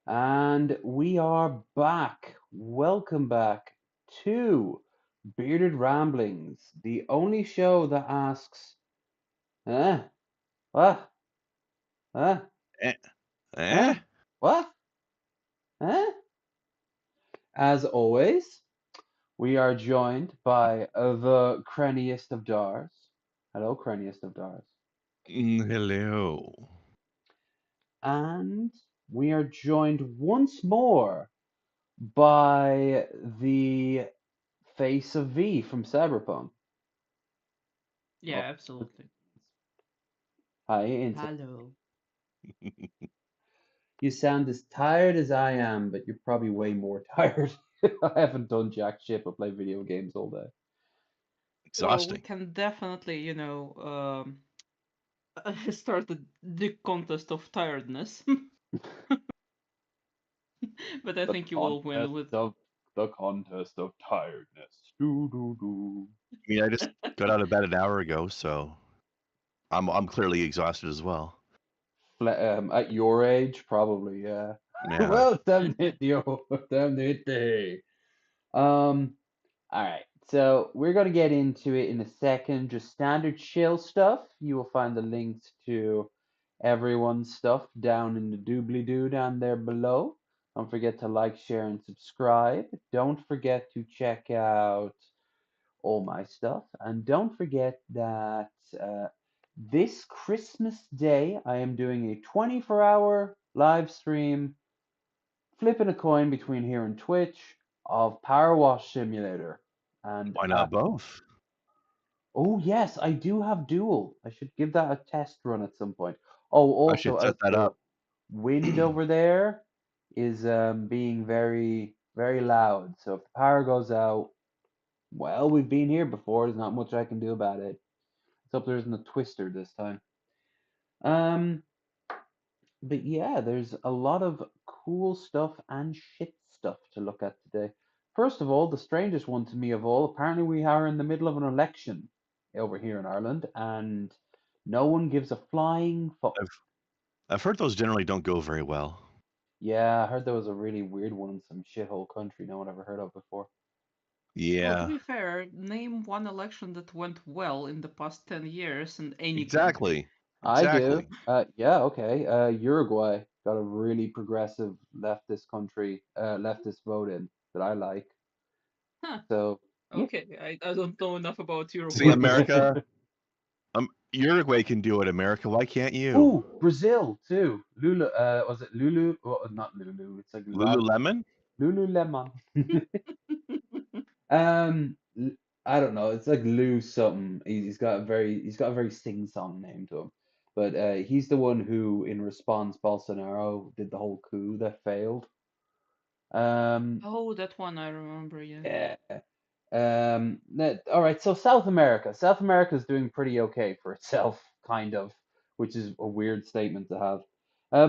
And we are back. Welcome back to Bearded Ramblings, the only show that asks, eh, what, eh, Eh? eh, Eh? what, eh? As always, we are joined by the Craniest of Dars. Hello, Craniest of Dars. Hello. And we are joined once more by the face of V from Cyberpunk. Yeah, Oh, absolutely. hi, Ins0lence. Hello. You sound as tired as I am, but you're probably way more tired. I haven't done jack shit but play video games all day. Well, we Exhausting. can definitely, start the contest of tiredness. But I The think you will win contest with. of the contest of tiredness. Doo doo doo. I mean, I just got out of bed an hour ago, so I'm clearly exhausted as well. At your age, probably, yeah. Yeah. Well, time to hit time to hit the hay. Um, all right. So we're going to get into it in a second. Just standard chill stuff. You will find the links to everyone's stuff down in the doobly doo down there below. Don't forget to like, share, and subscribe. Don't forget to check out all my stuff. And don't forget that uh, this Christmas Day, I am doing a 24-hour live stream, flipping a coin between here and Twitch of Power Wash Simulator. And Why not both? oh yes, I do have Duel. I should give that a test run at some point. Oh, I also should as set that the up. wind over there is being very very loud. So if the power goes out, well, we've been here before. There's not much I can do about it. Let's hope there isn't a twister this time. Um, but yeah, there's a lot of cool stuff and shit stuff to look at today. First of all, the strangest one to me of all, apparently we are in the middle of an election over here in Ireland, and no one gives a flying fuck. I've I've heard those generally don't go very well. Yeah, I heard there was a really weird one in some shithole country no one ever heard of before. Well, to Yeah. be fair, name one election that went well in the past 10 years in any country. Exactly. I do. Exactly. Yeah, okay. Uruguay got a really progressive leftist country, leftist vote in that I like. Huh. So, yeah. Okay, I don't know enough about See, Uruguay, but America, Uruguay can do it. America, why can't you? Ooh, Brazil too. Lulu, was it Lulu? Well, not Lulu. It's like Lululemon? Lululemon. L- I don't know. It's like Lou something. He's got a very sing-song name to him. But he's the one who, in response, Bolsonaro did the whole coup that failed. Um, oh, that one I remember, yeah. yeah. All right. So South America. South America is doing pretty okay for itself, kind of, which is a weird statement to have.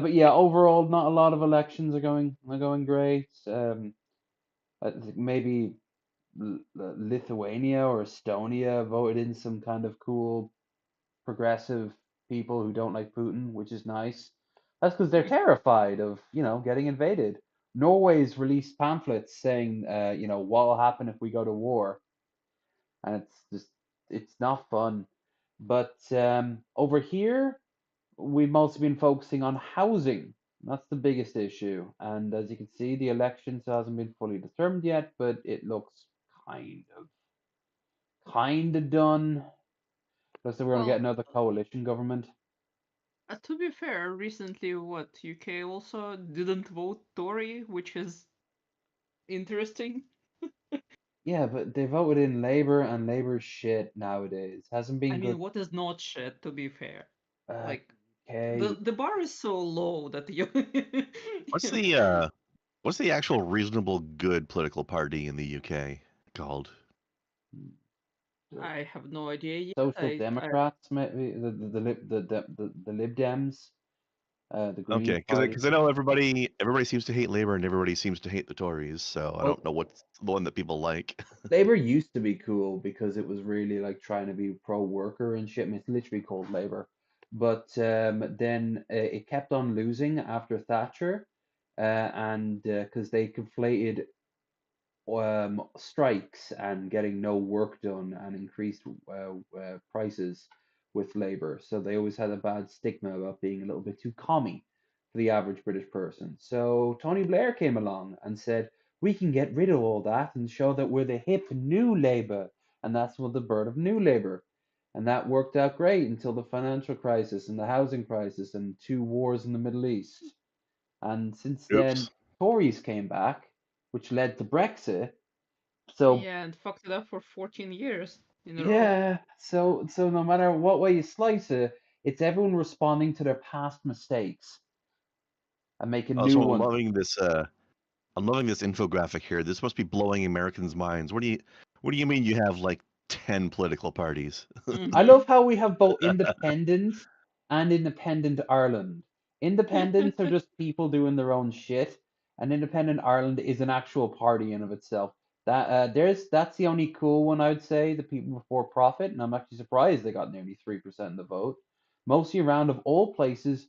But yeah, overall, not a lot of elections are going great. I think maybe Lithuania or Estonia voted in some kind of cool progressive people who don't like Putin, which is nice. That's because they're Hmm. terrified of, getting invaded. Norway's released pamphlets saying, what will happen if we go to war, and it's not fun. But over here, we've mostly been focusing on housing. That's the biggest issue. And as you can see, the election still hasn't been fully determined yet, but it looks kind of done. Looks like we're gonna get Well, another coalition government. to be fair, recently, what, UK also didn't vote Tory, which is interesting. Yeah, but they voted in Labour, and Labour's shit nowadays. Hasn't I been mean, good. what is not shit, to be fair? Uh, Like, the okay. the bar is so low that you. What's the actual reasonable good political party in the UK called? The I have no idea yet. Social I Democrats, maybe the Lib Dems, the Okay, Green Party. because I know everybody seems to hate Labour and everybody seems to hate the Tories, so I Well, don't know what's the one that people like. Labor used to be cool because it was really like trying to be pro worker and shit. I mean, it's literally called Labor. But then it kept on losing after Thatcher. and because they conflated strikes and getting no work done and increased prices with labor. So they always had a bad stigma about being a little bit too commie for the average British person. So Tony Blair came along and said, we can get rid of all that and show that we're the hip new Labour. And that's what the birth of New Labour. And that worked out great until the financial crisis and the housing crisis and two wars in the Middle East. And since then, Oops. Tories came back, which led to Brexit. So Yeah, and fucked it up for 14 years in a row. yeah, so no matter what way you slice it, it's everyone responding to their past mistakes and making new Also, I'm ones. loving this. I'm loving this infographic here. This must be blowing Americans' minds. What do you mean you have like 10 political parties? I Mhm. love how we have both independent and independent Ireland. Independents are just people doing their own shit, and independent Ireland is an actual party in of itself. That's the only cool one I would say, the people before profit, and I'm actually surprised they got nearly 3% of the vote. Mostly around of all places,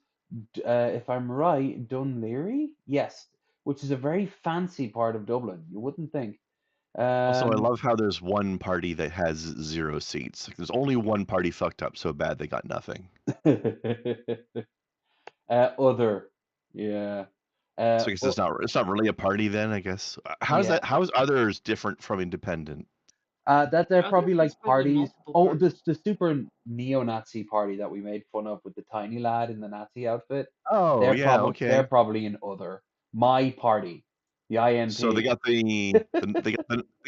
if I'm right, Dunleary? Yes, which is a very fancy part of Dublin. You wouldn't think. Also, I Um, love how there's one party that has 0 seats. Like, there's only one party fucked up so bad they got nothing. other, yeah, So I guess it's not really a party then, I guess. yeah. How is others different from independent? That they're probably Others is like probably parties. multiple Oh, parties. the super neo-Nazi party that we made fun of with the tiny lad in the Nazi outfit. Oh, yeah, They're okay. probably in other. My party, the So they IMP. got they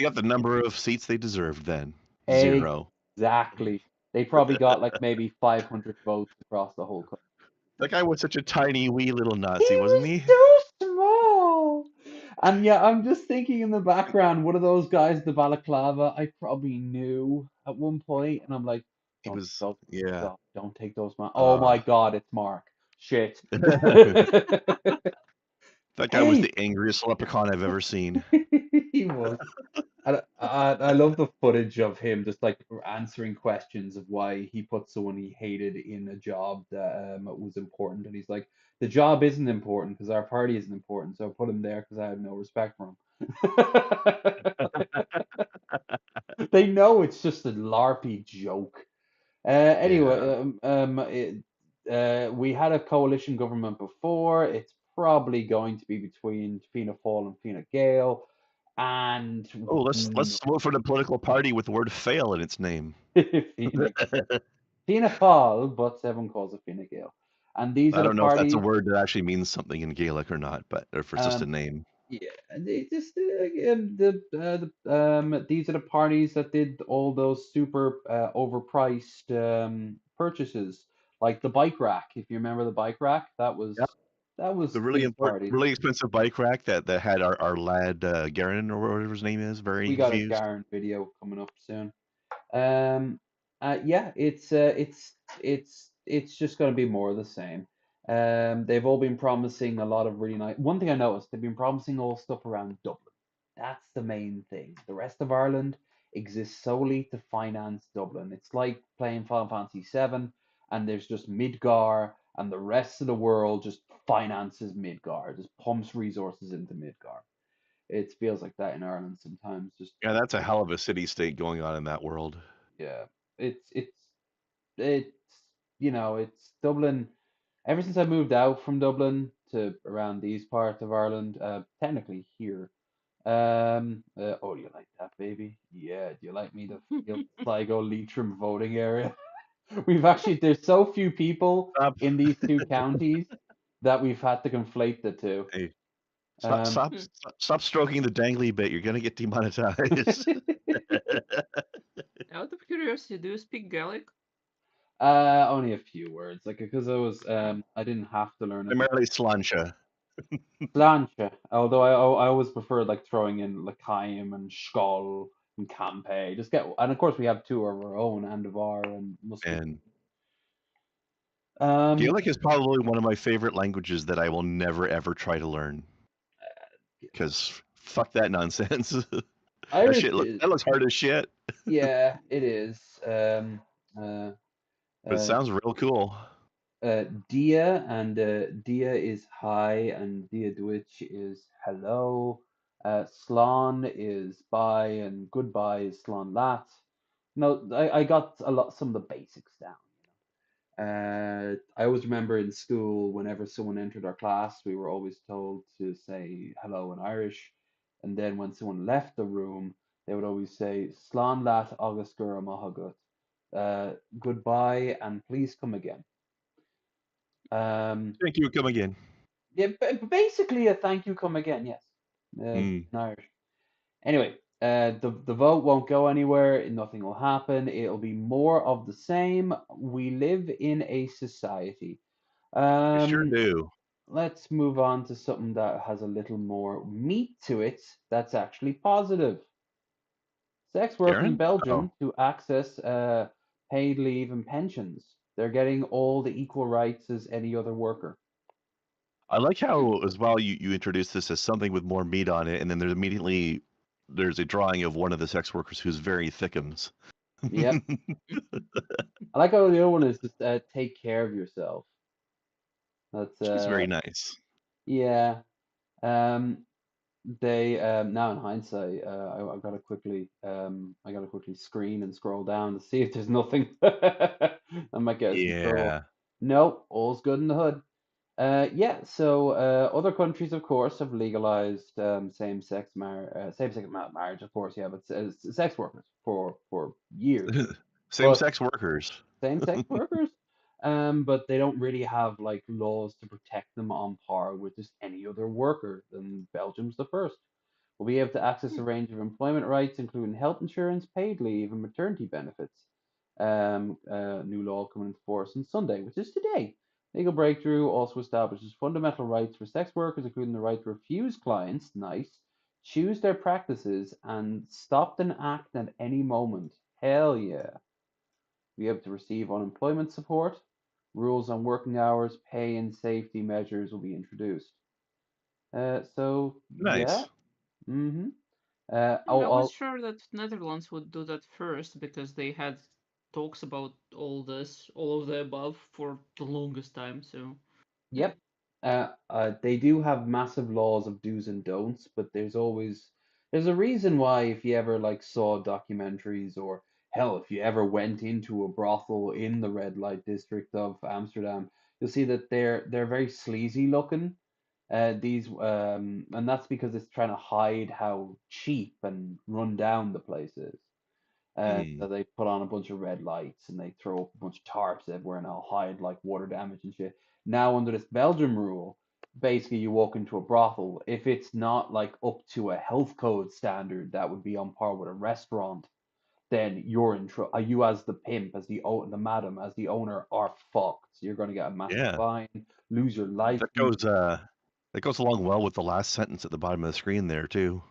got the number of seats they deserved then. 0. Exactly. They probably got like maybe 500 votes across the whole country. That guy was such a tiny wee little He Nazi, wasn't was he? so small. And yeah, I'm just thinking in the background, one of those guys, the balaclava, I probably knew at one point, and I'm like, He don't take was those, yeah. don't take those, man. Oh my Uh God, it's Mark. Shit. that guy was Hey, the angriest leprechaun I've ever seen. he was. I love the footage of him just like answering questions of why he put someone he hated in a job that was important, and he's like, the job isn't important because our party isn't important, so I put him there because I have no respect for him. They know it's just a larpy joke. Yeah. Anyway, we had a coalition government before. It's probably going to be between Fianna Fáil and Fine Gael, and Oh, mm, let's vote for the political party with the word fail in its name. Fianna Fianna Fáil, but everyone calls it Fine Gael. And these are I the don't know if that's a parties. word that actually means something in Gaelic or not, but or if it's just a Um, name. yeah, and they just these are the parties that did all those super overpriced purchases, like the bike rack. If you remember the bike rack, that The was really these parties. really expensive bike rack that had our lad Garen or whatever his name is very We got a confused. Garen video coming up soon. Um, yeah, it's just going to be more of the same. They've all been promising a lot of really nice. One thing I noticed, they've been promising all stuff around Dublin. That's the main thing. The rest of Ireland exists solely to finance Dublin. It's like playing Final Fantasy VII, and there's just Midgar, and the rest of the world just finances Midgar, just pumps resources into Midgar. It feels like that in Ireland sometimes. Just Yeah, that's a hell of a city state going on in that world. yeah, it's it's Dublin. Ever since I moved out from Dublin to around these parts of Ireland, technically here. Oh, do you like that, baby? Yeah, do you like me to feel Sligo Leitrim voting area? We've actually there's so few people Stop, in these two counties that we've had to conflate the two. hey, Um, stop stroking the dangly bit. You're gonna get demonetized. Out of curiosity, do you speak Gaelic? only a few words, like because I didn't have to learn it. Primarily sláinte. Sláinte, although I always prefer like throwing in L'chaim and Scoil and Campe. Just get and of course we have two of our own, Andavar and Muscat. And Um, Gaelic is probably one of my favorite languages that I will never ever try to learn because fuck that nonsense. Irish is That looks hard as shit, yeah, it is. Uh, but it uh, sounds real cool. dia, and dia is hi, and dia Dwitch is hello. Slán is bye, and goodbye is slán lat. No, I got some of the basics down. I always remember in school, whenever someone entered our class, we were always told to say hello in Irish. And then when someone left the room, they would always say, Slán lat agus gur mahagut. Goodbye and please come again. Thank you. Come again. Yeah, basically a thank you, come again, yes. In Irish. Anyway, the vote won't go anywhere. Nothing will happen. It'll be more of the same. We live in a society. We sure Um, do. let's move on to something that has a little more meat to it. That's actually positive. Sex workers in Aaron? Oh, Belgium to access paid leave and pensions. They're getting all the equal rights as any other worker. I like Hmm. how as well you introduce this as something with more meat on it, and then there's a drawing of one of the sex workers who's very thickums. Yep. I like how the other one is just take care of yourself. That's She's very nice. yeah. Um, they now in hindsight, I gotta quickly screen and scroll down to see if there's nothing that might get us in trouble. Yeah. No, all's good in the hood. Yeah, so other countries, of course, have legalized same-sex marriage, of course, yeah, but sex workers for years. But Same-sex workers. same-sex workers, but they don't really have like laws to protect them on par with just any other worker. And Belgium's the first. Will be able to access Hmm. a range of employment rights, including health insurance, paid leave, and maternity benefits. New law coming into force on Sunday, which is today. Legal breakthrough also establishes fundamental rights for sex workers, including the right to refuse clients, nice, choose their practices, and stop an act at any moment. Hell yeah. Be able to receive unemployment support. Rules on working hours, pay, and safety measures will be introduced. So yeah. Nice. Mm-hmm. I was Oh, sure that Netherlands would do that first because they had talks about all this, all of the above, for the longest time. So, hmm. yep. They do have massive laws of do's and don'ts, but there's a reason why if you ever like saw documentaries or hell, if you ever went into a brothel in the red light district of Amsterdam, you'll see that they're very sleazy looking. And that's because it's trying to hide how cheap and run down the place is. Hmm. So they put on a bunch of red lights and they throw up a bunch of tarps everywhere and they'll hide like water damage and shit. Now under this Belgium rule, basically you walk into a brothel, if it's not like up to a health code standard that would be on par with a restaurant, then you're in trouble. You as the pimp, as the madam, as the owner are fucked. You're going to get a massive Yeah. fine, lose your That license. goes along well with the last sentence at the bottom of the screen there too.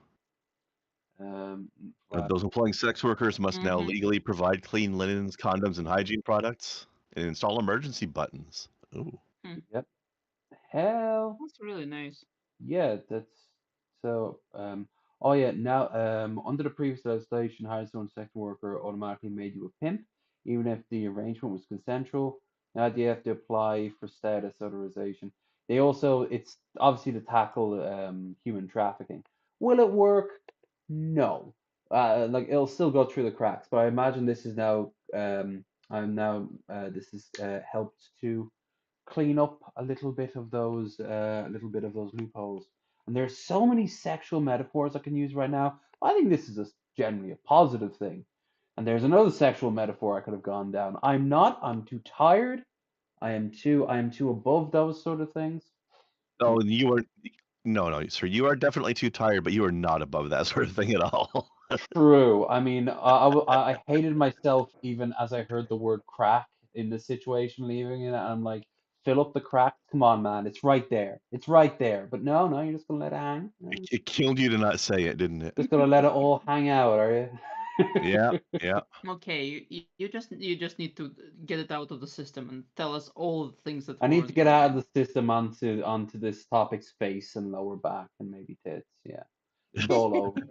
Right. Those employing sex workers must now Mm-hmm. legally provide clean linens, condoms, and hygiene products, and install emergency buttons. Ooh, Hmm. Yep. Hell That's really nice. yeah, that's so. Oh yeah. Now, under the previous legislation, hiring someone sex worker automatically made you a pimp, even if the arrangement was consensual. Now you have to apply for status authorization. They also, it's obviously to tackle human trafficking. Will it work? No. Like it'll still go through the cracks, but I imagine this is now. This is helped to clean up a little bit of those loopholes. And there's so many sexual metaphors I can use right now. I think this is generally a positive thing. And there's another sexual metaphor I could have gone down. I'm not. I'm too tired. I am too above those sort of things. oh, and you are no, no, sir. You are definitely too tired, but you are not above that sort of thing at all. True. I mean, I hated myself even as I heard the word crack in the situation leaving it. And I'm like, fill up the cracks. Come on, man. It's right there. It's right there. But no, no, you're just gonna let it hang. It killed you to not say it, didn't it? Just gonna let it all hang out, are Yeah, you? yeah. Okay, you just need to get it out of the system and tell us all the things that I were need to on get your out of mind. the system onto this topic's face and lower back and maybe tits. Yeah, it's all over.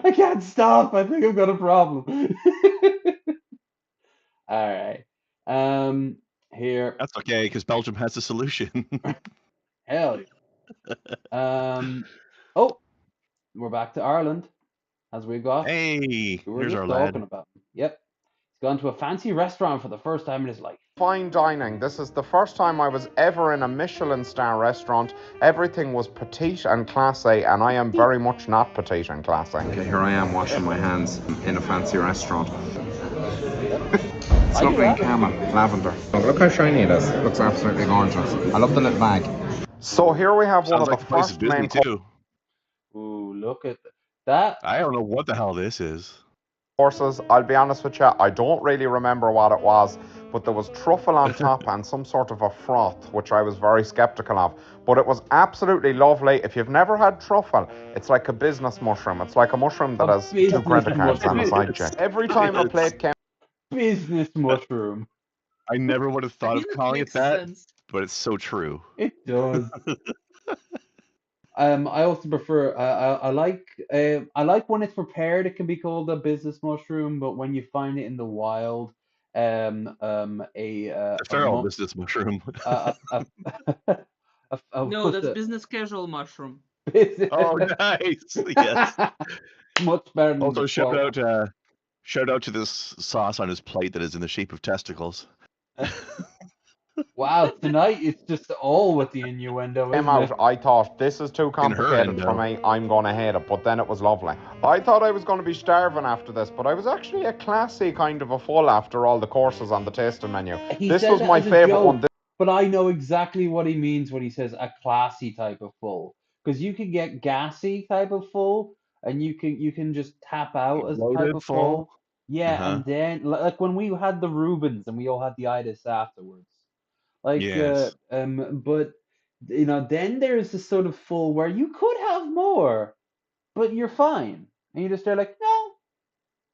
I can't stop. I think I've got a problem. All right. Um, here, That's okay, because Belgium has a solution. hell yeah. Oh, we're back to Ireland, as we got. Hey, We were there's just our lad. talking about. Yep. He's gone to a fancy restaurant for the first time in his life. Fine dining. This is the first time I was ever in a Michelin star restaurant. Everything was petite and classy, and I am very much not petite and classy. Okay, here I am washing my hands in a fancy restaurant. It's I do lovely and that. camel, lavender. Oh, look how shiny it is. It looks absolutely gorgeous. I love the little bag. So here we have one Sounds of the like the place is first busy main too. Ooh, look at that. I don't know what the hell this is. courses. I'll be honest with you, I don't really remember what it was, but there was truffle on top and some sort of a froth, which I was very skeptical of. But it was absolutely lovely. If you've never had truffle, it's like a business mushroom. It's like a mushroom that A has two business credit cards and a mushroom. side check. Every time a plate came Business mushroom. I never would have I thought mean, of it calling it makes that, sense. but it's so true. It does. I also prefer. I like when it's prepared. It can be called a business mushroom, but when you find it in the wild, The feral business mushroom. a No, what's that's a business casual mushroom. business Oh, nice. Yes. much better than the Also, quote. shout out to this sauce on his plate that is in the shape of testicles. Wow, tonight it's just all with the innuendo, isn't out, it? I thought, this is too In her complicated for endo. me, I'm going to hate it. But then it was lovely. I thought I was going to be starving after this, but I was actually a classy kind of a full after all the courses on the tasting menu. He This said was that my as a favourite one. joke, but I know exactly what he means when he says a classy type of full. Because you can get gassy type of full, and you can just tap out as a type Bloated of full. full. Yeah, Uh-huh. and then like when we had the Rubens and we all had the itis afterwards. Like Yes. but then there's this sort of full where you could have more, but you're fine. And you just are like, no,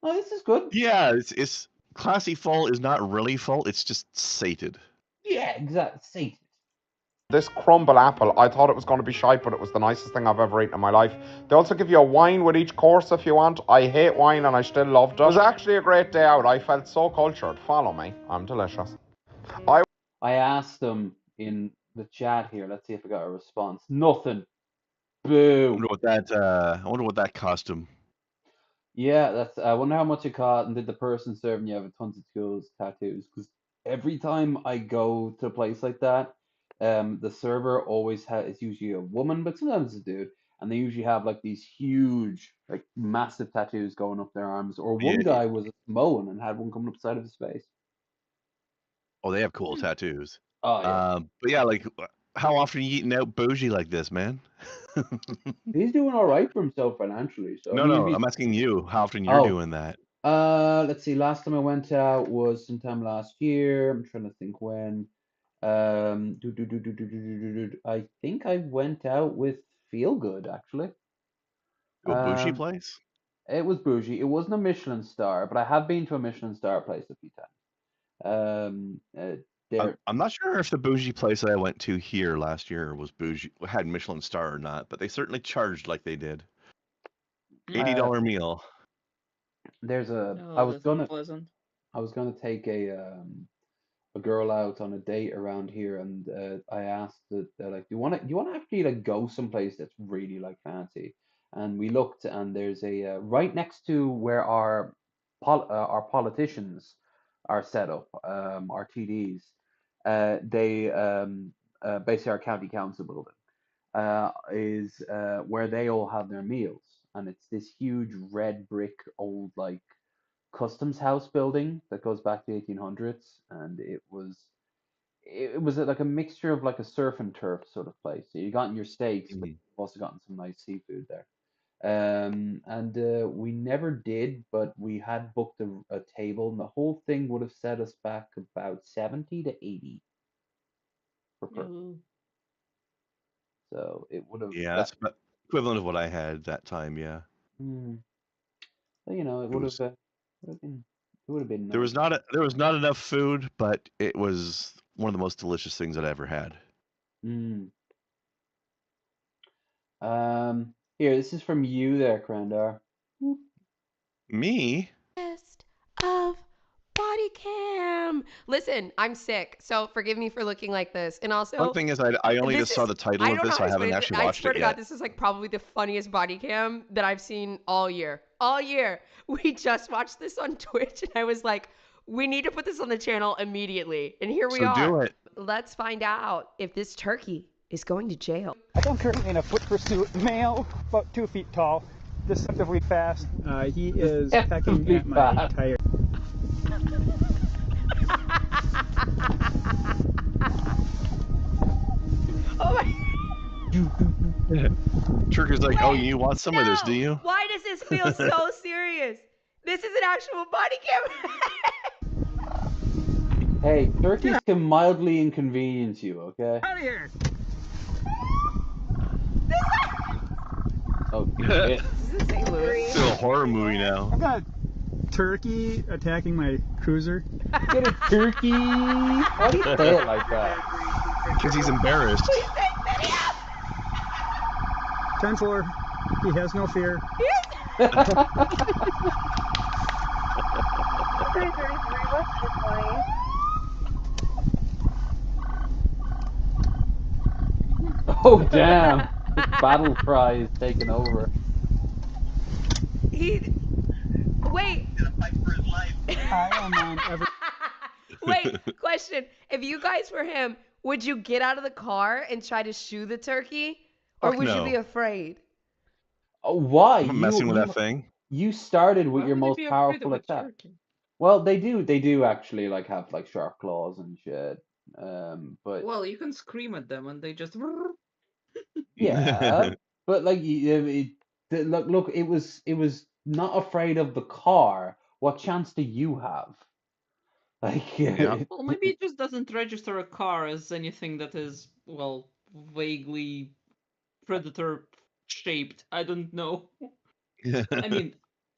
no, this is good. Yeah, it's classy full is not really full, it's just sated. Yeah, exactly. This crumble apple, I thought it was going to be shite, but it was the nicest thing I've ever eaten in my life. They also give you a wine with each course if you want. I hate wine and I still loved it. It was actually a great day out. I felt so cultured. Follow me. I'm delicious. I asked them in the chat here. Let's see if I got a response. Nothing. I Boo. wonder what that cost him. Yeah, that's. I wonder how much it cost, and did the person serving you have tons of schools tattoos? Because every time I go to a place like that, the server always has. It's usually a woman, but sometimes it's a dude, and they usually have like these huge, like massive tattoos going up their arms. Or one Yeah. guy was a Samoan and had one coming up the side of his face. Oh, they have cool tattoos. Oh yeah, But yeah, like how often are you eating out bougie like this, man? he's doing all right for himself financially. So I No, mean, if no, he's I'm asking you how often you're oh. doing that. Let's see. Last time I went out was sometime last year. I'm trying to think when. I think I went out with Feel Good actually. To a bougie Um, place? it was bougie. It wasn't a Michelin star, but I have been to a Michelin star place a few times. There. I'm not sure if the bougie place that I went to here last year was bougie, had Michelin star or not, but they certainly charged like they did. Uh, $80 meal. there's a. Oh, that's unpleasant. I was gonna take a girl out on a date around here, and I asked that like, do you want to actually like go someplace that's really like fancy? And we looked, and there's a right next to where our politicians are set up, our TDs. They basically our county council building is where they all have their meals, and it's this huge red brick old like customs house building that goes back to the 1800s, and it was like a mixture of like a surf and turf sort of place. So you got your steaks, but Mhm. you've also gotten some nice seafood there. And we never did, but we had booked a table, and the whole thing would have set us back about 70 to 80 per person. Ooh. So it would have Yeah, that. that's about equivalent of what I had that time. Yeah, Mm, so, it it would have was been there nice. was not enough food, but it was one of the most delicious things I'd ever had. Mm. Here, this is from you there, Crandar. Me? Best of Body cam. Listen, I'm sick, so forgive me for looking like this. And Fun also, thing is, I only this just saw is, the title I of don't know this. how I to haven't explain it. actually I watched swear it to God, yet. this is like probably the funniest body cam that I've seen all year. All year. We just watched this on Twitch, and I was like, we need to put this on the channel immediately. And here we So do are. it. Let's find out if this turkey is going to jail. I'm currently in a foot pursuit, male, about 2 feet tall, deceptively fast. He is pecking Deceptively at my fast. tire. Oh my. Turkey's like, oh, Wait, you want some of this, do you? Why does this feel so serious? This is an actual body cam. Hey, turkeys can mildly inconvenience you, okay? Out of here! Oh, shit. This is St. Louis. It's a horror movie now. I've got a turkey attacking my cruiser. Get a turkey! Why do you say it like that? Because he's embarrassed. 10-4. He has no fear. 333 West 20. Oh, damn! This battle cry is taking over. Wait. I am on every... Wait, question. If you guys were him, would you get out of the car and try to shoo the turkey? Or Fuck would no. you be afraid? Oh, why? I'm messing with that thing. You started with Why your would you most be afraid powerful of a attack. turkey? Well, they do actually like have like sharp claws and shit. But Well, you can scream at them and they just. yeah, but like look, it was not afraid of the car. What chance do you have? Like, Yeah. Well, maybe it just doesn't register a car as anything that is, well, vaguely predator shaped. I don't know. I mean,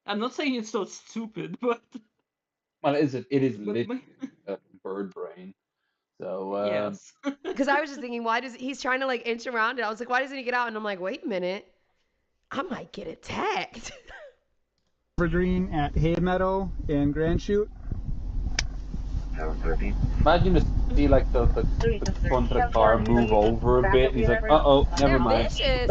I'm not saying it's so stupid, but well, it is But literally a bird brain. So yes. Because I was just thinking, why does he's trying to like inch around it? I was like, why doesn't he get out? And I'm like, wait a minute, I might get attacked. Evergreen at Hay Meadow in Grand Chute. imagine to see like the front of the car move over a bit. And he's like, uh-oh, never They're mind. vicious.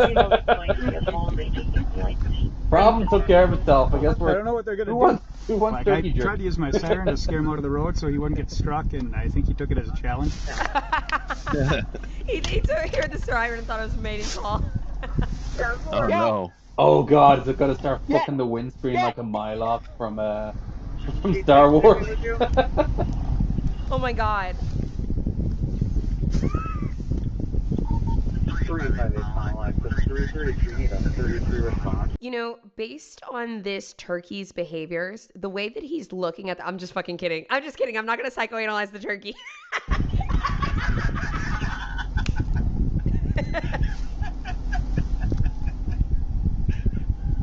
Problem took care of itself. I guess I we're. don't know what they're gonna Who do. wants Like, turkey I tried jerky? to use my siren to scare him out of the road so he wouldn't get struck, and I think he took it as a challenge. he heard the siren and thought it was a mating call. Oh no. Oh god, is it gonna start fucking the windscreen like a Mylock from Star Wars? Oh my god. You know, based on this turkey's behaviors, the way that he's looking at I'm just fucking kidding. I'm just kidding. I'm not going to psychoanalyze the turkey.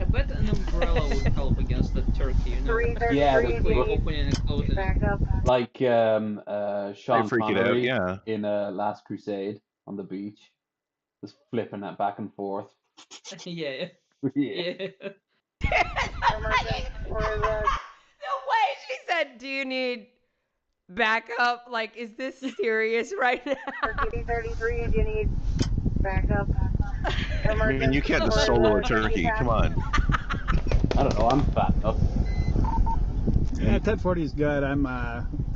I bet an umbrella would help against the turkey, you know? Yeah, Quickly opening and closing it. like Sean freak it out, Connery yeah. in Last Crusade on the beach, just flipping that back and forth. Yeah. Yeah. Yeah. The way she said, do you need backup? Like, is this serious right now? 33, do you need backup? I mean, you can't just solo a turkey. Come on. I don't know, I'm fat enough. Yeah, 1040 is good. I'm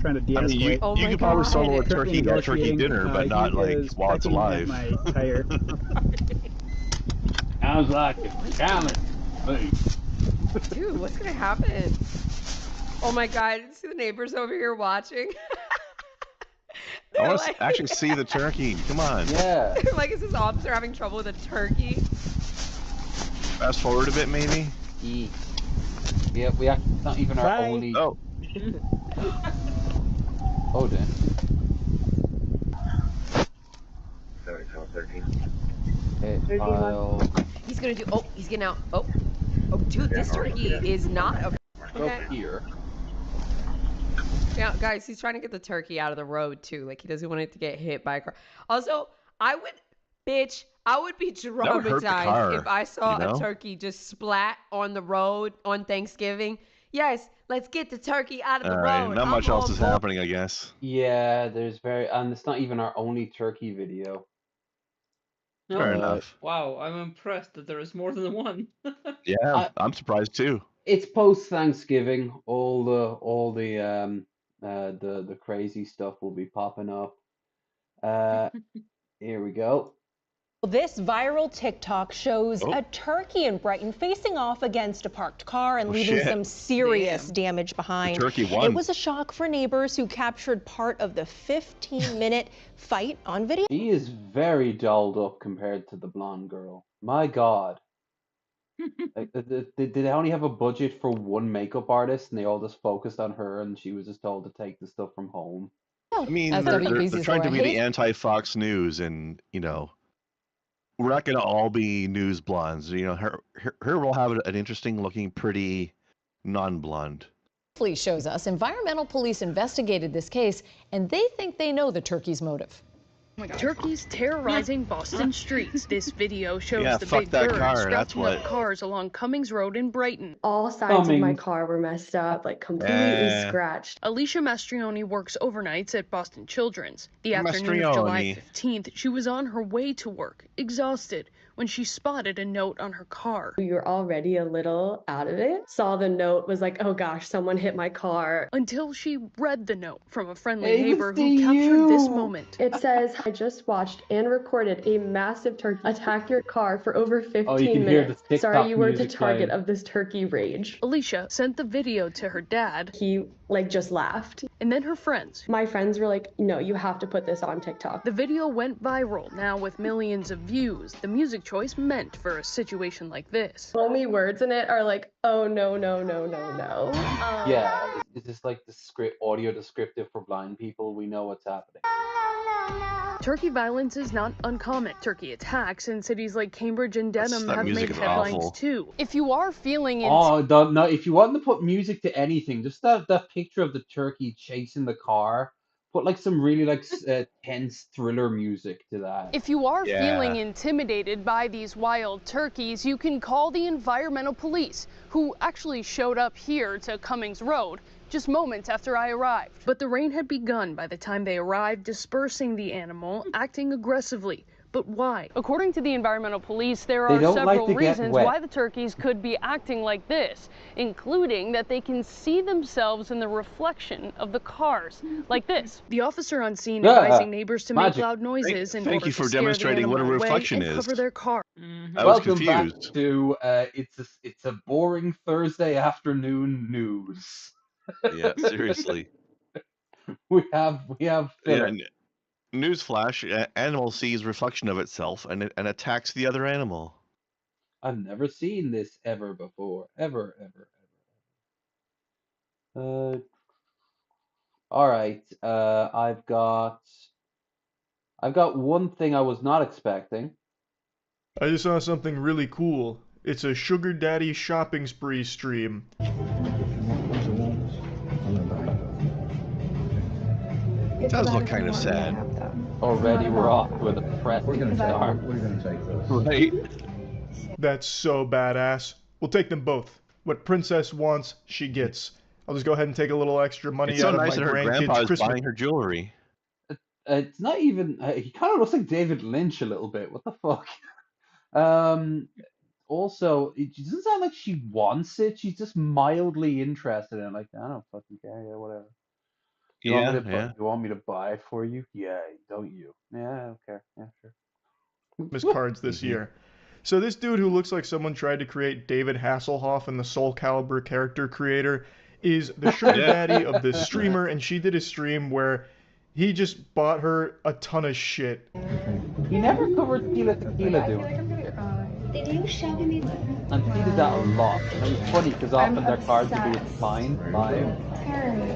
trying to de-escalate. I mean, you, Oh you my could probably God. solo a Currently turkey at turkey negotiating. dinner, but He not like is while it's pecking at alive. my tire. Sounds like a challenge. Hey. Dude, what's going to happen? Oh my god, see the neighbors over here watching? I They're want to like, actually see the turkey. Come on. Yeah. they're like, is this officer having trouble with a turkey? Fast forward a bit, maybe. Yeah, we actually, it's not even our Bye. only. Oh, Oh, damn. Okay, I'll He's gonna do, oh, he's getting out. Oh, dude, this turkey is not a, go okay. here. Yeah, guys, he's trying to get the turkey out of the road too. Like, he doesn't want it to get hit by a car. Also, I would be would hurt the traumatized car, if I saw you know? a turkey just splat on the road on Thanksgiving. Yes, let's get the turkey out of the All right, road. not much I'm else on is board. happening, I guess. Yeah, and it's not even our only turkey video. Fair No. enough. Wow, I'm impressed that there is more than one. Yeah, I'm surprised too. It's post Thanksgiving. The crazy stuff will be popping up. Here we go. This viral TikTok shows Oh. a turkey in Brighton facing off against a parked car and leaving shit. some serious damage behind. turkey won. It was a shock for neighbors who captured part of the 15-minute fight on video. She is very dolled up compared to the blonde girl. My God. Like, did they only have a budget for one makeup artist and they all just focused on her and she was just told to take the stuff from home? I mean, As they're WBZ trying to be the story. anti-Fox News, and we're not going to all be news blondes. Her will have an interesting looking, pretty non-blonde. Police shows us environmental police investigated this case, and they think they know the turkey's motive. Turkeys terrorizing Boston streets. This video shows Yeah, the fuck big that bird car, that's scratching what. up cars along Cummings Road in Brighton. All sides of my Cummings. car were messed up, like completely Eh. scratched. Alicia Mastrioni works overnights at Boston Children's. The afternoon of July Mastrioni. 15th, she was on her way to work, exhausted, when she spotted a note on her car. We were already a little out of it. Saw the note, was like, oh gosh, someone hit my car. Until she read the note from a friendly Hey, neighbor it's who captured this you. moment. It says, I just watched and recorded a massive turkey attack your car for over 15 Oh, you can hear the minutes. TikTok Sorry you were the music target playing. of this turkey rage. Alicia sent the video to her dad He just laughed. and then her friends. My friends were like, no, you have to put this on TikTok. The video went viral, now with millions of views. The music choice meant for a situation like this. The only words in it are like, oh no, no, no, no, no. Yeah, is this like the audio descriptive for blind people? We know what's happening. Turkey violence is not uncommon. Turkey attacks in cities like Cambridge and Denham That have music made is headlines awful. too. If you are feeling Oh, no, if you want to put music to anything, just that picture of the turkey chasing the car, put like some really tense thriller music to that. If you are Yeah. feeling intimidated by these wild turkeys, you can call the environmental police, who actually showed up here to Cummings Road just moments after I arrived. But the rain had begun by the time they arrived, dispersing the animal, acting aggressively. But why? According to the environmental police, there They are don't like several to get reasons wet. why the turkeys could be acting like this, including that they can see themselves in the reflection of the cars, like this. The officer on scene Ah, advising neighbors to magic. make loud noises in Thank order you to for scare the demonstrating what a animal away reflection and is. cover their car. I was Welcome back confused. to it's a boring Thursday afternoon news. Yeah, seriously. We have Yeah, filler. newsflash: animal sees reflection of itself and attacks the other animal. I've never seen this ever before. Ever. All right. I've got one thing I was not expecting. I just saw something really cool. It's a sugar daddy shopping spree stream. It does look kind of sad. Already we're off with a depressing start. Right? That's so badass. We'll take them both. What princess wants, she gets. I'll just go ahead and take a little extra money It's so out of nice my that her grandpa grandkids' is Christmas. buying her jewelry. It's not even. He kind of looks like David Lynch a little bit. What the fuck? Also, it doesn't sound like she wants it. She's just mildly interested in it. Like, I don't fucking care. Yeah, whatever. You want me to you want me to buy it for you? Yeah, don't you? Yeah, I don't care. Yeah, sure. Cards this year. So this dude who looks like someone tried to create David Hasselhoff in the Soul Calibur character creator is the sugar daddy of this streamer, and she did a stream where he just bought her a ton of shit. He never covered Tila Tequila, dude. Did you show me? And he did that a lot. And it was funny because often their cards would be fine live.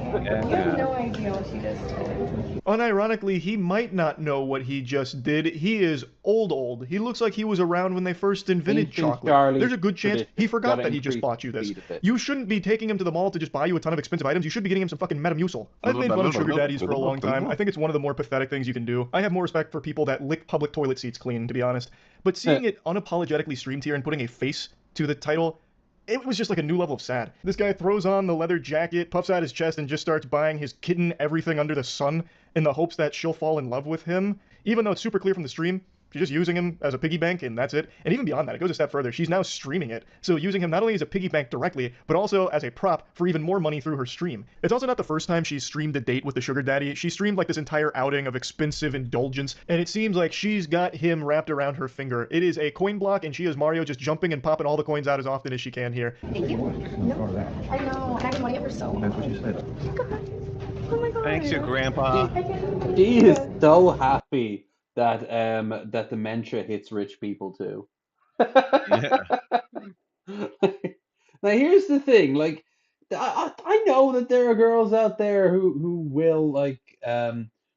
You have no idea what she does to him. Unironically, he might not know what he just did. He is old. He looks like he was around when they first invented Ancient chocolate. Charlie There's a good chance tradition. he forgot Gotta that he just increase bought you the this. speed of it. You shouldn't be taking him to the mall to just buy you a ton of expensive items. You should be getting him some fucking Metamucil. I've made fun of sugar daddies for a long time. I think it's one of the more pathetic things you can do. I have more respect for people that lick public toilet seats clean, to be honest. But seeing it unapologetically streamed here and putting a face to the title, it was just like a new level of sad. This guy throws on the leather jacket, puffs out his chest, and just starts buying his kitten everything under the sun in the hopes that she'll fall in love with him. Even though it's super clear from the stream, she's just using him as a piggy bank, and that's it. And even beyond that, it goes a step further. She's now streaming it, so using him not only as a piggy bank directly, but also as a prop for even more money through her stream. It's also not the first time she's streamed a date with the sugar daddy. She streamed like this entire outing of expensive indulgence, and it seems like she's got him wrapped around her finger. It is a coin block, and she is Mario just jumping and popping all the coins out as often as she can here. Thank you. No, I know. I've been wanting it for so long. That's what she said. Oh my god. Thanks, you grandpa. He is so happy that that dementia hits rich people too. Yeah. Now here's the thing, like I know that there are girls out there who will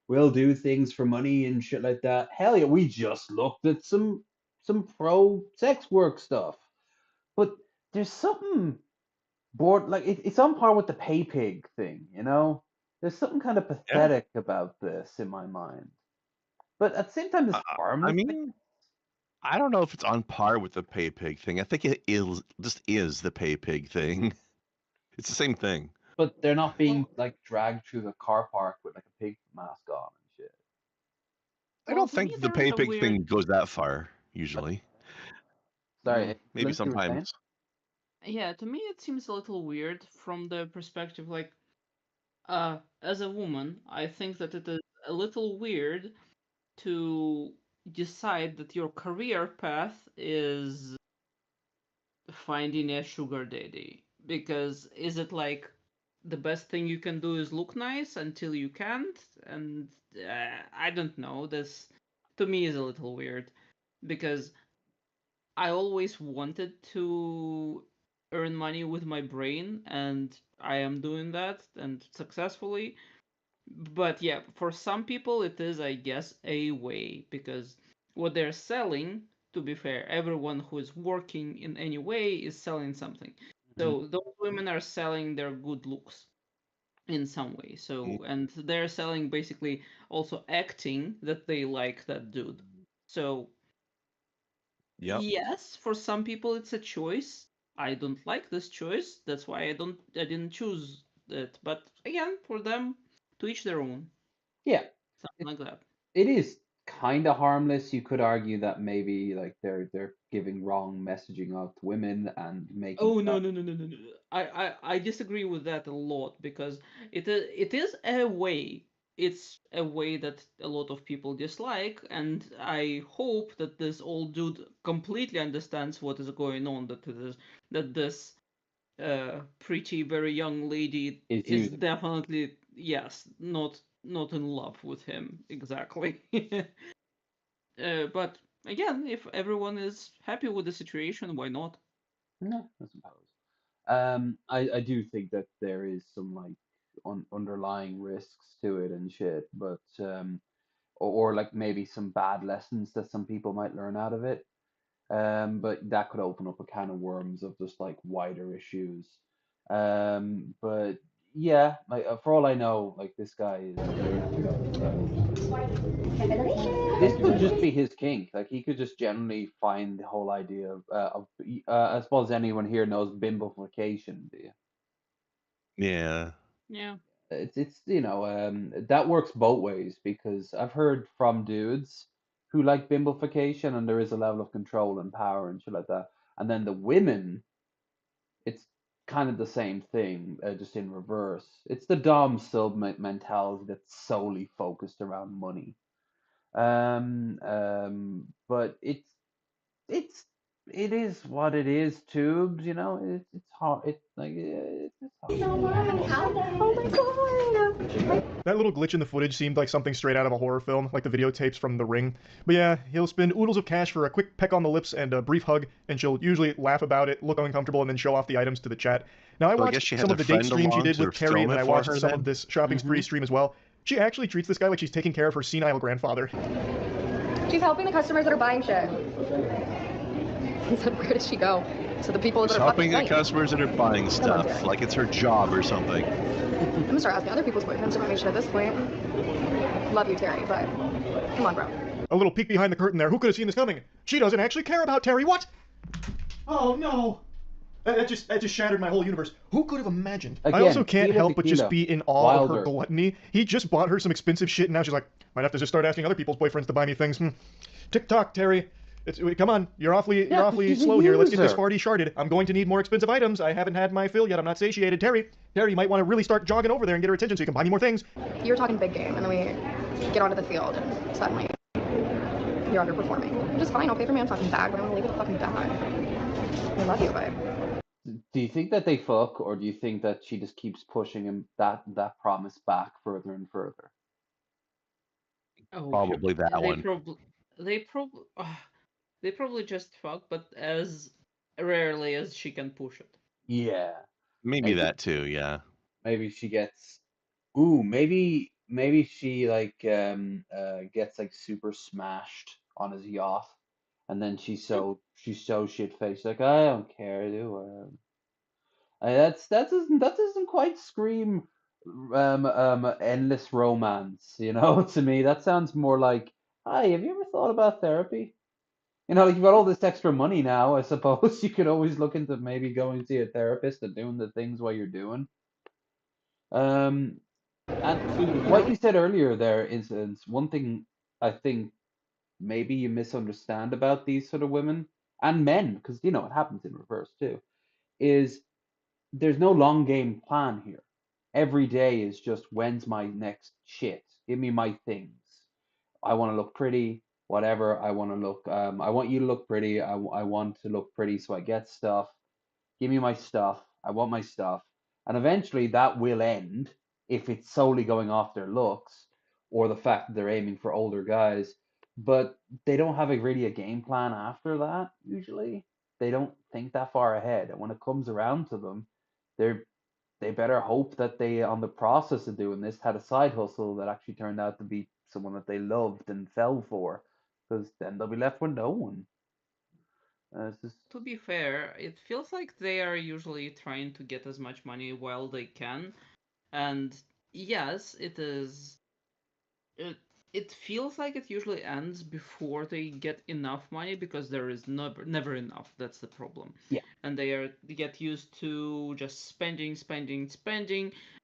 will do things for money and shit like that. Hell yeah, we just looked at some pro sex work stuff, but there's something like it's on par with the pay pig thing, you know. There's something kind of pathetic about this in my mind. But at the same time, it's harmless. I mean, I don't know if it's on par with the pay pig thing. I think it is the pay pig thing. It's the same thing. But they're not being like dragged through the car park with like a pig mask on and shit. I don't think the pay pig thing goes that far usually. Sorry, maybe sometimes. Yeah, to me it seems a little weird from the perspective like, as a woman, I think that it is a little weird to decide that your career path is finding a sugar daddy. Because is it like the best thing you can do is look nice until you can't? And I don't know. This to me is a little weird because I always wanted to earn money with my brain, and I am doing that and successfully. But yeah, for some people it is, I guess, a way, because what they're selling, to be fair, everyone who is working in any way is selling something. So those women are selling their good looks in some way. So, and they're selling basically also acting that they like that dude. So yes, for some people it's a choice. I don't like this choice. That's why I didn't choose it. But again, for them, to each their own. Yeah. Something like that. It is kind of harmless. You could argue that maybe like they're giving wrong messaging out to women and making. Oh no. I disagree with that a lot, because it is a way. It's a way that a lot of people dislike, and I hope that this old dude completely understands what is going on. That this pretty very young lady is definitely not in love with him exactly. But again, if everyone is happy with the situation, why not? No, I suppose. I do think that there is some like underlying risks to it and shit, but or like maybe some bad lessons that some people might learn out of it. But that could open up a can of worms of just like wider issues. But yeah, like for all I know, like this guy is. This could just be his kink. Like he could just generally find the whole idea of I suppose anyone here knows bimbofication, do you? Yeah. Yeah. It's that works both ways, because I've heard from dudes who like bimbofication, and there is a level of control and power and shit like that. And then the women, it's kind of the same thing, just in reverse. It's the dom sub mentality that's solely focused around money. But it is what it is. Tubes, you know, it's hard. It's hard. Oh my god! That little glitch in the footage seemed like something straight out of a horror film, like the videotapes from The Ring. But yeah, he'll spend oodles of cash for a quick peck on the lips and a brief hug, and she'll usually laugh about it, look uncomfortable, and then show off the items to the chat. Now, I watched some of the date stream she did with Terry, and I watched some of this shopping spree stream as well. She actually treats this guy like she's taking care of her senile grandfather. She's helping the customers that are buying shit. He said, where does she go? To the people that are helping the customers that are buying stuff, like it's her job or something. I'm gonna start asking other people's boyfriends about my shit at this point. Love you, Terry, but come on, bro. A little peek behind the curtain there. Who could have seen this coming? She doesn't actually care about Terry. What? Oh, no. That just shattered my whole universe. Who could have imagined? Again, I also can't kilo help to but just kilo. be in awe of her Wilder. gluttony. He just bought her some expensive shit, and now she's like, might have to just start asking other people's boyfriends to buy me things. Tick-tock, Terry. Come on, you're awfully she's a slow here. Let's get this user. farty sharded. I'm going to need more expensive items. I haven't had my fill yet. I'm not satiated. Terry, you might want to really start jogging over there and get her attention so you can buy me more things. You're talking big game, and then we get onto the field, and suddenly you're underperforming. Which is fine. I'll pay for my own fucking bag, but I'm gonna leave it a fucking bag. I love you, but. Do you think that they fuck, or do you think that she just keeps pushing him that promise back further and further? Oh, Probably that they one. they probably just fuck, but as rarely as she can push it. Yeah. Maybe that too, yeah. Maybe she gets. Ooh, maybe she like gets like super smashed on his yacht, and then she's so shit faced like I don't care, do whatever. That doesn't quite scream endless romance, you know, to me. That sounds more like, hi, have you ever thought about therapy? You know, like you've got all this extra money now, I suppose you could always look into maybe going to see a therapist and doing the things while you're doing. And what you said earlier there is one thing I think maybe you misunderstand about these sort of women and men, because you know it happens in reverse too, is there's no long game plan here. Every day is just when's my next shit? Give me my things. I want to look pretty, whatever. I want to look. I want you to look pretty. I want to look pretty, so I get stuff. Give me my stuff. I want my stuff. And eventually that will end if it's solely going off their looks or the fact that they're aiming for older guys. But they don't have really a game plan after that, usually. They don't think that far ahead. And when it comes around to them, they better hope that they, on the process of doing this, had a side hustle that actually turned out to be someone that they loved and fell for, because then they'll be left with no one. To be fair, it feels like they are usually trying to get as much money while they can, and yes, it is. It feels like it usually ends before they get enough money because there is never enough. That's the problem. Yeah. And they get used to just spending.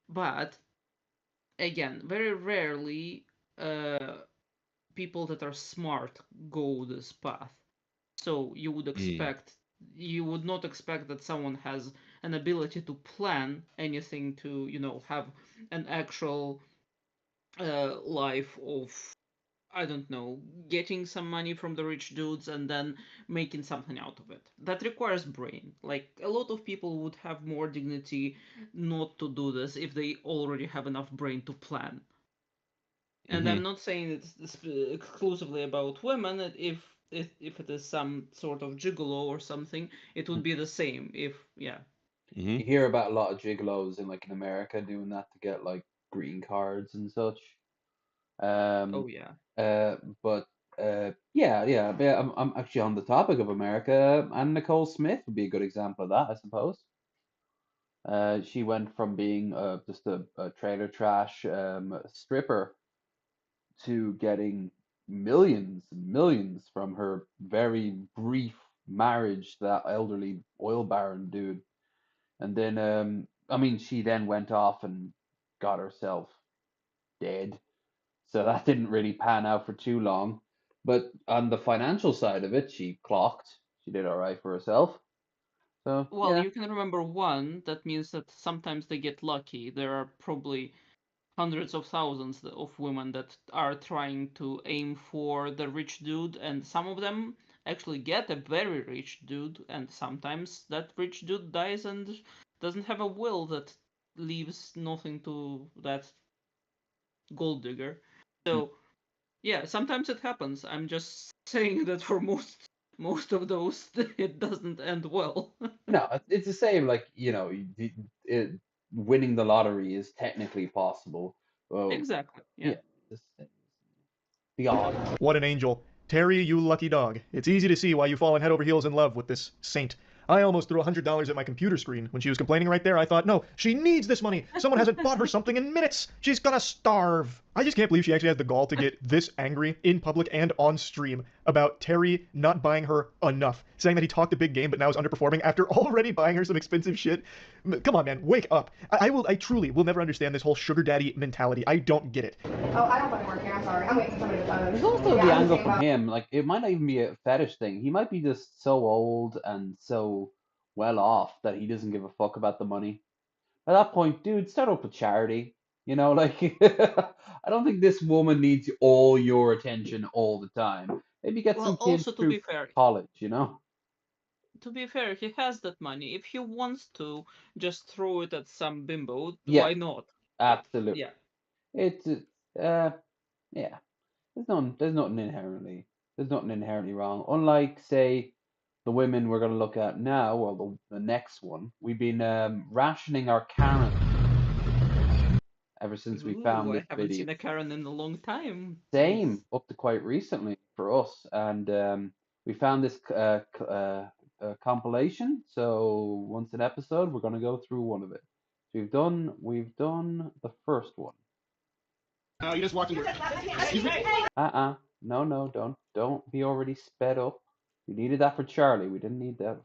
But again, very rarely, people that are smart go this path. So you would not expect that someone has an ability to plan anything to, have an actual life of, I don't know, getting some money from the rich dudes and then making something out of it. That requires brain. Like, a lot of people would have more dignity not to do this if they already have enough brain to plan. And I'm not saying it's exclusively about women. If it is some sort of gigolo or something, it would be the same. You hear about a lot of gigolos in America doing that to get like green cards and such. Oh yeah. Yeah. I'm actually on the topic of America, and Nicole Smith would be a good example of that, I suppose. She went from being just a trailer trash stripper to getting millions and millions from her very brief marriage to that elderly oil baron dude. And then, she then went off and got herself dead. So that didn't really pan out for too long. But on the financial side of it, she clocked. She did all right for herself. So, Well, yeah. you can remember one. That means that sometimes they get lucky. There are probably hundreds of thousands of women that are trying to aim for the rich dude, and some of them actually get a very rich dude, and sometimes that rich dude dies and doesn't have a will that leaves nothing to that gold digger. So yeah, sometimes it happens. I'm just saying that for most of those it doesn't end well. No, it's the same. Winning the lottery is technically possible. Well, Exactly. Yeah. The odds. What an angel. Terry, you lucky dog. It's easy to see why you've fallen head over heels in love with this saint. I almost threw $100 at my computer screen. When she was complaining right there, I thought, no, she needs this money. Someone hasn't bought her something in minutes. She's gonna starve. I just can't believe she actually has the gall to get this angry in public and on stream about Terry not buying her enough, saying that he talked a big game but now is underperforming after already buying her some expensive shit. Come on, man, wake up. I truly will never understand this whole sugar daddy mentality. I don't get it. Oh, I don't fucking work here. I'm sorry. I'm waiting for somebody to phone. There's also Yeah, the I'm angle saying from about- him, like it might not even be a fetish thing. He might be just so old and so well off that he doesn't give a fuck about the money. At that point, dude, start up a charity. You know, like I don't think this woman needs all your attention all the time. Maybe get some Well, kids also to through be fair, college, you know? he has that money. If he wants to just throw it at some bimbo, Yeah, why not? absolutely. Yeah. It's yeah. There's nothing inherently wrong. Unlike, say, the women we're going to look at now, or the next one, we've been rationing our Karen ever since we found Ooh, this I haven't video. seen a Karen in a long time. Same, up to quite recently for us, and we found this compilation. So once an episode, we're going to go through one of it. So we've done the first one. You just watching. No, don't be already sped up. We needed that for Charlie. We didn't need that.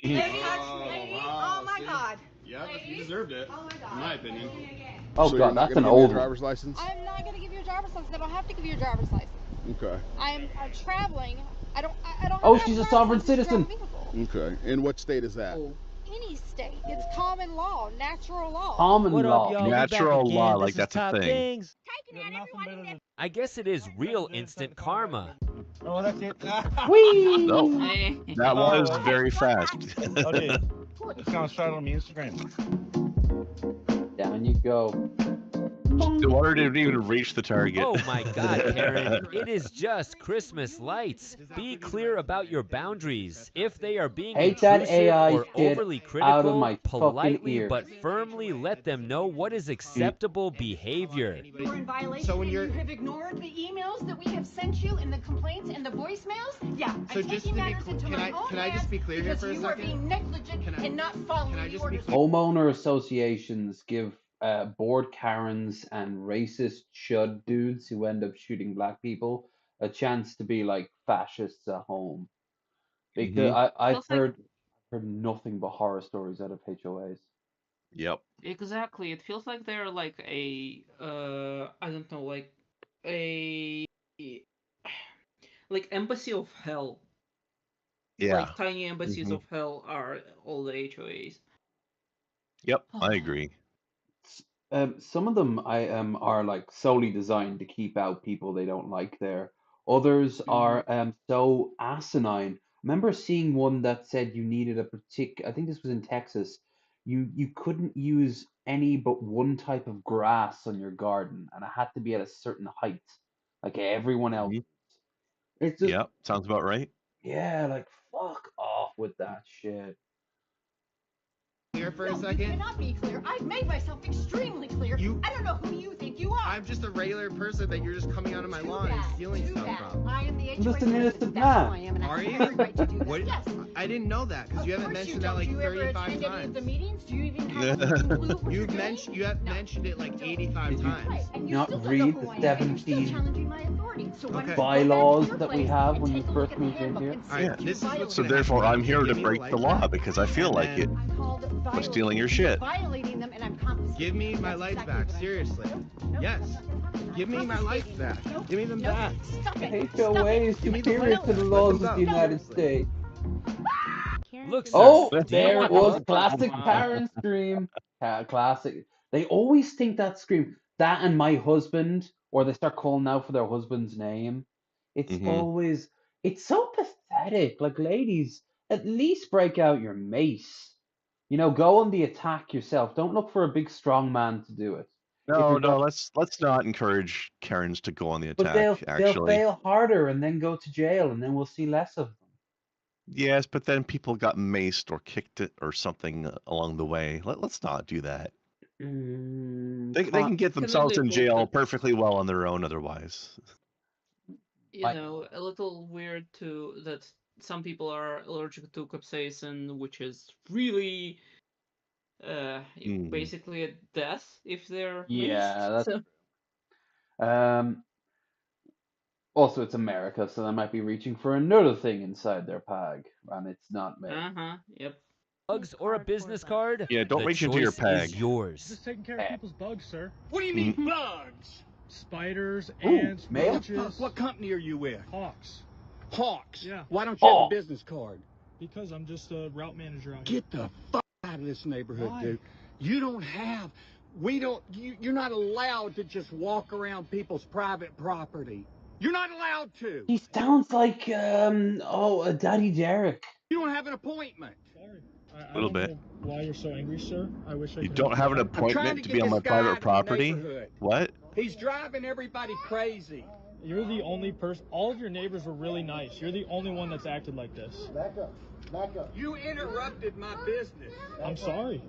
Oh my God. Yeah, you deserved it. Oh my God. In my opinion. Oh So God, you're not that's gonna an give me a old one. driver's license? I'm not going to give you a driver's license. I don't have to give you a driver's license. Okay. I'm traveling. I don't have Oh, to have she's a driver's sovereign license to drive citizen. a vehicle. Okay. In what state is that? Any state. It's common law, natural law. Common What law. up, y'all? We back Natural again. law, This like is that's a Top thing. Things. I guess it is real instant karma. Oh, that's it. Whee! Nope. That was Oh. very fast. Okay. It's gonna start on my Instagram. Down you go. The water didn't even reach the target. Oh my God, Karen. It is just Christmas lights. Be clear about your boundaries. If they are being Hate that intrusive AI or shit overly out of critical, my fucking politely ear. but firmly let them know what is acceptable behavior. We're in violation, So when and you're- you have ignored the emails that we have sent you and the complaints and the voicemails? Yeah, So I'm just taking to be matters clear, into can my I- own can I just hands be clear here because for a you are second? being negligent Can I- and not following can I the just be orders. Homeowner associations give bored Karens and racist chud dudes who end up shooting black people a chance to be like fascists at home. Because I've Feels like- heard nothing but horror stories out of HOAs. Yep. Exactly. It feels like they're like a I don't know, like a like embassy of hell. Yeah. Like tiny embassies Mhm. of hell are all the HOAs. Yep, I agree. Some of them are like solely designed to keep out people they don't like there. Others are so asinine. I remember seeing one that said you needed a I think this was in Texas. You couldn't use any but one type of grass on your garden, and it had to be at a certain height, like everyone else. It's just Yep, sounds about right. yeah, like fuck off with that shit. Clear for No, a you second? cannot be clear. I've made myself extremely clear. I don't know who you think you are. I'm just a regular person that you're just coming onto my lawn and stealing stuff from. I am the I'm just HOA an president. innocent That's who I man. am, and I Are have you? every right to do that. What? Yes. I didn't know that because you haven't Of course mentioned you that don't. like Do you ever 35 attend any of times. the meetings? Do you even have a clue what you're You've doing? mentioned you have mentioned it like 85 times. Right, and you Not still don't read know the who I am, and you're still 17 challenging my authority. So why don't you go back to bylaws your that we place have and when you take a look first at the moved in handbook here. and see Alright, if you this is what's violated So gonna therefore, happen. I'm here to Give me the break the light law back, because I feel and like it. then- I'm called For stealing your shit. violating them, and I'm confiscating. Give me my That's lights exactly back, what I'm seriously. Nope, Yes. that's not what I'm saying. Give me my lights back. Give me them back. Stop it. HOA is Give me the superior lights to the back. laws Let of them the go. United States. Look, Oh, sir, do you there want it was. help? Classic Karen scream. Classic. They always think that scream. That and my husband, or they start calling out for their husband's name. It's always, it's so pathetic. Like, ladies, at least break out your mace. You know, go on the attack yourself. Don't look for a big strong man to do it. If No, you're no, go- let's not encourage Karens to go on the But attack, they'll actually. fail harder and then go to jail, and then we'll see less of them. Yes, but then people got maced or kicked it or something along the way. Let's not do that. They can get themselves in jail perfectly well on their own otherwise. You know, a little weird too that some people are allergic to capsaicin, which is really basically a death if they're Yeah, maced, that's so- Also, it's America, so they might be reaching for another thing inside their pag, and it's not me. Yep. Bugs or a business card? Yeah, don't the reach into your choice pag. is yours. Just taking care of people's bugs, sir. What do you mean bugs? Spiders, Ooh, ants, mail? roaches. What company are you with? Hawks. Hawks? Yeah. Why don't you have a business card? Because I'm just a route manager out here. Get the fuck out of this neighborhood, dude. You don't have, you're not allowed to just walk around people's private property. You're not allowed to. He sounds like, a Daddy Derek. You don't have an appointment. Sorry. A little bit. Why you're so angry, sir? I wish I You could don't have an help. appointment to be on my private property? What? He's driving everybody crazy. You're the only person. All of your neighbors were really nice. You're the only one that's acted like this. Back up. Back up. You interrupted my business. I'm sorry.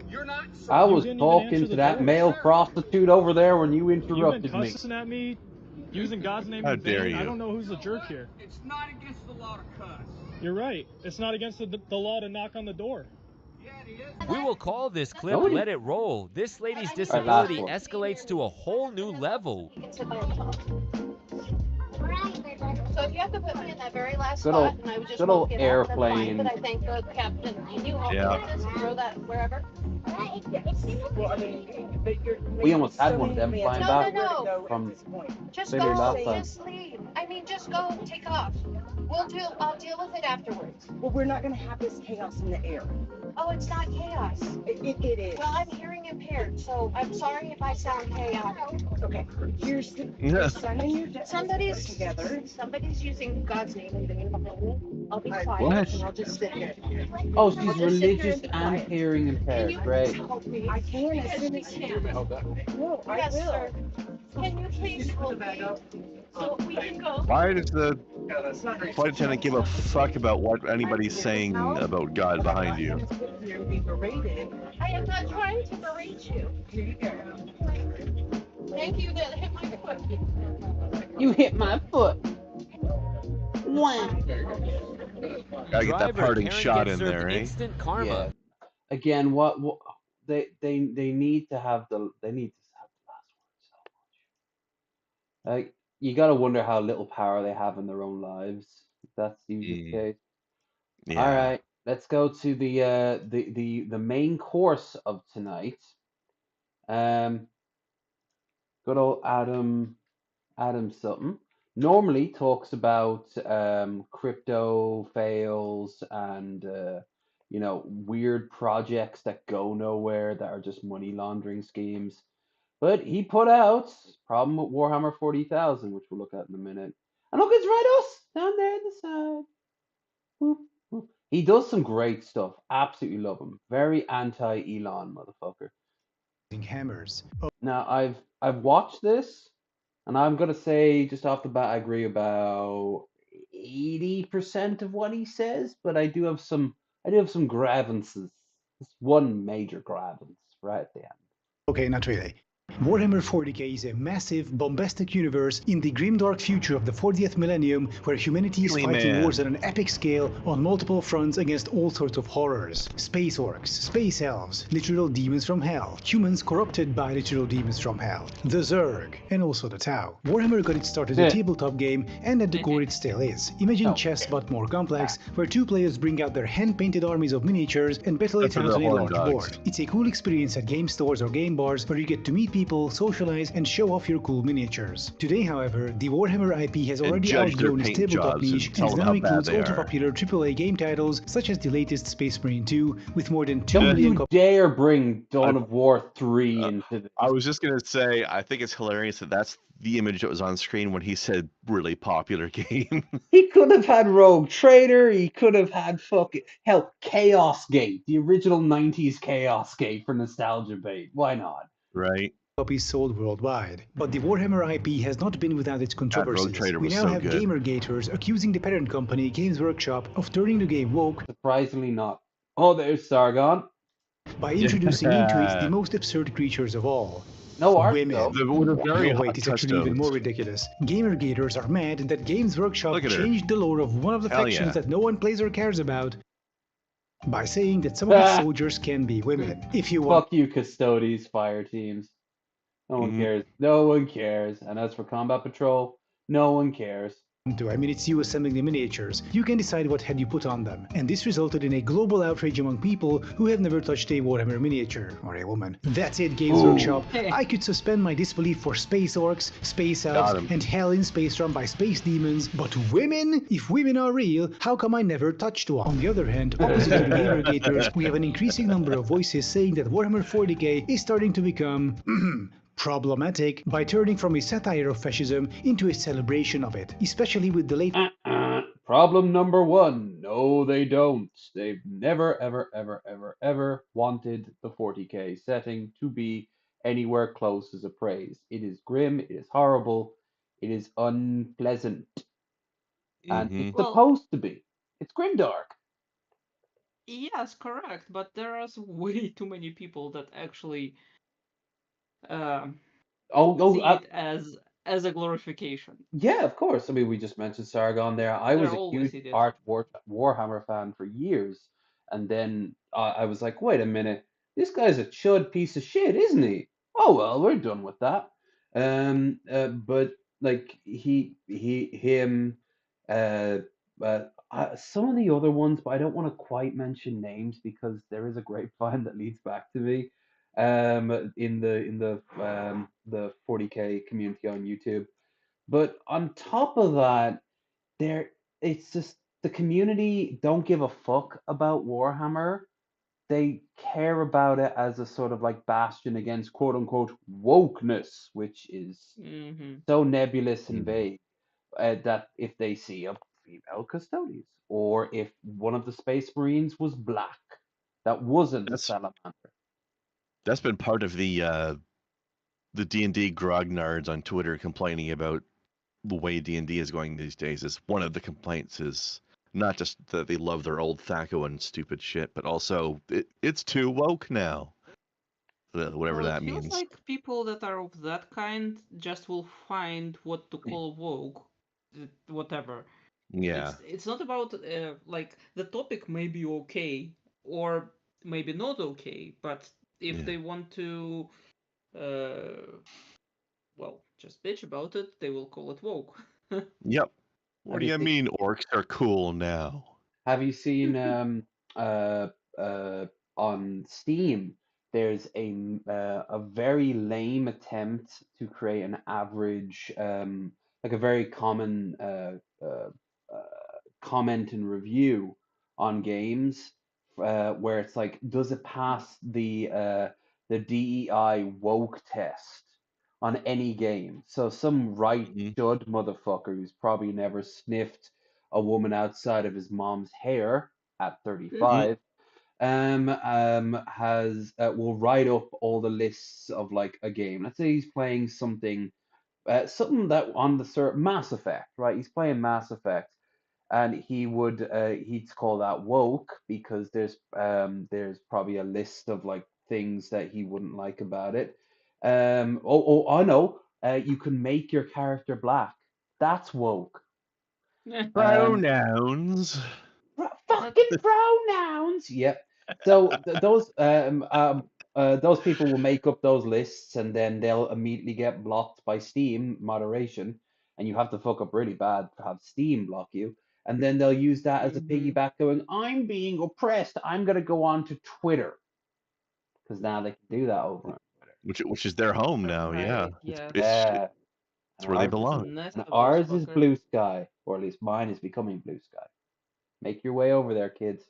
You're not. I was talking to that male prostitute over there when you You've interrupted been me. cussing at me, using God's name How in vain. dare you. I don't know who's the jerk here. It's not against the law to cuss. You're right. It's not against the law to knock on the door. Yeah, it is. We will call this clip Oh, yeah. Let It Roll. This lady's last disability one. escalates to a whole new level. So if you have to put me in that very last Good spot, old- and I would just good walk old in, that's fine, airplane. but I think the captain, can you help me Yeah. with this and throw that wherever? Well, I mean, but We almost had one of them flying back No. from Just Maybe go, last time. just leave. I mean, just go, take off. I'll deal with it afterwards. well, we're not going to have this chaos in the air. Oh, it's not chaos. It is. Well, I'm hearing impaired, so I'm sorry if I sound chaotic. Okay, here's the Yeah. son and your dad Somebody's together. Somebody's using God's name in vain behind me. I'll be quiet What? and I'll just sit here. Oh, I'll she's just sit here religious and be and quiet. hearing Can impaired. you Great. please help me? I can as Because soon we as can't. No, I Yes, will. sir. Can you please hold me so we can go? Why does the flight attendant give a fuck about what anybody's saying about God behind you? I am not trying to berate you. Thank you that hit my foot. You hit my foot. Wow. Gotta get that Driver parting Karen shot gets in served there, eh? Instant karma. Yeah. Again, what they need to have the last word so much. Like, you gotta wonder how little power they have in their own lives. If that's usually the case. Yeah. All right, let's go to the main course of tonight. Good old Adam Sutton normally talks about crypto fails and weird projects that go nowhere that are just money laundering schemes. But he put out Problem with Warhammer 40,000, which we'll look at in a minute. And look, it's right us down there in the side. Whoop, whoop. He does some great stuff. Absolutely love him. Very anti-Elon motherfucker. Hammers. Now I've watched this, and I'm gonna say just off the bat I agree about 80% of what he says, but I do have some grievances. Just one major grievance right at the end. Okay, not really. Warhammer 40k is a massive, bombastic universe in the grimdark future of the 40th millennium where humanity is fighting wars at an epic scale on multiple fronts against all sorts of horrors. Space orcs, space elves, literal demons from hell, humans corrupted by literal demons from hell, the Zerg, and also the Tau. Warhammer got its start as a tabletop game, and at the core it still is. Imagine chess but more complex, where two players bring out their hand-painted armies of miniatures and battle it out on a large board. It's a cool experience at game stores or game bars where you get to meet people, socialize, and show off your cool miniatures. Today, however, the Warhammer IP has already outgrown its tabletop niche and now includes ultra-popular AAA game titles such as the latest Space Marine 2 with more than 2 million copies. Dare bring Dawn of War 3 into this. I was just gonna say, I think it's hilarious that that's the image that was on screen when he said really popular game. He could have had Rogue Trader, he could have had Chaos Gate, the original 90s Chaos Gate for nostalgia bait. Why not? Right. Copies sold worldwide. But the Warhammer IP has not been without its controversies. We now have gamer-gators accusing the parent company Games Workshop of turning the game woke. Surprisingly not. Oh, there's Sargon. By introducing into it the most absurd creatures of all. No art, women. Wait, it's actually even more ridiculous. Gamer-gators are mad that Games Workshop changed the lore of one of the factions that no one plays or cares about by saying that some of the soldiers can be women. If you want. Fuck you, Custodes fire teams. No one cares. No one cares. And as for Combat Patrol, no one cares. I mean, it's you assembling the miniatures. You can decide what head you put on them. And this resulted in a global outrage among people who have never touched a Warhammer miniature. Or a woman. That's it, Games Workshop. I could suspend my disbelief for space orcs, space elves, and hell in space run by space demons. But women? If women are real, how come I never touched one? On the other hand, opposite to the Gamergators, we have an increasing number of voices saying that Warhammer 40k is starting to become problematic by turning from a satire of fascism into a celebration of it, especially with the late Problem number one, no they don't. They've never, ever, ever, ever, ever wanted the 40k setting to be anywhere close as a praise. It is grim, it is horrible, it is unpleasant. And it's supposed to be. It's grimdark. Yes, correct, but there are way too many people that actually see it as a glorification. Yeah, of course. I mean, we just mentioned Sargon there. I was a huge Warhammer fan for years, and then I was like, wait a minute, this guy's a chud piece of shit, isn't he? Oh well, we're done with that. But like him, some of the other ones, but I don't want to quite mention names because there is a grapevine that leads back to me in the 40k community on YouTube. But on top of that, it's just the community don't give a fuck about Warhammer. They care about it as a sort of like bastion against quote unquote wokeness, which is so nebulous and vague that if they see a female custodian or if one of the Space Marines was black, that wasn't a salamander. That's been part of the D&D grognards on Twitter complaining about the way D&D is going these days. Is one of the complaints is not just that they love their old THAC0 and stupid shit, but also it's too woke now. Whatever that means. It feels like people that are of that kind just will find what to call woke, whatever. Yeah. It's not about like the topic may be okay or maybe not okay, but if they want to well, just bitch about it, they will call it woke. Yep. What do you mean orcs are cool now? Have you seen on Steam? There's a very lame attempt to create an average, like a very common comment and review on games, where it's like, does it pass the DEI woke test on any game? So some right-stud motherfucker who's probably never sniffed a woman outside of his mom's hair at 35 will write up all the lists of like a game. Let's say he's playing something that on the Mass Effect, right? He's playing Mass Effect, and he'd call that woke because there's probably a list of like things that he wouldn't like about it. I know. You can make your character black. That's woke. Pronouns. Fucking pronouns. Yep. So those people will make up those lists, and then they'll immediately get blocked by Steam moderation, and you have to fuck up really bad to have Steam block you. And then they'll use that as a piggyback, going, "I'm being oppressed. I'm gonna go on to Twitter," because now they can do that over on Twitter. Which is their home now. Right, Yeah. It's where they belong. And ours is blue sky, or at least mine is becoming blue sky. Make your way over there, kids.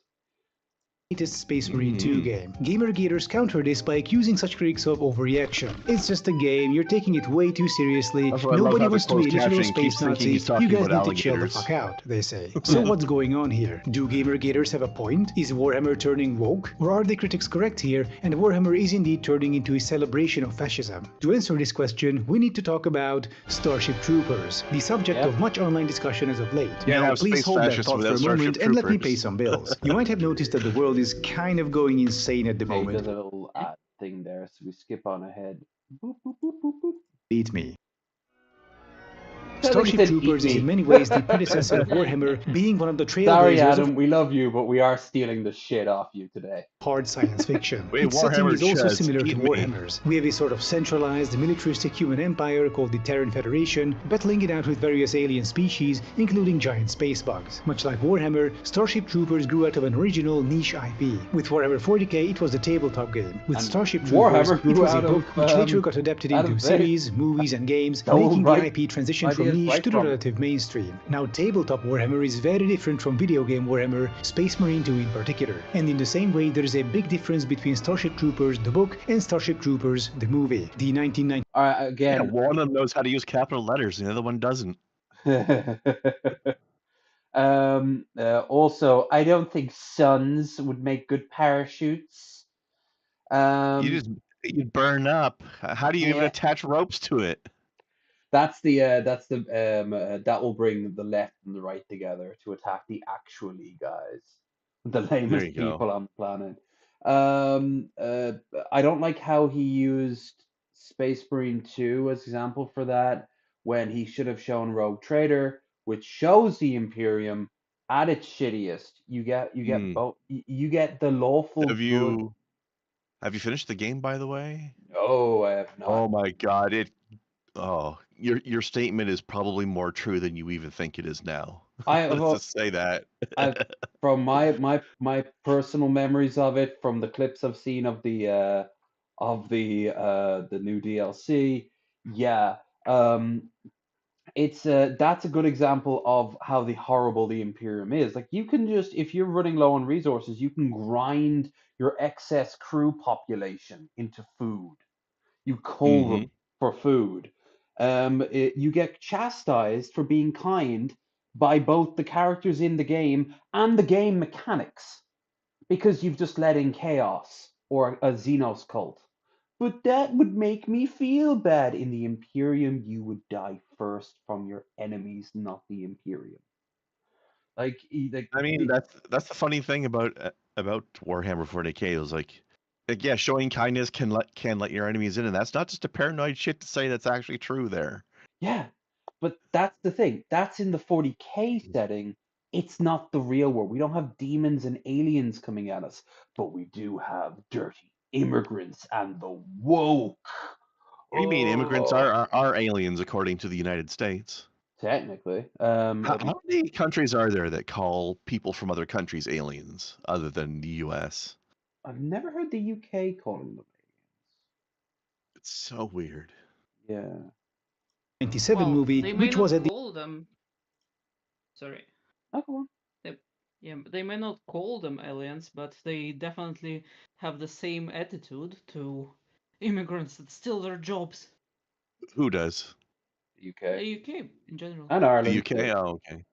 Latest Space Marine 2 game. Gamergators counter this by accusing such critics of overreaction. It's just a game, you're taking it way too seriously, nobody wants to be additional space Nazis, you guys need to chill the fuck out, they say. So what's going on here? Do Gamergators have a point? Is Warhammer turning woke? Or are the critics correct here, and Warhammer is indeed turning into a celebration of fascism? To answer this question, we need to talk about Starship Troopers, the subject of much online discussion as of late. Now please hold that thought for a moment and let me pay some bills. You might have noticed that the world is kind of going insane at the moment. There's a little ad thing there, so we skip on ahead. Boop, boop, boop, boop, boop. Beat me. Starship Troopers is in many ways the predecessor of Warhammer, being one of the trailblazers. Sorry, Adam, we love you, but we are stealing the shit off you today. hard science fiction. Wait, Its setting Warhammer is also chest, similar to eat me. Warhammer's. We have a sort of centralized, militaristic human empire called the Terran Federation, battling it out with various alien species, including giant space bugs. Much like Warhammer, Starship Troopers grew out of an original niche IP. With Warhammer 40k, it was the tabletop game. With And Starship Troopers, Warhammer it grew was a out book of, which later got adapted out into of series, movies, and games, No, making right. the IP transition from Ideas niche right to the from it. relative mainstream. Now, tabletop Warhammer is very different from video game Warhammer, Space Marine 2 in particular. And in the same way, there is a big difference between Starship Troopers, the book, and Starship Troopers, the movie. The 1990. All right, again. Yeah, one of them knows how to use capital letters, and the other one doesn't. Also, I don't think suns would make good parachutes. You'd burn up. How do you even Yeah. attach ropes to it? That will bring the left and the right together to attack the actually guys, the lamest you go. people on the planet. I don't like how he used Space Marine 2 as example for that when he should have shown Rogue Trader, which shows the Imperium at its shittiest. You get both. You get the lawful Have good. you finished the game, by the way? No, I have not. Oh my god, your statement is probably more true than you even think it is now. Let's just say that. From my personal memories of it, from the clips I've seen of the new DLC, yeah, it's that's a good example of how horrible the Imperium is. Like you can just, if you're running low on resources, you can grind your excess crew population into food. You cull them for food. You get chastised for being kind by both the characters in the game and the game mechanics because you've just let in chaos or a Xenos cult. But that would make me feel bad. In the Imperium, you would die first from your enemies, not the Imperium. I mean, that's the funny thing about Warhammer 40k is like, yeah, showing kindness can let your enemies in, and that's not just a paranoid shit to say. That's actually true there. Yeah, but that's the thing. That's in the 40k setting. It's not the real world. We don't have demons and aliens coming at us, but we do have dirty immigrants and the woke. What do you mean immigrants are aliens according to the United States? Technically. How many countries are there that call people from other countries aliens other than the U.S.? I've never heard the UK calling them aliens. It's so weird. Yeah. 97 movie, they may which not was at the call them. Sorry. Oh, go on. They may not call them aliens, but they definitely have the same attitude to immigrants that steal their jobs. Who does? The UK. The UK in general. And Ireland. The UK. Too. Oh, okay.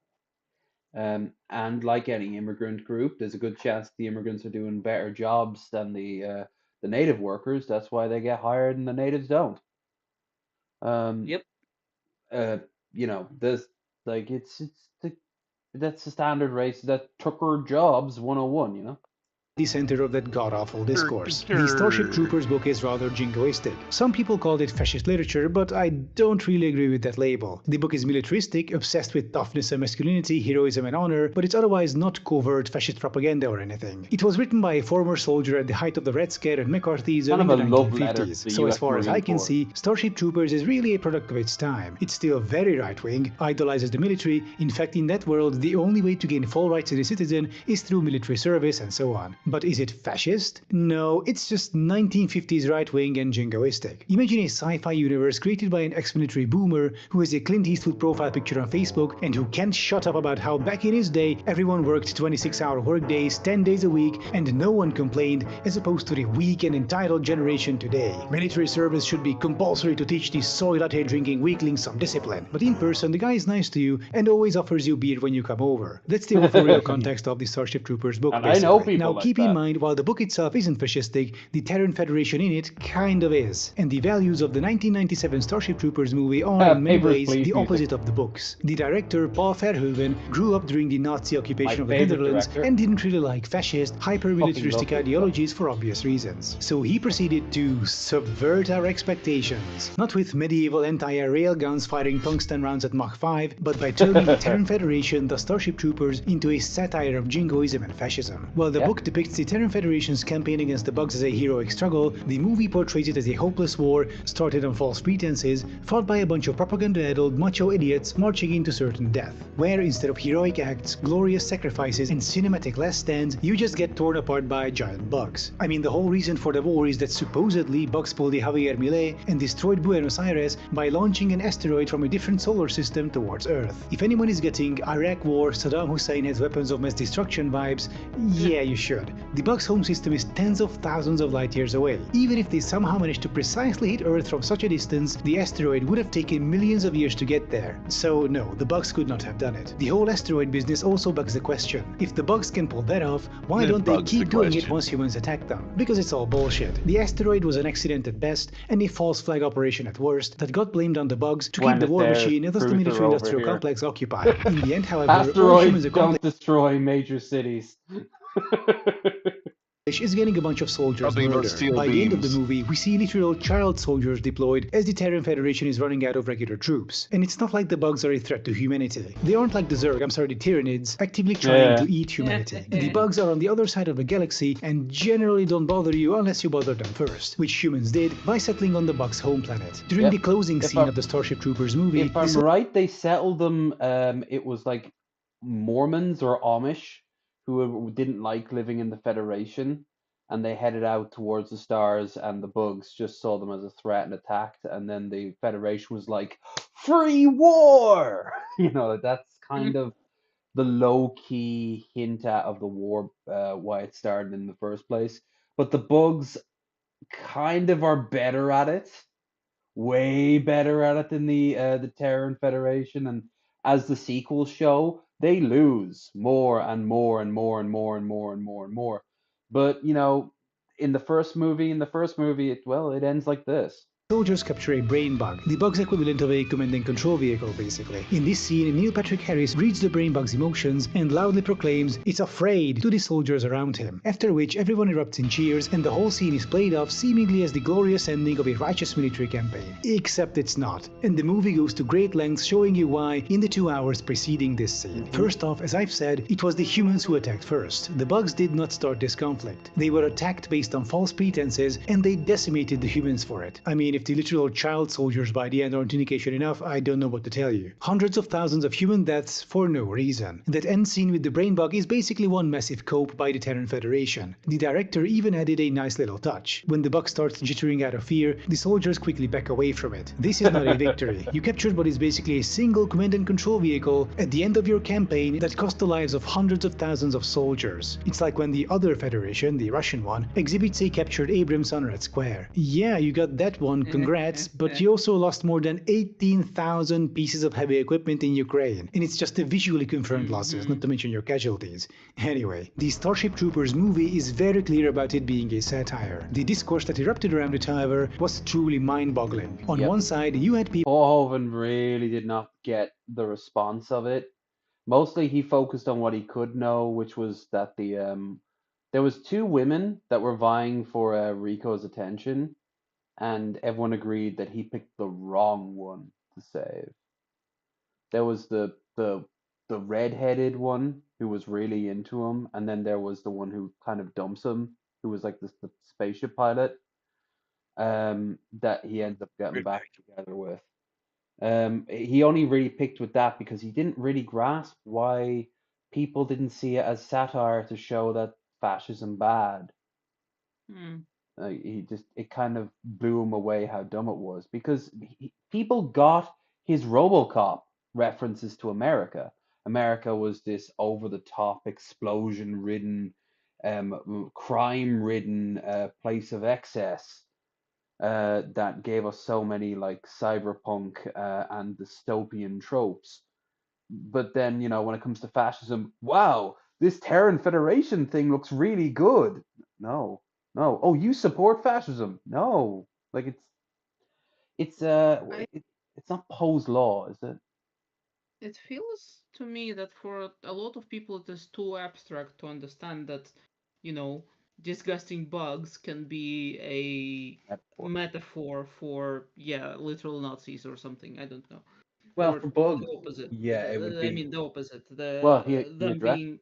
And like any immigrant group, there's a good chance the immigrants are doing better jobs than the native workers. That's why they get hired and the natives don't. Yep. You know, there's like that's the standard race that Tucker Jobs 101. You know. The center of that god-awful discourse. The Starship Troopers book is rather jingoistic. Some people called it fascist literature, but I don't really agree with that label. The book is militaristic, obsessed with toughness and masculinity, heroism and honor, but it's otherwise not covert fascist propaganda or anything. It was written by a former soldier at the height of the Red Scare and McCarthyism in the 1950s. So as far as I can see, Starship Troopers is really a product of its time. It's still very right-wing, idolizes the military. In fact, in that world, the only way to gain full rights as a citizen is through military service and so on. But is it fascist? No, it's just 1950s right-wing and jingoistic. Imagine a sci-fi universe created by an ex-military boomer who has a Clint Eastwood profile picture on Facebook and who can't shut up about how back in his day everyone worked 26-hour workdays 10 days a week and no one complained, as opposed to the weak and entitled generation today. Military service should be compulsory to teach these soy latte drinking weaklings some discipline. But in person, the guy is nice to you and always offers you beer when you come over. That's the overall context of the Starship Troopers book. And I know people now like keep that. in mind, while the book itself isn't fascistic, the Terran Federation in it kind of is. And the values of the 1997 Starship Troopers movie are in many ways the opposite of the books. The director, Paul Verhoeven, grew up during the Nazi occupation of the Netherlands and didn't really like fascist, hyper-militaristic ideologies for obvious reasons. So he proceeded to subvert our expectations. Not with medieval anti-air railguns firing tungsten rounds at Mach 5, but by turning the Terran Federation, the Starship Troopers, into a satire of jingoism and fascism. While the book depicts depicts the Terran Federation's campaign against the bugs as a heroic struggle, the movie portrays it as a hopeless war started on false pretenses, fought by a bunch of propaganda-addled macho idiots marching into certain death, where instead of heroic acts, glorious sacrifices, and cinematic last stands, you just get torn apart by giant bugs. I mean, the whole reason for the war is that supposedly bugs pulled a Javier Milei and destroyed Buenos Aires by launching an asteroid from a different solar system towards Earth. If anyone is getting Iraq War, Saddam Hussein has weapons of mass destruction vibes, yeah, you should. The bug's home system is tens of thousands of light years away. Even if they somehow managed to precisely hit Earth from such a distance, the asteroid would have taken millions of years to get there. So no, the bugs could not have done it. The whole asteroid business also begs the question, if the bugs can pull that off, why don't they keep doing it once humans attack them? Because it's all bullshit. The asteroid was an accident at best and a false flag operation at worst that got blamed on the bugs to keep the war machine and thus the military-industrial complex occupied. In the end, however, all humans Asteroids don't destroy major cities. is getting a bunch of soldiers murdered. By the end of the movie, we see literal child soldiers deployed as the Terran Federation is running out of regular troops. And it's not like the bugs are a threat to humanity. They aren't like the the Tyranids, actively trying to eat humanity. The bugs are on the other side of the galaxy and generally don't bother you unless you bother them first, which humans did by settling on the bugs' home planet. During the closing scene of the Starship Troopers movie, if I'm right, they settled them, it was like Mormons or Amish who didn't like living in the Federation, and they headed out towards the stars, and the bugs just saw them as a threat and attacked, and then the Federation was like, free war! You know, that's kind of the low-key hint at of the war, why it started in the first place. But the bugs kind of are better at it, way better at it than the Terran Federation, and as the sequels show, they lose more and more and more and more and more and more and more. But you know, in the first movie, it ends like this. Soldiers capture a brain bug, the bug's equivalent of a command and control vehicle, basically. In this scene, Neil Patrick Harris reads the brain bug's emotions and loudly proclaims it's afraid to the soldiers around him, after which everyone erupts in cheers and the whole scene is played off seemingly as the glorious ending of a righteous military campaign. Except it's not, and the movie goes to great lengths showing you why in the 2 hours preceding this scene. First off, as I've said, it was the humans who attacked first. The bugs did not start this conflict. They were attacked based on false pretenses and they decimated the humans for it. I mean, if the literal child soldiers by the end aren't indication enough, I don't know what to tell you. Hundreds of thousands of human deaths for no reason. That end scene with the brain bug is basically one massive cope by the Terran Federation. The director even added a nice little touch. When the bug starts jittering out of fear, the soldiers quickly back away from it. This is not a victory. You captured what is basically a single command and control vehicle at the end of your campaign that cost the lives of hundreds of thousands of soldiers. It's like when the other Federation, the Russian one, exhibits a captured Abrams on Red Square. Yeah, you got that one, congrats, but you also lost more than 18,000 pieces of heavy equipment in Ukraine, and it's just the visually confirmed losses, not to mention your casualties. Anyway, the Starship Troopers movie is very clear about it being a satire. The discourse that erupted around it, however, was truly mind-boggling. On one side, you had people... Verhoeven really did not get the response of it. Mostly he focused on what he could know, which was that there was 2 women that were vying for Rico's attention, and everyone agreed that he picked the wrong one to save. There was the red-headed one who was really into him, and then there was the one who kind of dumps him, who was like the spaceship pilot, that he ends up getting back together with. He only really picked with that because he didn't really grasp why people didn't see it as satire to show that fascism bad. It kind of blew him away how dumb it was, because people got his RoboCop references to America. America was this over-the-top, explosion-ridden, crime-ridden place of excess that gave us so many like cyberpunk and dystopian tropes. But then, you know, when it comes to fascism, wow, this Terran Federation thing looks really good. No. Oh, you support fascism? No. Like it's not Poe's law, is it? It feels to me that for a lot of people it is too abstract to understand that, you know, disgusting bugs can be a metaphor for, literal Nazis or something. I don't know. Well, or for bugs, the opposite. yeah, it would be. I mean, the opposite. Well, he Them addressed. being,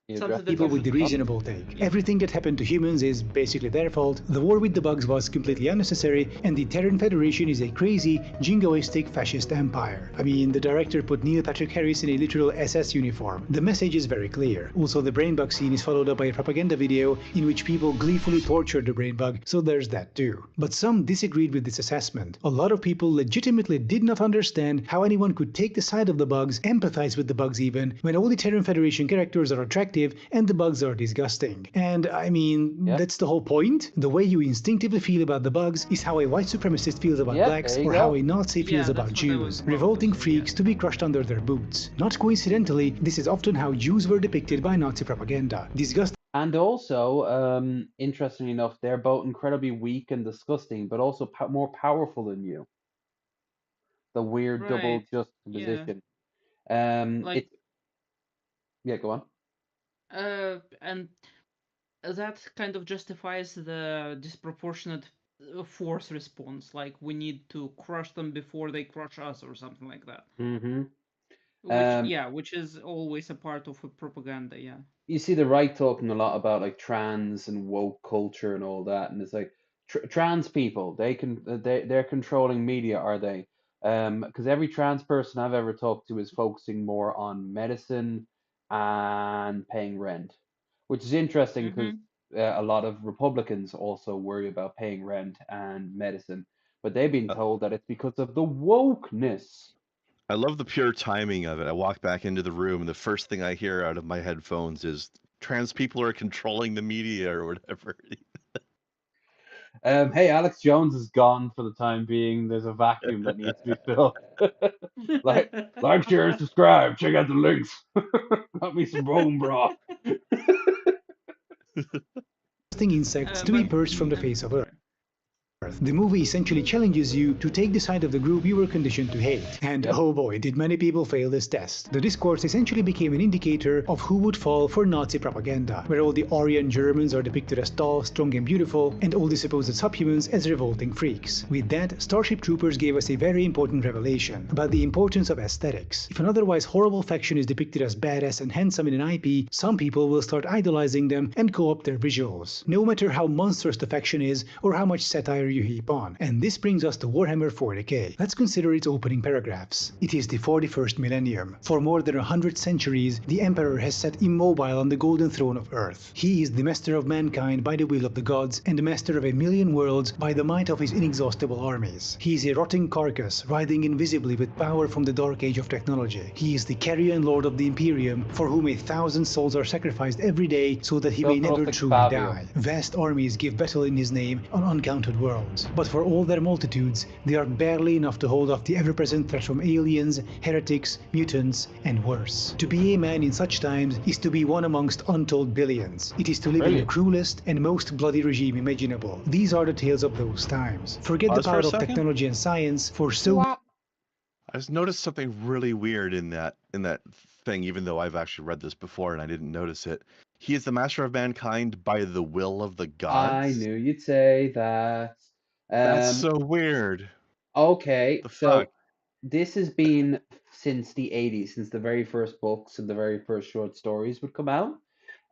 People with the reasonable take. Everything that happened to humans is basically their fault, the war with the bugs was completely unnecessary, and the Terran Federation is a crazy, jingoistic fascist empire. I mean, the director put Neil Patrick Harris in a literal SS uniform. The message is very clear. Also, the brain bug scene is followed up by a propaganda video in which people gleefully torture the brain bug, so there's that too. But some disagreed with this assessment. A lot of people legitimately did not understand how anyone could take the side of the bugs, empathize with the bugs even, when all the Terran Federation characters are attractive and the bugs are disgusting. And I mean, that's the whole point. The way you instinctively feel about the bugs is how a white supremacist feels about blacks or how a Nazi feels about Jews. Revolting freaks to be crushed under their boots. Not coincidentally, this is often how Jews were depicted by Nazi propaganda. Disgusting. And also, interestingly enough, they're both incredibly weak and disgusting, but also more powerful than you. The weird double juxtaposition. Like, yeah, go on. And that kind of justifies the disproportionate force response. Like, we need to crush them before they crush us, or something like that. Mm-hmm. Which is always a part of a propaganda. Yeah. You see the right talking a lot about like trans and woke culture and all that, and it's like trans people, they're controlling media, are they? Because every trans person I've ever talked to is focusing more on medicine and paying rent, which is interesting because a lot of Republicans also worry about paying rent and medicine, but they've been told that it's because of the wokeness. I love the pure timing of it. I walk back into the room, and the first thing I hear out of my headphones is trans people are controlling the media or whatever. Hey, Alex Jones is gone for the time being. There's a vacuum that needs to be filled. like, share, subscribe. Check out the links. Got me some bone broth. Insects to be purged from the face of Earth. The movie essentially challenges you to take the side of the group you were conditioned to hate. And oh boy, did many people fail this test. The discourse essentially became an indicator of who would fall for Nazi propaganda, where all the Aryan Germans are depicted as tall, strong and beautiful, and all the supposed subhumans as revolting freaks. With that, Starship Troopers gave us a very important revelation about the importance of aesthetics. If an otherwise horrible faction is depicted as badass and handsome in an IP, some people will start idolizing them and co-opt their visuals, no matter how monstrous the faction is or how much satire you heap on. And this brings us to Warhammer 40k. Let's consider its opening paragraphs. It is the 41st millennium. For more than 100 centuries, the Emperor has sat immobile on the golden throne of Earth. He is the master of mankind by the will of the gods, and the master of a million worlds by the might of his inexhaustible armies. He is a rotting carcass, writhing invisibly with power from the dark age of technology. He is the carrion lord of the Imperium, for whom 1,000 souls are sacrificed every day so that he may never truly die. Vast armies give battle in his name on uncounted worlds. But for all their multitudes, they are barely enough to hold off the ever-present threat from aliens, heretics, mutants, and worse. To be a man in such times is to be one amongst untold billions. It is to live in the cruelest and most bloody regime imaginable. These are the tales of those times. Forget the power of technology and science, for so... I just noticed something really weird in that thing, even though I've actually read this before and I didn't notice it. He is the master of mankind by the will of the gods. I knew you'd say that. That's so weird. Okay, so this has been since the 80s, since the very first books and the very first short stories would come out.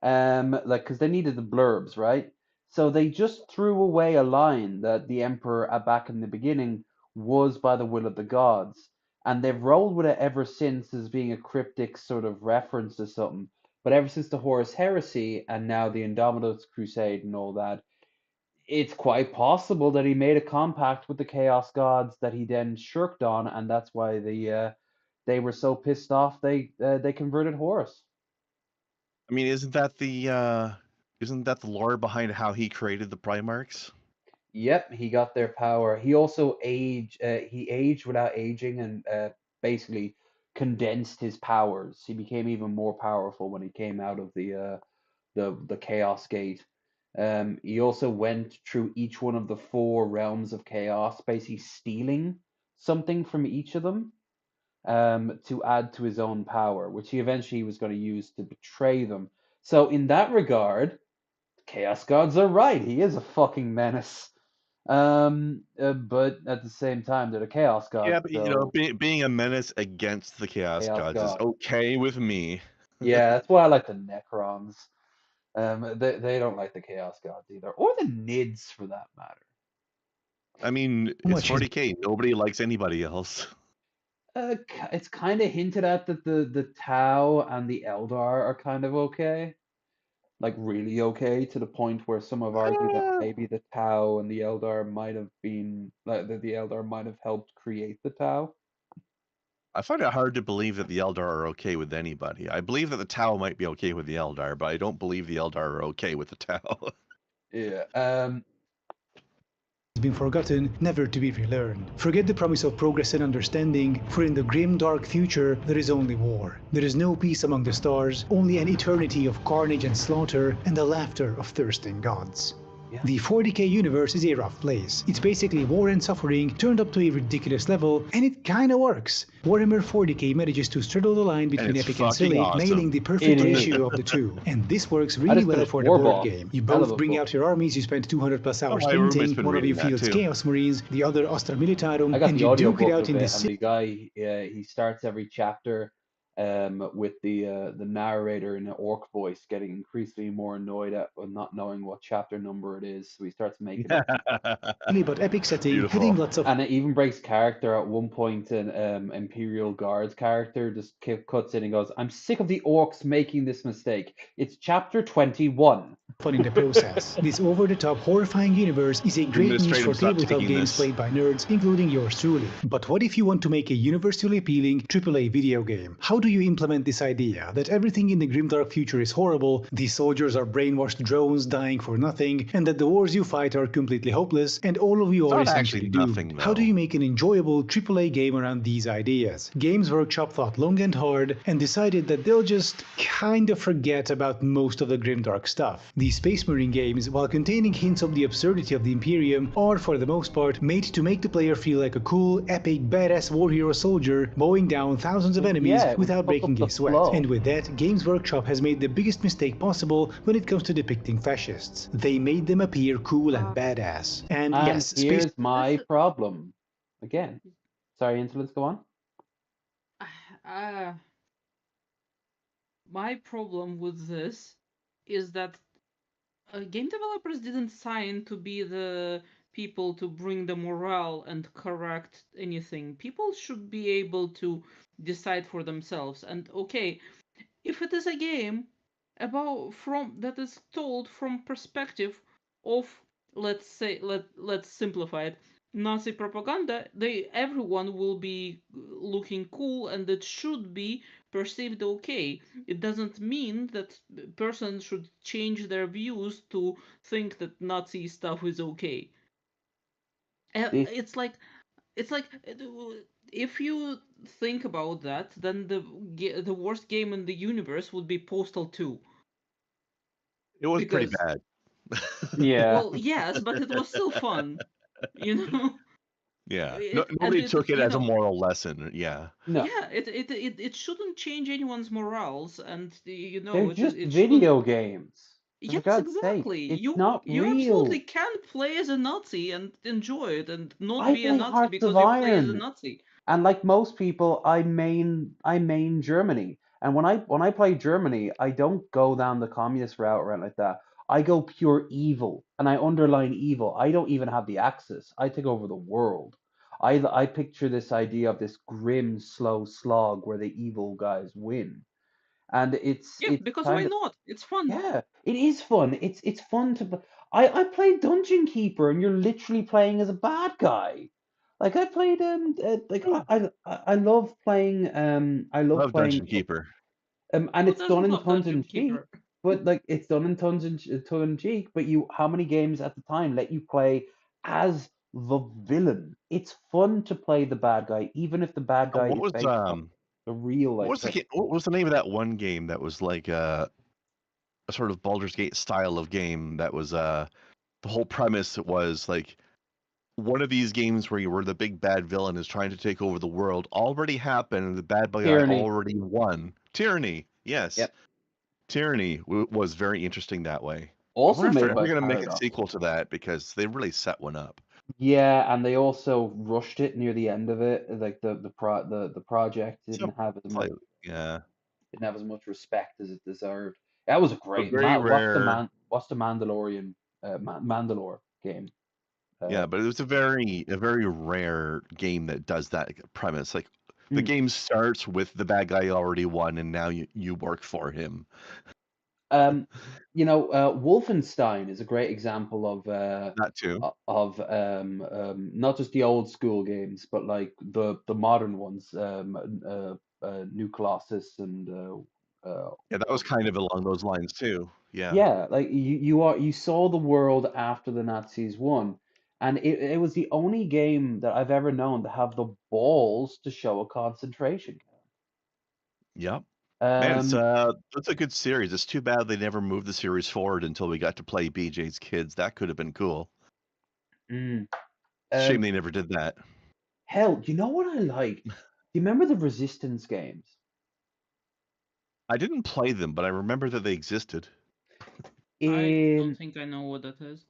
Because they needed the blurbs, right? So they just threw away a line that the Emperor back in the beginning was by the will of the gods. And they've rolled with it ever since as being a cryptic sort of reference to something. But ever since the Horus Heresy and now the Indomitus Crusade and all that, it's quite possible that he made a compact with the Chaos Gods that he then shirked on, and that's why they were so pissed off they converted Horus. I mean, isn't that the lore behind how he created the Primarchs? Yep, he got their power. He also he aged without aging and basically condensed his powers. He became even more powerful when he came out of the Chaos Gate. He also went through each one of the 4 realms of chaos, basically stealing something from each of them to add to his own power, which he eventually was going to use to betray them. So in that regard, Chaos Gods are right. He is a fucking menace. But at the same time, they're the Chaos Gods. Yeah, but you know, being a menace against the Chaos Gods is okay with me. Yeah, that's why I like the Necrons. They don't like the Chaos Gods either, or the Nids for that matter. I mean, it's 40K. Nobody likes anybody else. It's kind of hinted at that the Tau and the Eldar are kind of okay, like really okay, to the point where some have argued that maybe the Tau and the Eldar might have been like the Eldar might have helped create the Tau. I find it hard to believe that the Eldar are okay with anybody. I believe that the Tau might be okay with the Eldar, but I don't believe the Eldar are okay with the Tau. Yeah. Has been forgotten, never to be relearned. Forget the promise of progress and understanding, for in the grim dark future there is only war. There is no peace among the stars, only an eternity of carnage and slaughter, and the laughter of thirsting gods. The 40K universe is a rough place. It's basically war and suffering turned up to a ridiculous level, and it kinda works. Warhammer 40K manages to straddle the line between epic and silly, nailing the perfect ratio of the two. And this works really well for the board game. You both bring out your armies, you spend 200 plus hours painting, one of you fields Chaos Marines, the other Astra Militarum, I got and the you audio duke it book out of in it, this and the guy he starts every chapter with the narrator in an orc voice getting increasingly more annoyed at not knowing what chapter number it is, so he starts making up. but epic setting, having lots of And it even breaks character at one point. An Imperial Guards character just cuts in and goes, "I'm sick of the orcs making this mistake. It's chapter 21." fun in the process. This over-the-top horrifying universe is a great niche for tabletop games played by nerds, including yours truly. But what if you want to make a universally appealing AAA video game? How do you implement this idea that everything in the grimdark future is horrible, the soldiers are brainwashed drones dying for nothing, and that the wars you fight are completely hopeless, and all of you are essentially doomed? How do you make an enjoyable AAA game around these ideas? Games Workshop thought long and hard and decided that they'll just kind of forget about most of the grimdark stuff. The Space Marine games, while containing hints of the absurdity of the Imperium, are for the most part made to make the player feel like a cool, epic, badass war hero soldier mowing down thousands of enemies without breaking a sweat. And with that, Games Workshop has made the biggest mistake possible when it comes to depicting fascists. They made them appear cool and badass. And yes, here's my problem. Again. Sorry, Ins0lence, go on. My problem with this is that game developers didn't sign to be the people to bring the morale and correct anything. People should be able to decide for themselves. And okay, if it is a game that is told from perspective of, let's say, let's simplify it, Nazi propaganda, everyone will be looking cool, and it should be perceived okay. It doesn't mean that person should change their views to think that Nazi stuff is okay. It's like if you think about that, then the worst game in the universe would be Postal 2. It was pretty bad. Yeah. Well, yes, but it was still fun, you know. Yeah. Nobody took it as a moral lesson. Yeah. No. Yeah, it shouldn't change anyone's morals, and they're just video games. Yes, exactly. It's not you real. absolutely can play as a Nazi and enjoy it, and not be a Nazi Hearts because of you play as a Iron. Nazi. And like most people, I main Germany. And when I play Germany, I don't go down the communist route or anything like that. I go pure evil, and I underline evil. I don't even have the Axis. I take over the world. I picture this idea of this grim, slow slog where the evil guys win. And it's because why not? It's fun. Yeah, it is fun. It's fun to. I played Dungeon Keeper, and you're literally playing as a bad guy. Like I played I love playing I love playing Dungeon Keeper. And it's done in tongue in cheek, but like it's done in tongue in cheek. But how many games at the time let you play as the villain? It's fun to play the bad guy, even if the bad guy is based on the real. What was the name of that one game that was like a sort of Baldur's Gate style of game that was the whole premise was like one of these games where you were the big bad villain is trying to take over the world already happened and the bad guy already won. Tyranny, yes. Yep. Tyranny was very interesting that way. Also made we're by going to make a Paradox. sequel to that because they really set one up. Yeah, and they also rushed it near the end of it. Like the project didn't have as much. Yeah. didn't have as much respect as it deserved. That was a But great. very rare. What's the Mandalorian Mandalore game? Yeah, but it was a very rare game that does that premise. Like the game starts with the bad guy already won, and now you work for him. Wolfenstein is a great example of That too. Not just the old school games, but like the modern ones, New Colossus and Yeah, that was kind of along those lines too. Yeah. yeah, like you saw the world after the Nazis won, and it was the only game that I've ever known to have the balls to show a concentration Yep. Man, camp. it's a good series. It's too bad they never moved the series forward until we got to play BJ's Kids. That could have been cool. Mm. Shame they never did that. Hell, you know what I liked? Do you remember the Resistance games? I didn't play them, but I remember that they existed. I don't think I know what that is.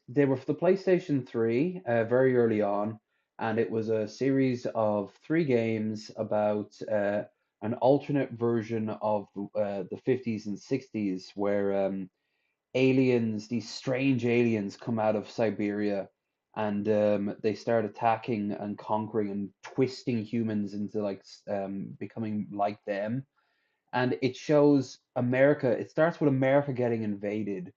They were for the PlayStation 3 very early on, and it was a series of 3 games about an alternate version of the 50s and 60s where aliens, these strange aliens, come out of Siberia and they start attacking and conquering and twisting humans into like becoming like them. And it shows America. It starts with America getting invaded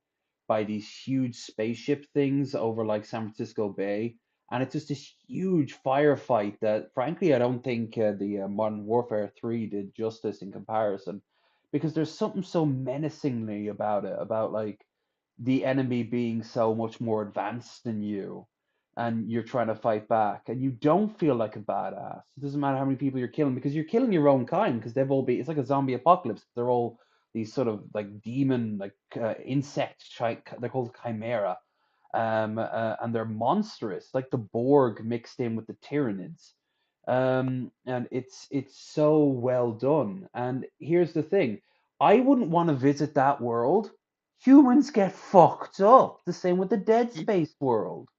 by these huge spaceship things over like San Francisco Bay, and it's just this huge firefight that, frankly, I don't think the Modern Warfare 3 did justice in comparison, because there's something so menacingly about it, about like the enemy being so much more advanced than you, and you're trying to fight back, and you don't feel like a badass. It doesn't matter how many people you're killing because you're killing your own kind because they've all been. It's like a zombie apocalypse. They're all these sort of like demon, like insect. They're called chimera, and they're monstrous, like the Borg mixed in with the Tyranids. And it's so well done. And here's the thing: I wouldn't want to visit that world. Humans get fucked up. The same with the Dead Space world.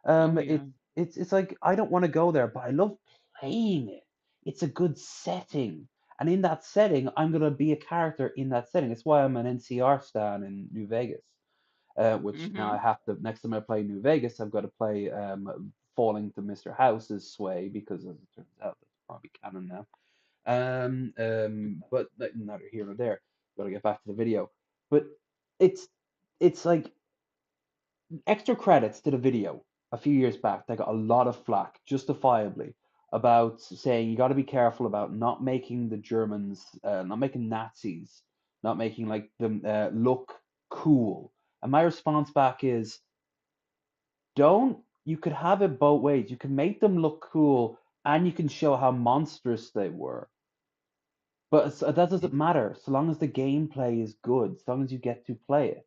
Oh yeah. It's like I don't want to go there, but I love playing it. It's a good setting. And in that setting, I'm gonna be a character in that setting. It's why I'm an NCR stan in New Vegas. Which now I have to, next time I play New Vegas, I've got to play Falling to Mr. House's Sway, because as it turns out, that's probably canon now. But like, neither here nor there. Got to get back to the video. But it's like extra credits to the video a few years back. They got a lot of flack, justifiably, about saying you got to be careful about not making the Germans, not making Nazis, not making like them look cool. And my response back is, don't. You could have it both ways. You can make them look cool, and you can show how monstrous they were. But that doesn't matter so long as the gameplay is good, so long as you get to play it.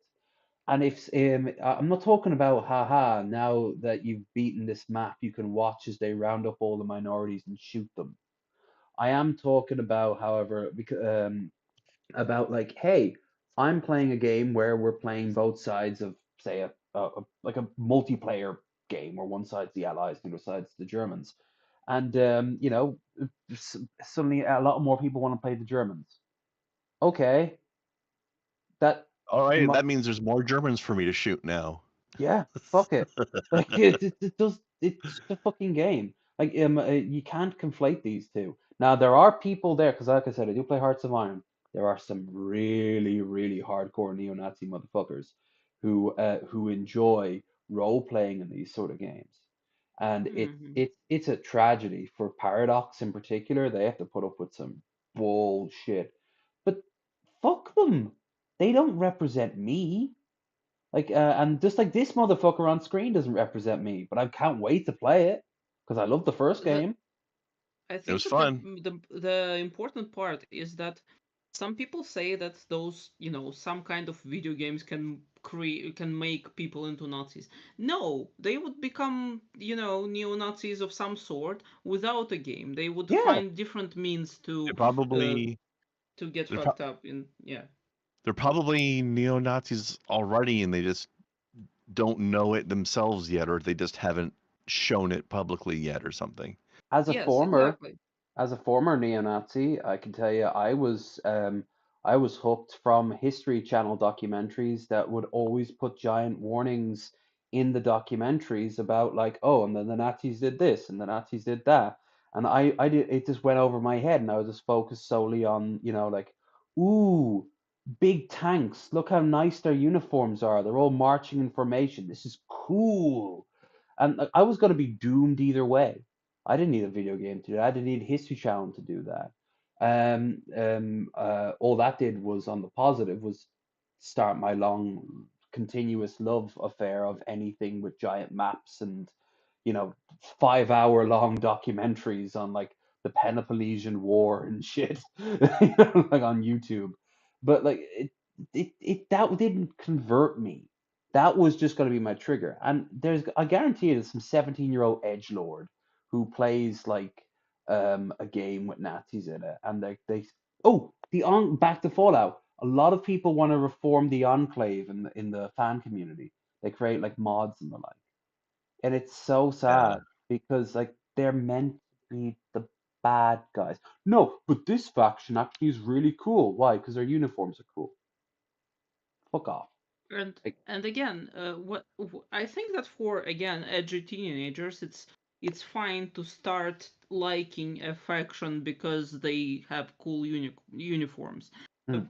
And if I'm not talking about haha, now that you've beaten this map, you can watch as they round up all the minorities and shoot them. I am talking about, however, about like, hey, I'm playing a game where we're playing both sides of, say, like a multiplayer game where one side's the Allies, the other side's the Germans, and suddenly a lot more people want to play the Germans. Okay, that All right, mu- that means there's more Germans for me to shoot now. yeah, fuck it. Like it's just a fucking game. Like you can't conflate these two. Now there are people there because, like I said, I do play Hearts of Iron. There are some really, really hardcore neo-Nazi motherfuckers who enjoy role playing in these sort of games, and it's a tragedy for Paradox in particular. They have to put up with some bullshit, but fuck them. They don't represent me. Like, and just like this motherfucker on screen doesn't represent me, but I can't wait to play it because I love the first game. I think was that fun. the important part is that some people say that those, some kind of video games can make people into Nazis. No, they would become, neo-Nazis of some sort without a game. They would Yeah. find different means to Probably to get fucked up in. Yeah. They're probably neo-Nazis already, and they just don't know it themselves yet, or they just haven't shown it publicly yet, or something. As a Yes, former, exactly. As a former neo-Nazi, I can tell you I was hooked from History Channel documentaries that would always put giant warnings in the documentaries about like, oh, and then the Nazis did this and the Nazis did that. And I did it just went over my head and I was just focused solely on, like, ooh, big tanks. Look how nice their uniforms are. They're all marching in formation. This is cool. And like, I was going to be doomed either way. I didn't need a video game to do that. I didn't need History Channel to do that. All that did was, on the positive, was start my long, continuous love affair of anything with giant maps and, 5 hour long documentaries on like the Peloponnesian War and shit, like on YouTube. But like it that didn't convert me. That was just going to be my trigger. And I guarantee you, there's some 17-year-old edgelord who plays like a game with Nazis in it, and back to Fallout. A lot of people want to reform the Enclave in the fan community. They create like mods and the like, and it's so Yeah. sad because like they're meant to be the bad guys. No, but this faction actually is really cool. Why? Because their uniforms are cool. Fuck off. And Like, and again, I think that for again edgy teenagers, it's fine to start liking a faction because they have cool uniforms. hmm.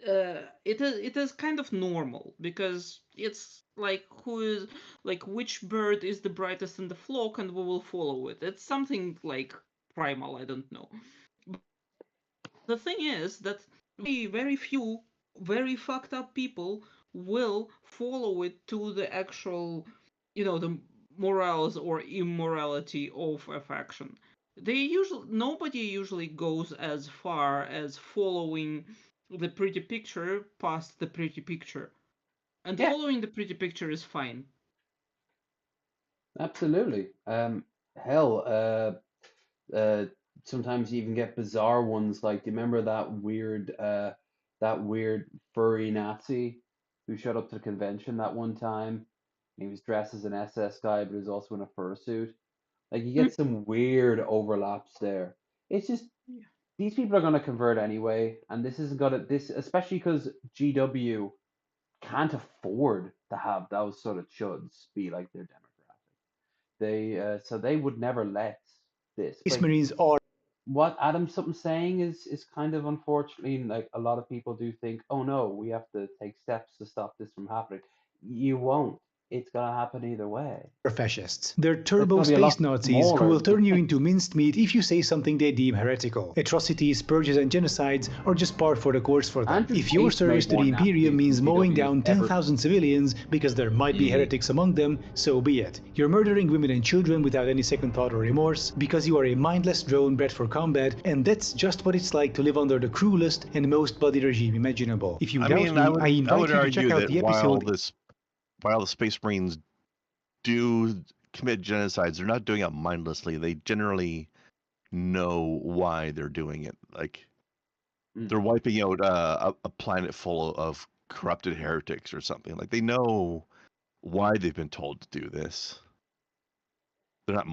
It is kind of normal because it's like which bird is the brightest in the flock and we will follow it. It's something like primal. I don't know. The thing is that very few very fucked up people will follow it to the actual, the morals or immorality of a faction. Nobody usually goes as far as following the pretty picture past the pretty picture. And Yeah. following the pretty picture is fine. Absolutely. Hell, sometimes you even get bizarre ones. Like, do you remember that weird furry Nazi who showed up to the convention that one time? He was dressed as an SS guy, but he was also in a fursuit. Like, you get some weird overlaps there. It's just these people are going to convert anyway, and this isn't gonna this especially because GW can't afford to have those sort of chuds be like their demographic. So they would never let this. Space Like, Marines are what Adam's something saying is kind of unfortunately, like, a lot of people do think, oh no, we have to take steps to stop this from happening. You won't. It's gonna happen either way. fascists. They're It's turbo gonna be a space lot Nazis who smaller. will turn you into minced meat if you say something they deem heretical. Atrocities, purges, and genocides are just par for the course for them. Andrew If your Tate service made to more the Imperium Nazis means than mowing GW down ever 10,000 civilians because there might be heretics among them, so be it. You're murdering women and children without any second thought or remorse because you are a mindless drone bred for combat, and that's just what it's like to live under the cruelest and most bloody regime imaginable. If you doubt me, I invite you to check out the episode. While the Space Marines do commit genocides, they're not doing it mindlessly. They generally know why they're doing it. Like, they're wiping out a planet full of corrupted heretics or something. Like, they know why they've been told to do this. They're not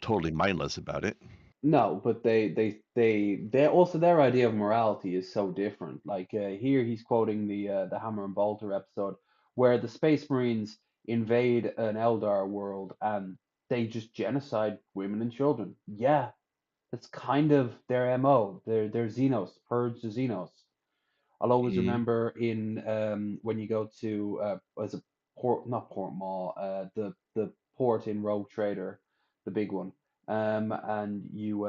totally mindless about it. No, but they also, their idea of morality is so different. Like, here he's quoting the Hammer and Bolter episode where the Space Marines invade an Eldar world and they just genocide women and children. Yeah, that's kind of their MO. They're Xenos, purge the Xenos. I'll always remember in when you go to as a port, not Port Mall, the port in Rogue Trader, the big one. And you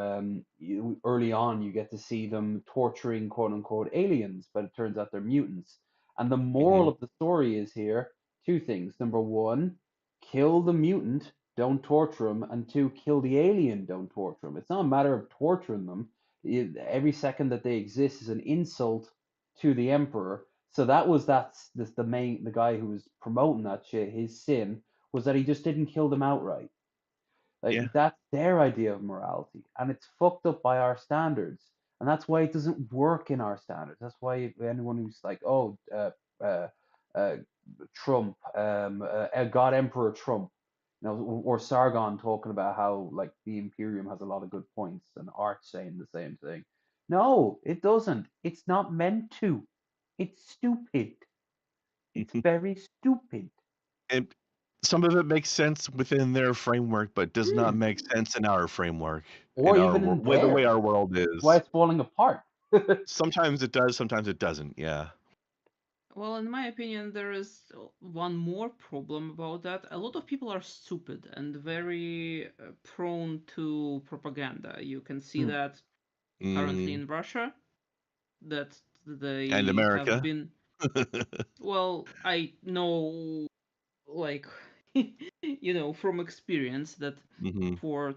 early on you get to see them torturing quote unquote aliens, but it turns out they're mutants. And the moral of the story is here two things. Number one, kill the mutant, don't torture them, and two, kill the alien, don't torture them. It's not a matter of torturing them. Every second that they exist is an insult to the emperor. So that's the guy who was promoting that shit. His sin was that he just didn't kill them outright. Like, that's their idea of morality, and it's fucked up by our standards, and that's why it doesn't work in our standards. That's why anyone who's like, oh, uh, uh, Trump, God Emperor Trump, or Sargon talking about how like the Imperium has a lot of good points, and Arch saying the same thing. No, it doesn't. It's not meant to. It's stupid. It's very stupid. And some of it makes sense within their framework, but does not make sense in our framework, Or in our even in with the way theirs. our world Why is. it's falling apart. Sometimes it does, sometimes it doesn't. Yeah. Well, in my opinion, there is one more problem about that. A lot of people are stupid and very prone to propaganda. You can see that currently in Russia, that And they have America. been. Well, I know, like, from experience that for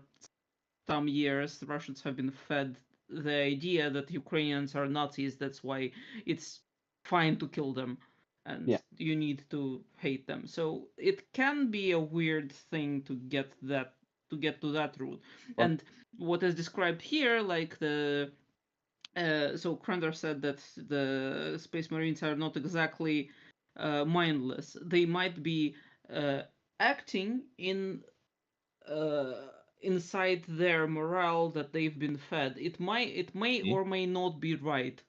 some years the Russians have been fed the idea that Ukrainians are Nazis. That's why it's fine to kill them and Yeah. you need to hate them. So it can be a weird thing to get to that route. Well, and what is described here, like so Krender said that the Space Marines are not exactly mindless. They might be acting inside their morale that they've been fed. It may or may not be right.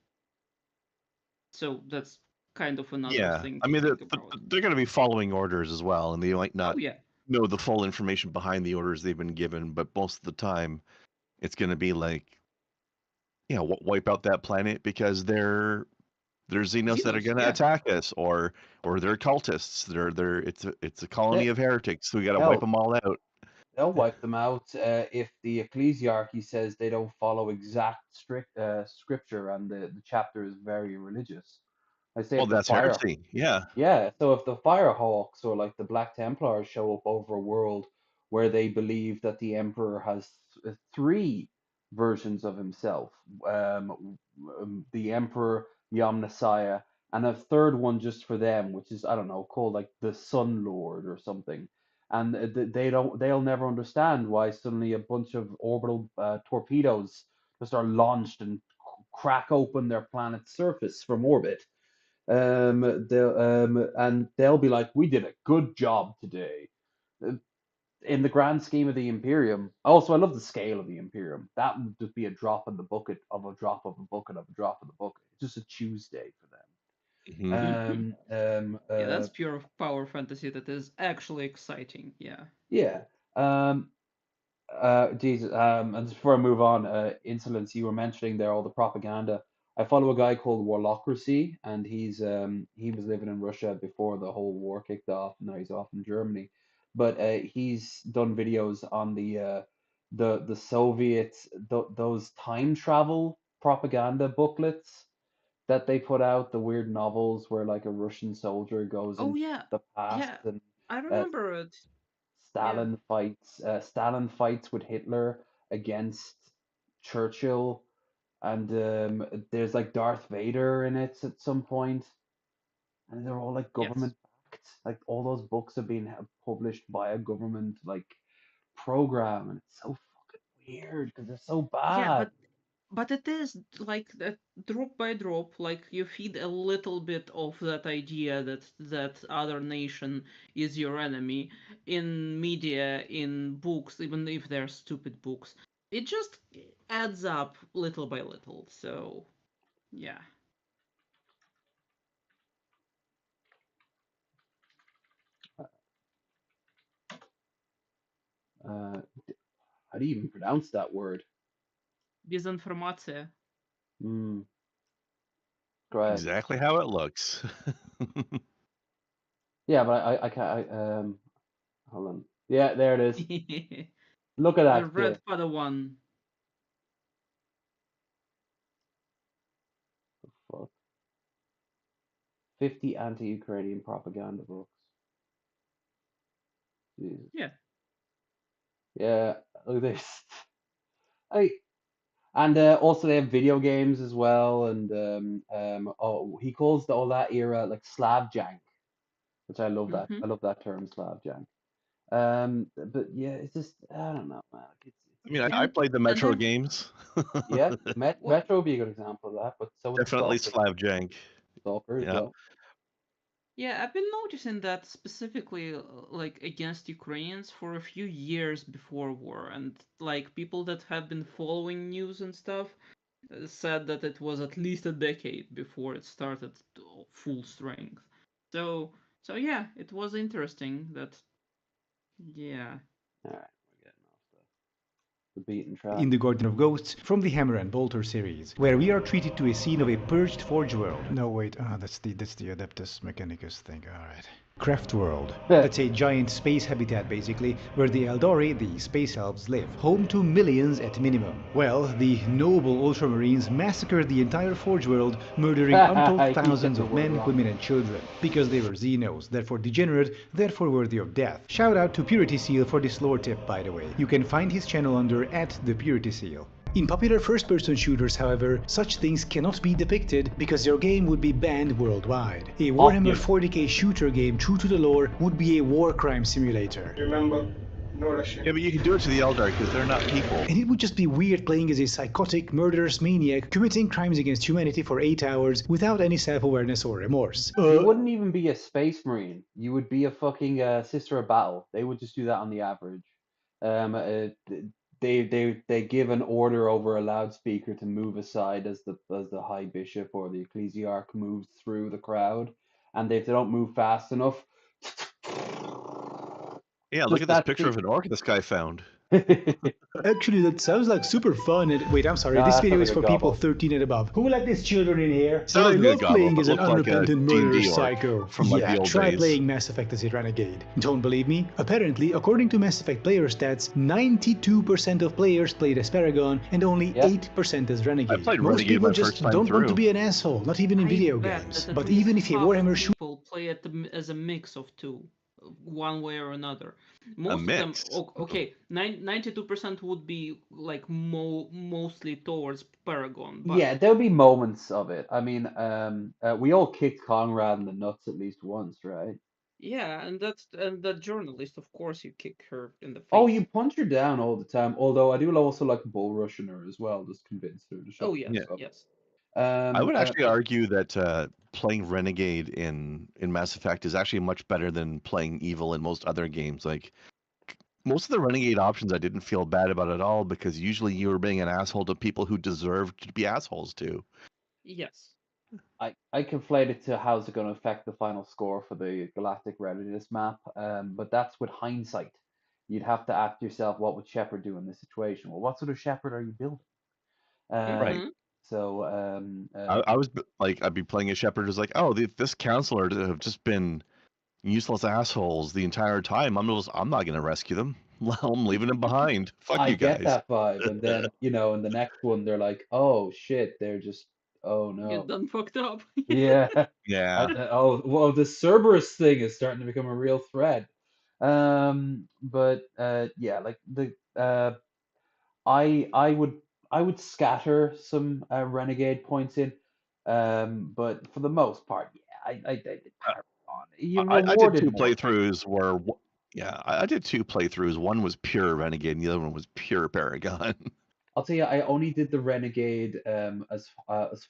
So that's kind of another Yeah. thing I to mean, think about. they're going to be following orders as well, and they might not Oh yeah. know the full information behind the orders they've been given, but most of the time it's going to be like, wipe out that planet because they're Xenos that are Xenos, going to yeah. attack us, or they're cultists. It's a colony of heretics. So we got to wipe them all out. They'll wipe them out if the ecclesiarchy says they don't follow exact scripture and the chapter is very religious. I say Well, if the that's fire, heresy. Yeah. yeah. So if the Firehawks or like the Black Templars show up over a world where they believe that the Emperor has three versions of himself, the Emperor, the Omnissiah, and a third one just for them, which is I don't know, called like the Sun Lord or something. And they'll never understand why suddenly a bunch of orbital torpedoes just are launched and crack open their planet's surface from orbit. They'll be like, we did a good job today. In the grand scheme of the Imperium. Also, I love the scale of the Imperium. That would just be a drop in the bucket of a drop of a bucket of a drop of the bucket. It's just a Tuesday for them. Yeah, that's pure power fantasy. That is actually exciting. Yeah. Yeah. Jesus. And before I move on, Ins0lence, you were mentioning there all the propaganda. I follow a guy called Warlocracy, and he was living in Russia before the whole war kicked off. Now he's off in Germany, but he's done videos on the Soviets, those time travel propaganda booklets that they put out, the weird novels where like a Russian soldier goes Oh into yeah. the past Yeah. and I uh, remember it. Stalin fights with Hitler against Churchill, and there's like Darth Vader in it at some point, and they're all like Yes. government backed. Like all those books have been published by a government like program, and it's so fucking weird because they're so Yeah, bad. but it is like that drop by drop, like you feed a little bit of that idea that other nation is your enemy in media, in books, even if they're stupid books. It just adds up little by little. So, yeah. How do you even pronounce that word? Desinformatia. Great. Exactly how it looks. Yeah, but I can't. Hold on. Yeah, there it is. Look at The that red shit. Padawan. Fuck. 50 anti-Ukrainian propaganda books. Jesus. Yeah. Yeah, look at this. And also they have video games as well, and he calls all that era like Slav jank, which I love that. I love that term, Slav jank. But yeah, it's just I don't know, man. I mean, I played the Metro games. Yeah, Metro would be a good example of that, but so would Definitely Stalker. Slav jank. Stalker as Yeah. well. Yeah, I've been noticing that specifically, like against Ukrainians for a few years before war, and like people that have been following news and stuff said that it was at least a decade before it started full strength. So, so yeah, it was interesting that, yeah. All right, we're getting off the beaten track. In the Guardian of Ghosts from the Hammer and Bolter series, where we are treated to a scene of a purged Forge world. No, wait, that's the Adeptus Mechanicus thing. All right. Craft world. That's a giant space habitat, basically, where the Eldari, the space elves, live. Home to millions at minimum. Well, the noble Ultramarines massacred the entire Forge world, murdering untold thousands of men, women, and children. Because they were Xenos, therefore degenerate, therefore worthy of death. Shout out to Purity Seal for this lore tip, by the way. You can find his channel under @thepurityseal. In popular first-person shooters, however, such things cannot be depicted because your game would be banned worldwide. A Warhammer 40k shooter game true to the lore would be a war crime simulator. Remember, no Russian. Yeah, but you can do it to the Eldar because they're not people. And it would just be weird playing as a psychotic, murderous maniac committing crimes against humanity for 8 hours without any self-awareness or remorse. You wouldn't even be a space marine. You would be a fucking sister of battle. They would just do that on the average. They give an order over a loudspeaker to move aside as the high bishop or the ecclesiarch moves through the crowd, and if they don't move fast enough, yeah, look at this picture of an orc this guy found. Actually, that sounds like super fun. And wait, I'm sorry. This video is for people 13 and above. Who let these children in here? Sounds I love playing as an like unrepentant murderous psycho. From like the old try days. playing Mass Effect as a renegade. Don't believe me? Apparently, according to Mass Effect player stats, 92% of players played as Paragon and only 8% as renegade. I played Most Renegade people my just first time don't want to through. be an asshole, not even in video games. But even if a Warhammer shooter People play it as a mix of two, one way or another. Most of them, okay, 92% would be like mostly towards Paragon. But yeah, there'll be moments of it. I mean, we all kicked Conrad in the nuts at least once, right? yeah, and that journalist, of course, you kick her in the face. Oh, you punch her down all the time. Although I do also like bull rushing her as well, just convince her to shut yes, up. yes. I would actually argue that playing Renegade in Mass Effect is actually much better than playing Evil in most other games. Like most of the Renegade options, I didn't feel bad about at all because usually you were being an asshole to people who deserved to be assholes to. Yes. I conflate it to how's it going to affect the final score for the Galactic Readiness map, but that's with hindsight. You'd have to ask yourself, what would Shepard do in this situation? Well, what sort of Shepard are you building? Right. So I was like, I'd be playing a Shepard who's like, oh, this counselor have just been useless assholes the entire time. I'm not going to rescue them. I'm leaving them behind. Fuck I you guys. get that vibe, and then in the next one they're like, oh shit, they're just oh no, Get done fucked up. yeah, yeah. Oh well, the Cerberus thing is starting to become a real threat. But yeah, like the I would scatter some renegade points in, but for the most part, yeah, I did Paragon. You I did rewarded two more. playthroughs where, yeah, I did two playthroughs. One was pure Renegade, and the other one was pure Paragon. I'll tell you, I only did the Renegade as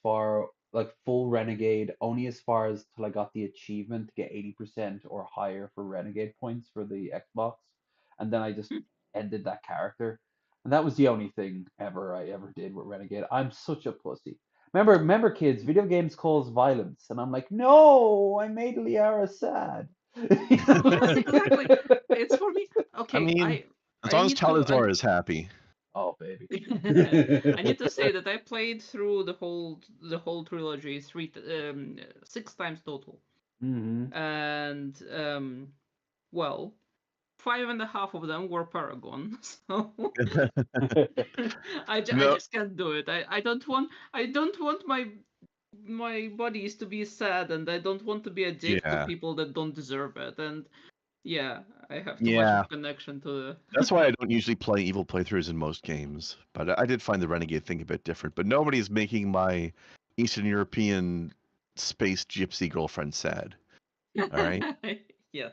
far like full Renegade only as far as till I got the achievement to get 80% or higher for Renegade points for the Xbox, and then I just ended that character, and that was the only thing I ever did with Renegade. I'm such a pussy. Remember, kids, video games cause violence, and I'm like, no, I made Liara sad. Yes, exactly. It's for me. Okay, I mean, as long as Talazar is happy. Oh baby. I need to say that I played through the whole trilogy 6 times total. Mm-hmm. And well, 5.5 of them were Paragon. So I just can't do it. I don't want my buddies to be sad, and I don't want to be a dick to people that don't deserve it. And yeah, I have too much of a connection to the... That's why I don't usually play evil playthroughs in most games. But I did find the Renegade thing a bit different. But nobody's making my Eastern European space gypsy girlfriend sad. All right? Yes.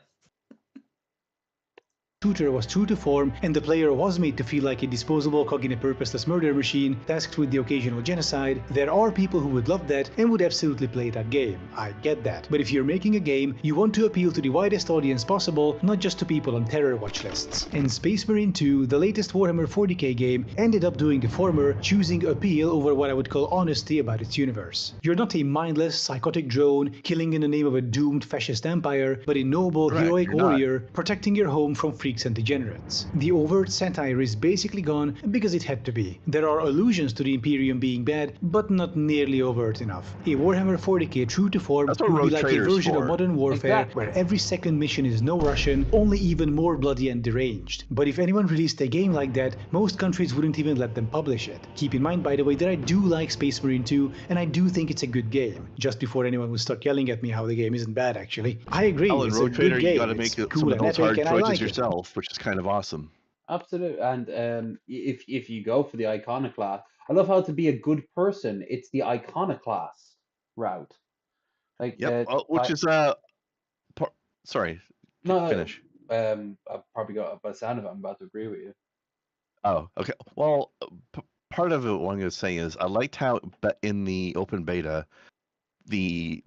shooter was true to form and the player was made to feel like a disposable cog in a purposeless murder machine tasked with the occasional genocide, there are people who would love that and would absolutely play that game. I get that. But if you're making a game, you want to appeal to the widest audience possible, not just to people on terror watch lists. And Space Marine 2, the latest Warhammer 40k game, ended up doing the former, choosing appeal over what I would call honesty about its universe. You're not a mindless, psychotic drone killing in the name of a doomed fascist empire, but a noble, heroic warrior protecting your home from freaks and degenerates. The overt satire is basically gone because it had to be. There are allusions to the Imperium being bad, but not nearly overt enough. A Warhammer 40k true to form would be like a version of Modern Warfare where every second mission is no Russian, only even more bloody and deranged. But if anyone released a game like that, most countries wouldn't even let them publish it. Keep in mind, by the way, that I do like Space Marine 2, and I do think it's a good game. Just before anyone would start yelling at me how the game isn't bad, actually. I agree, it's a good game. You gotta make it's cool some of and those epic, hard and I choices like it. yourself, which is kind of awesome. Absolutely. And if you go for the iconoclast, I love how to be a good person, it's the iconoclast route. Like which is sorry. No, finish. I've probably got by the sound of it, I'm about to agree with you. Oh, okay. Well, part of it, what I'm going to say is I liked how in the open beta, the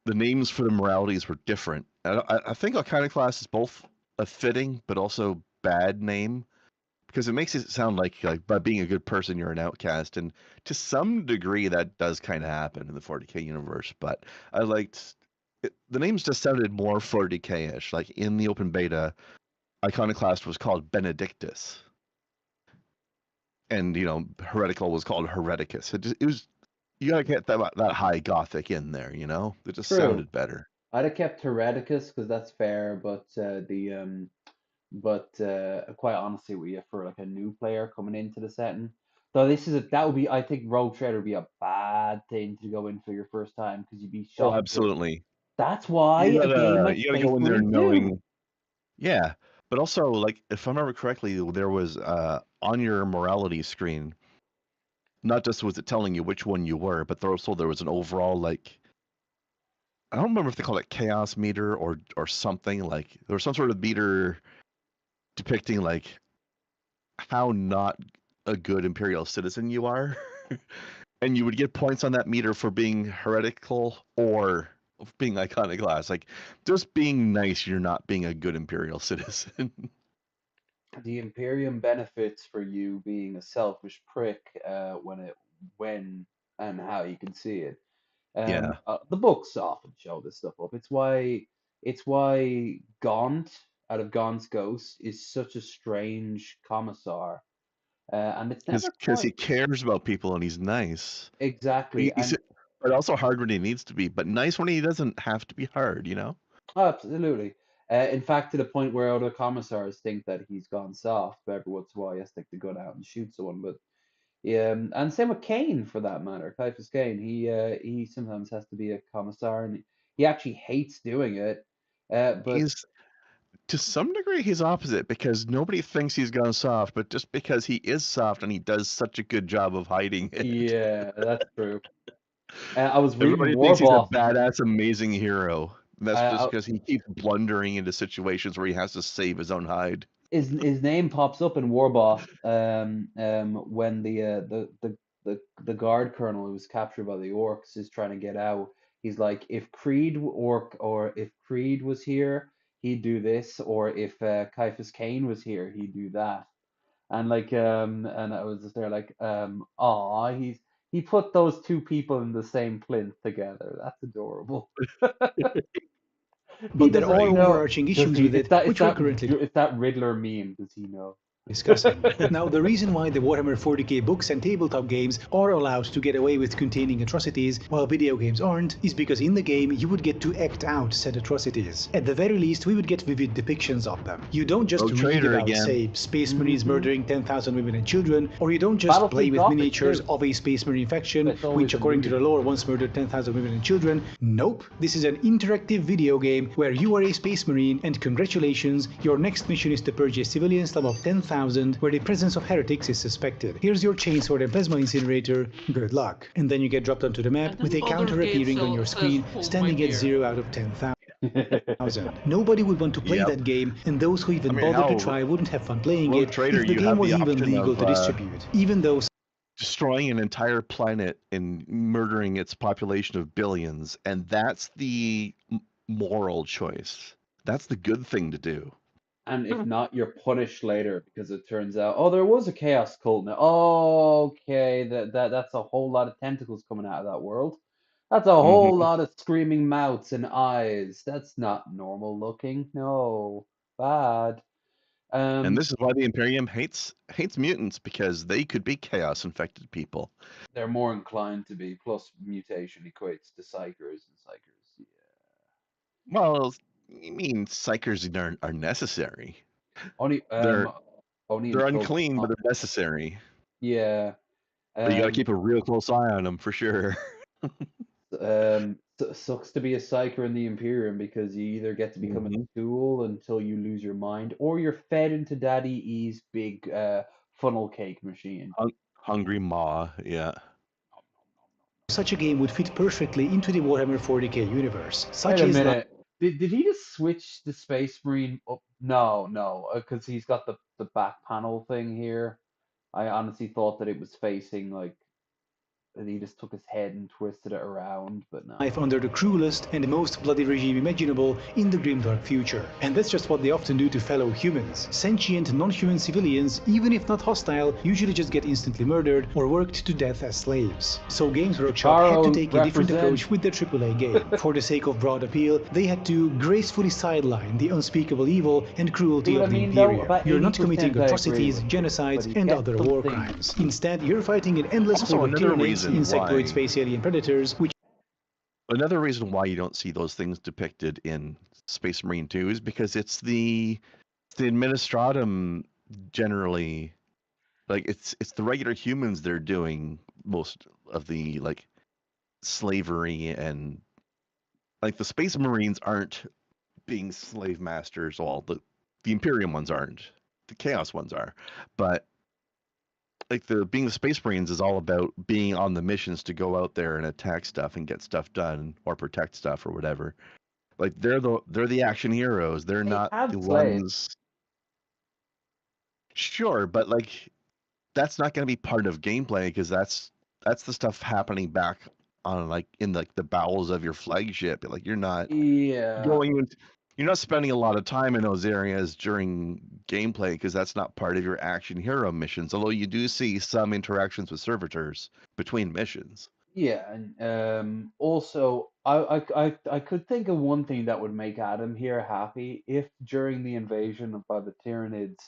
names for the moralities were different. I think Iconoclast is both a fitting but also bad name because it makes it sound like by being a good person you're an outcast, and to some degree that does kind of happen in the 40k universe. But I liked the names just sounded more 40k-ish. Like in the open beta, Iconoclast was called Benedictus. And heretical was called Hereticus. It was you gotta get that high Gothic in there, It just sounded better. I'd have kept Hereticus because that's fair, but quite honestly, for like a new player coming into the setting, though that would be, I think Rogue Trader would be a bad thing to go in for your first time because you'd be shocked. Oh, absolutely. That's why you a game like gotta Space go in there Marine 2. knowing. Yeah, but also like if I remember correctly, there was on your morality screen, not just was it telling you which one you were, but there was an overall like I don't remember if they call it chaos meter or something, like there was some sort of meter depicting like how not a good imperial citizen you are. And you would get points on that meter for being heretical or being iconoclast. Like just being nice, you're not being a good imperial citizen. The Imperium benefits for you being a selfish prick when and how you can see it. The books often show this stuff up. It's why Gaunt out of Gaunt's Ghost is such a strange commissar, and it's never because he cares about people and he's nice. Exactly, but also hard when he needs to be, but nice when he doesn't have to be hard. Oh, absolutely. In fact, to the point where other commissars think that he's gone soft, but every once in a while he has to take the gun out and shoot someone. But and same with Kane for that matter. Caiaphas Kane, he sometimes has to be a commissar, and he actually hates doing it. But to some degree he's opposite because nobody thinks he's gone soft, but just because he is soft and he does such a good job of hiding it. Yeah, that's true. I was reading Everybody thinks he's a badass, amazing hero. That's just because he keeps blundering into situations where he has to save his own hide. His name pops up in Warboss when the guard colonel who was captured by the orcs is trying to get out. He's like, if Creed if Creed was here, he'd do this, or if Caiaphas Kane was here, he'd do that. And and I was just there like, he put those two people in the same plinth together. That's adorable. But there are overarching issues with it, which are currently... It's that Riddler meme, does he know? Discussing. Now, the reason why the Warhammer 40k books and tabletop games are allowed to get away with containing atrocities while video games aren't is because in the game you would get to act out said atrocities. At the very least, we would get vivid depictions of them. You don't just read about, say, Space Marines murdering 10,000 women and children, or you don't just play with miniatures of a Space Marine faction, which according to the lore once murdered 10,000 women and children. Nope. This is an interactive video game where you are a Space Marine, and congratulations, your next mission is to purge a civilian slum of 10,000 where the presence of heretics is suspected. Here's your chainsaw and plasma incinerator, good luck. And then you get dropped onto the map with a counter appearing on your screen, standing at 0 out of 10,000. Nobody would want to play Yep. that game, and those who even I mean, bothered to hell, try wouldn't have fun playing Rogue it Trader, if the you game have was the even option legal of to distribute. Even though destroying an entire planet and murdering its population of billions, and that's the moral choice. That's the good thing to do. And if not, you're punished later because it turns out, oh, there was a chaos cult now. Oh, okay, that's a whole lot of tentacles coming out of that world. That's a whole lot of screaming mouths and eyes. That's not normal looking. No, bad. And this is why the Imperium hates mutants, because they could be chaos infected people. They're more inclined to be. Plus, mutation equates to psychers, and psychers, yeah. Well, you mean psychers are necessary. Only they're in unclean, but they're necessary. Yeah. But you got to keep a real close eye on them for sure. Sucks to be a psyker in the Imperium because you either get to become a tool until you lose your mind, or you're fed into Daddy E's big funnel cake machine. Hungry maw, yeah. such a game would fit perfectly into the Warhammer 40k universe. Wait a minute. Did he just switch the Space Marine up? No, because he's got the back panel thing here. I honestly thought that it was facing like, and he just took his head and twisted it around, but no. Life under the cruelest and most bloody regime imaginable in the grimdark future. And that's just what they often do to fellow humans. Sentient, non-human civilians, even if not hostile, usually just get instantly murdered or worked to death as slaves. So Games Workshop had to take a different approach with their AAA game. For the sake of broad appeal, they had to gracefully sideline the unspeakable evil and cruelty of the Imperium. You're not committing atrocities, genocides, and other war crimes. Instead, you're fighting an endless horde of tyranids, insectoid space alien predators, which another reason why you don't see those things depicted in Space Marine 2 is because it's the administratum generally, like it's the regular humans that are doing most of the like slavery, and like the Space Marines aren't being slave masters. All the Imperium ones aren't, the Chaos ones are, but like being the Space Marines is all about being on the missions to go out there and attack stuff and get stuff done or protect stuff or whatever. Like they're the action heroes. They're not the ones. Sure, but like that's not going to be part of gameplay because that's the stuff happening back on like in like the bowels of your flagship. Like you're not going into, you're not spending a lot of time in those areas during gameplay because that's not part of your action hero missions. Although you do see some interactions with servitors between missions. Yeah, and also I could think of one thing that would make Adam here happy if during the invasion by the Tyranids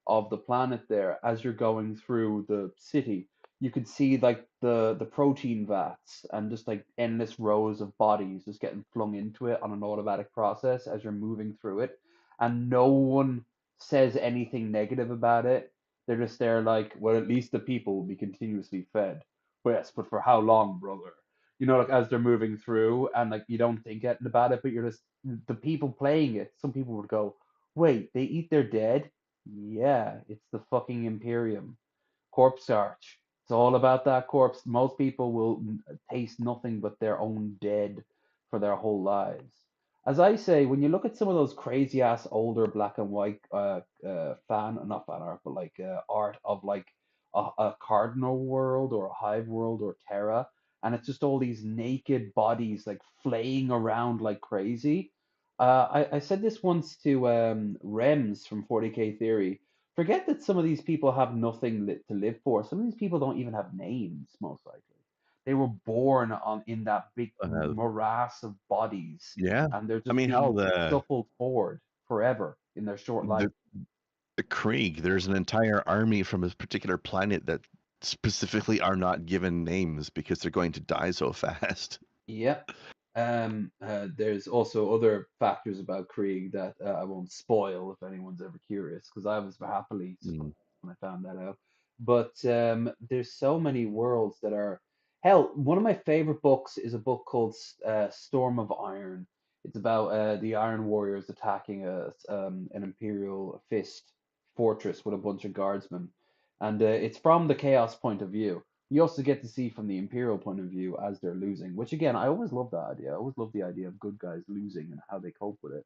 of the planet there, as you're going through the city, you could see like the protein vats and just like endless rows of bodies just getting flung into it on an automatic process as you're moving through it, and no one says anything negative about it. They're just there like, well, at least the people will be continuously fed. Yes, but for how long, brother? You know, like as they're moving through and like you don't think anything about it, but you're just the people playing it. Some people would go, wait, they eat their dead? Yeah, it's the fucking Imperium. Corpse Arch. It's all about that corpse. Most people will taste nothing but their own dead for their whole lives. As I say, when you look at some of those crazy ass older black and white not fan art, but like art of like a Cardinal world or a Hive world or Terra, and it's just all these naked bodies like flaying around like crazy. I said this once to Rems from 40K Theory. Forget that some of these people have nothing to live for. Some of these people don't even have names, most likely. They were born in that big morass of bodies. Yeah, And they're just I mean, being shuffled forward forever in their short life. The Krieg, there's an entire army from a particular planet that specifically are not given names because they're going to die so fast. Yep. There's also other factors about Krieg that I won't spoil if anyone's ever curious, because I was happily surprised when I found that out. But there's so many worlds that are hell. One of my favorite books is a book called Storm of Iron. It's about the Iron Warriors attacking an Imperial Fist fortress with a bunch of guardsmen, and it's from the Chaos point of view. You also get to see from the Imperial point of view as they're losing, which again, I always love that idea. I always love the idea of good guys losing and how they cope with it.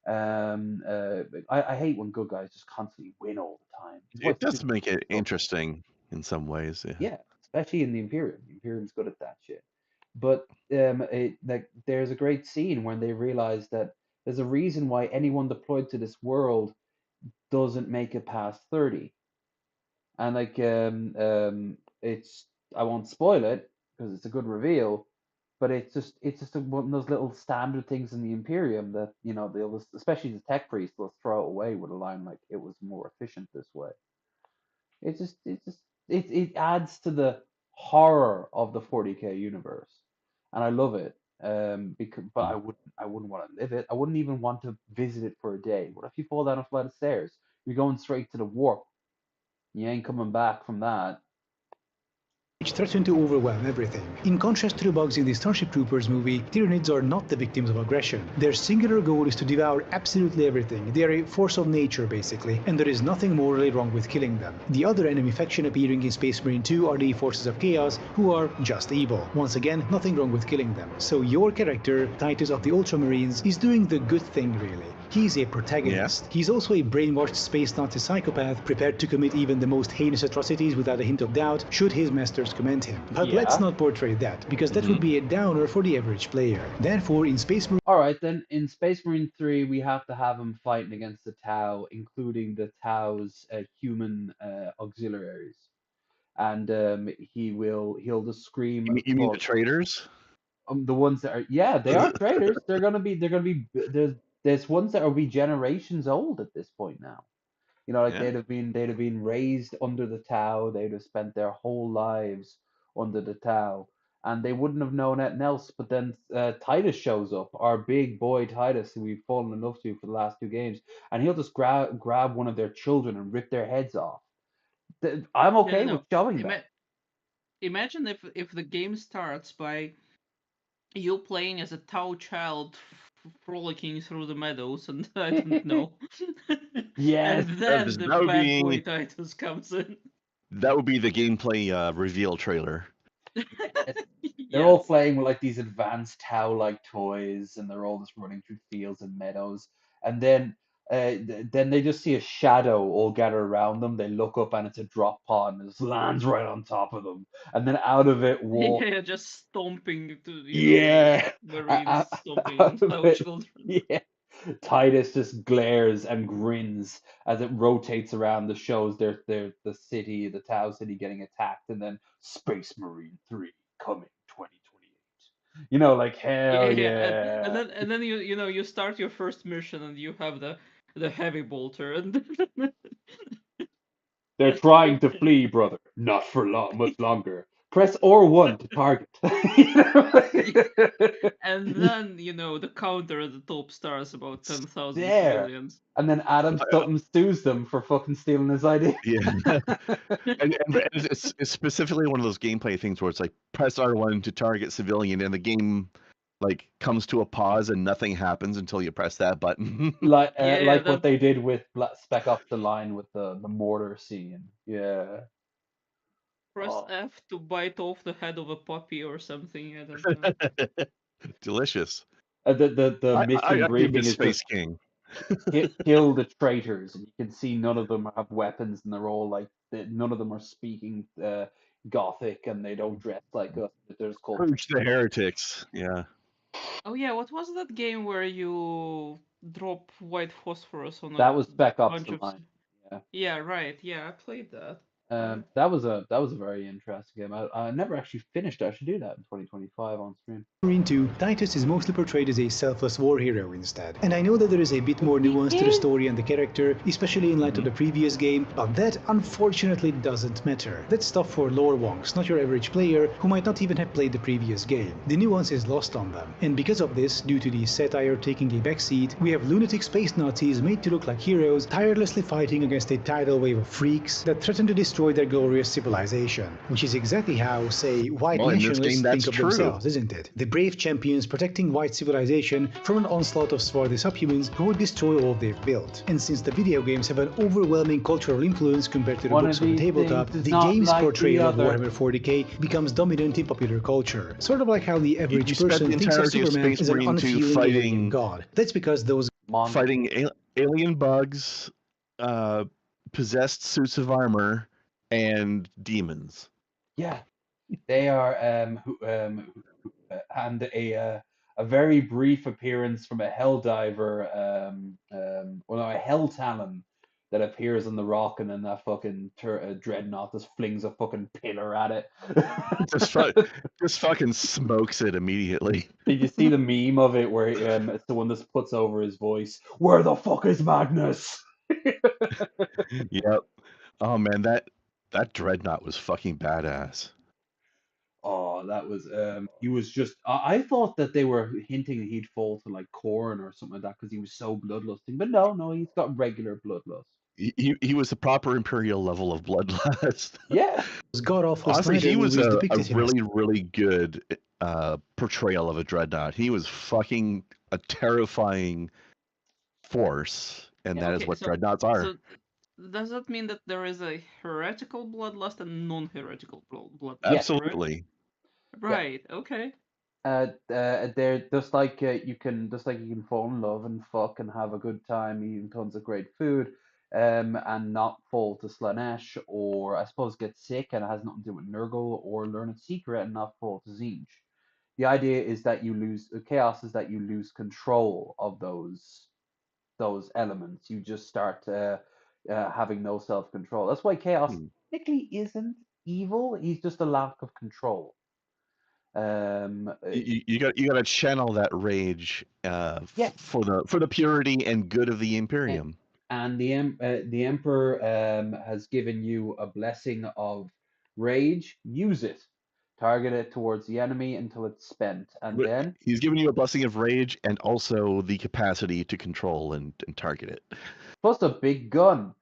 I hate when good guys just constantly win all the time. It's It what's does super make it fun. interesting in some ways. Yeah. Yeah, especially in the Imperium. The Imperium's good at that shit. But like there's a great scene when they realize that there's a reason why anyone deployed to this world doesn't make it past 30. And like it's I won't spoil it because it's a good reveal, but it's just one of those little standard things in the Imperium that they'll especially the tech priest will throw it away with a line like it was more efficient this way. It adds to the horror of the 40K universe, and I love it. But I wouldn't want to live it. I wouldn't even want to visit it for a day. What if you fall down a flight of stairs? You're going straight to the warp. You ain't coming back from that. Which threaten to overwhelm everything. In contrast to the bugs in the Starship Troopers movie, Tyranids are not the victims of aggression. Their singular goal is to devour absolutely everything. They are a force of nature, basically, and there is nothing morally wrong with killing them. The other enemy faction appearing in Space Marine 2 are the Forces of Chaos, who are just evil. Once again, nothing wrong with killing them. So your character, Titus of the Ultramarines, is doing the good thing, really. He's a protagonist. Yeah. He's also a brainwashed space Nazi psychopath, prepared to commit even the most heinous atrocities without a hint of doubt, should his masters commend him. But let's not portray that, because that would be a downer for the average player. Therefore, in Space Marine... Alright, then, in Space Marine 3, we have to have him fighting against the Tau, including the Tau's human auxiliaries. And he'll just scream... You mean the traitors? The ones that are... Yeah, they are traitors. They're gonna be... There's ones that will be generations old at this point now. They'd have been raised under the Tau. They'd have spent their whole lives under the Tau, and they wouldn't have known anything else. But then Titus shows up, our big boy Titus, who we've fallen in love to for the last 2 games, and he'll just grab one of their children and rip their heads off. I'm okay with showing that. Imagine if the game starts by you playing as a Tau child frolicking through the meadows, and I don't know. Yes. And then the bad boy Titus comes in. That would be the gameplay reveal trailer. They're all playing with like these advanced Tau-like toys, and they're all just running through fields and meadows. And then they just see a shadow all gather around them. They look up, and it's a drop pod, and it lands right on top of them. And then out of it walk. Yeah, just stomping to Marines stomping Tau children. Yeah. Titus just glares and grins as it rotates around the shows the city, the Tau city getting attacked, and then Space Marine 3 coming 2028. Like hell yeah. And then you start your first mission and you have the heavy bolter and they're trying to flee, brother. Not for much longer. Press R1 to target. And then, the counter at the top starts about 10,000 civilians. And then Adam sues them for fucking stealing his idea. Yeah. and it's specifically one of those gameplay things where it's like, press R1 to target civilian, and the game like comes to a pause and nothing happens until you press that button. Like what they did with Spec Ops: The Line with the mortar scene. Yeah. Press F to bite off the head of a puppy or something. I don't know. Delicious. The mission briefing is Space King. Kill the traitors, and you can see none of them have weapons, and they're all like none of them are speaking Gothic, and they don't dress like us. There's called Purge the heretics. Yeah. Oh yeah, what was that game where you drop white phosphorus on? That was Spec Ops: The Line. Yeah. Yeah, right. Yeah, I played that. That was a very interesting game. I never actually finished. I should do that in 2025 on stream. Marine 2, Titus is mostly portrayed as a selfless war hero instead. And I know that there is a bit more nuance to the story and the character, especially in light of the previous game, but that unfortunately doesn't matter. That's stuff for lore wonks, not your average player who might not even have played the previous game. The nuance is lost on them. And because of this, due to the satire taking a backseat, we have lunatic space Nazis made to look like heroes, tirelessly fighting against a tidal wave of freaks that threaten to destroy destroy their glorious civilization, which is exactly how, say, white Well, in this nationalists game, that's think of true. themselves, isn't it? The brave champions protecting white civilization from an onslaught of swarthy subhumans who would destroy all they've built. And since the video games have an overwhelming cultural influence compared to the books on the tabletop, the game's portrayal of Warhammer 40k becomes dominant in popular culture. Sort of like how the average person thinks of Superman as an unfeeling alien god. That's because those fighting alien bugs, possessed suits of armor, and demons. Yeah, they are, and a very brief appearance from a Helldiver, a Hell Talon that appears on the rock, and then that fucking dreadnought just flings a fucking pillar at it. just fucking smokes it immediately. Did you see the meme of it where it's the one that puts over his voice? Where the fuck is Magnus? Yep. Oh man, that dreadnought was fucking badass. Oh, that was he was just. I thought that they were hinting he'd fall to like Khorne or something like that because he was so bloodlusting, but no, he's got regular bloodlust. He was the proper Imperial level of bloodlust. Yeah. God-awful Honestly, he was a really, really good portrayal of a dreadnought. He was fucking a terrifying force, and that is what dreadnoughts are. So does that mean that there is a heretical bloodlust and non-heretical bloodlust? Absolutely. Right. Okay. They're just like you can fall in love and fuck and have a good time eating tons of great food, and not fall to Slanesh, or I suppose get sick and it has nothing to do with Nurgle, or learn a secret and not fall to Tzeentch. The idea is that you lose chaos is that you lose control of those elements. You just start having no self-control. That's why chaos technically isn't evil. He's just a lack of control. You got to channel that rage for the purity and good of the Imperium. And the Emperor has given you a blessing of rage. Use it. Target it towards the enemy until it's spent, and then he's giving you a blessing of rage and also the capacity to control and target it. Plus a big gun.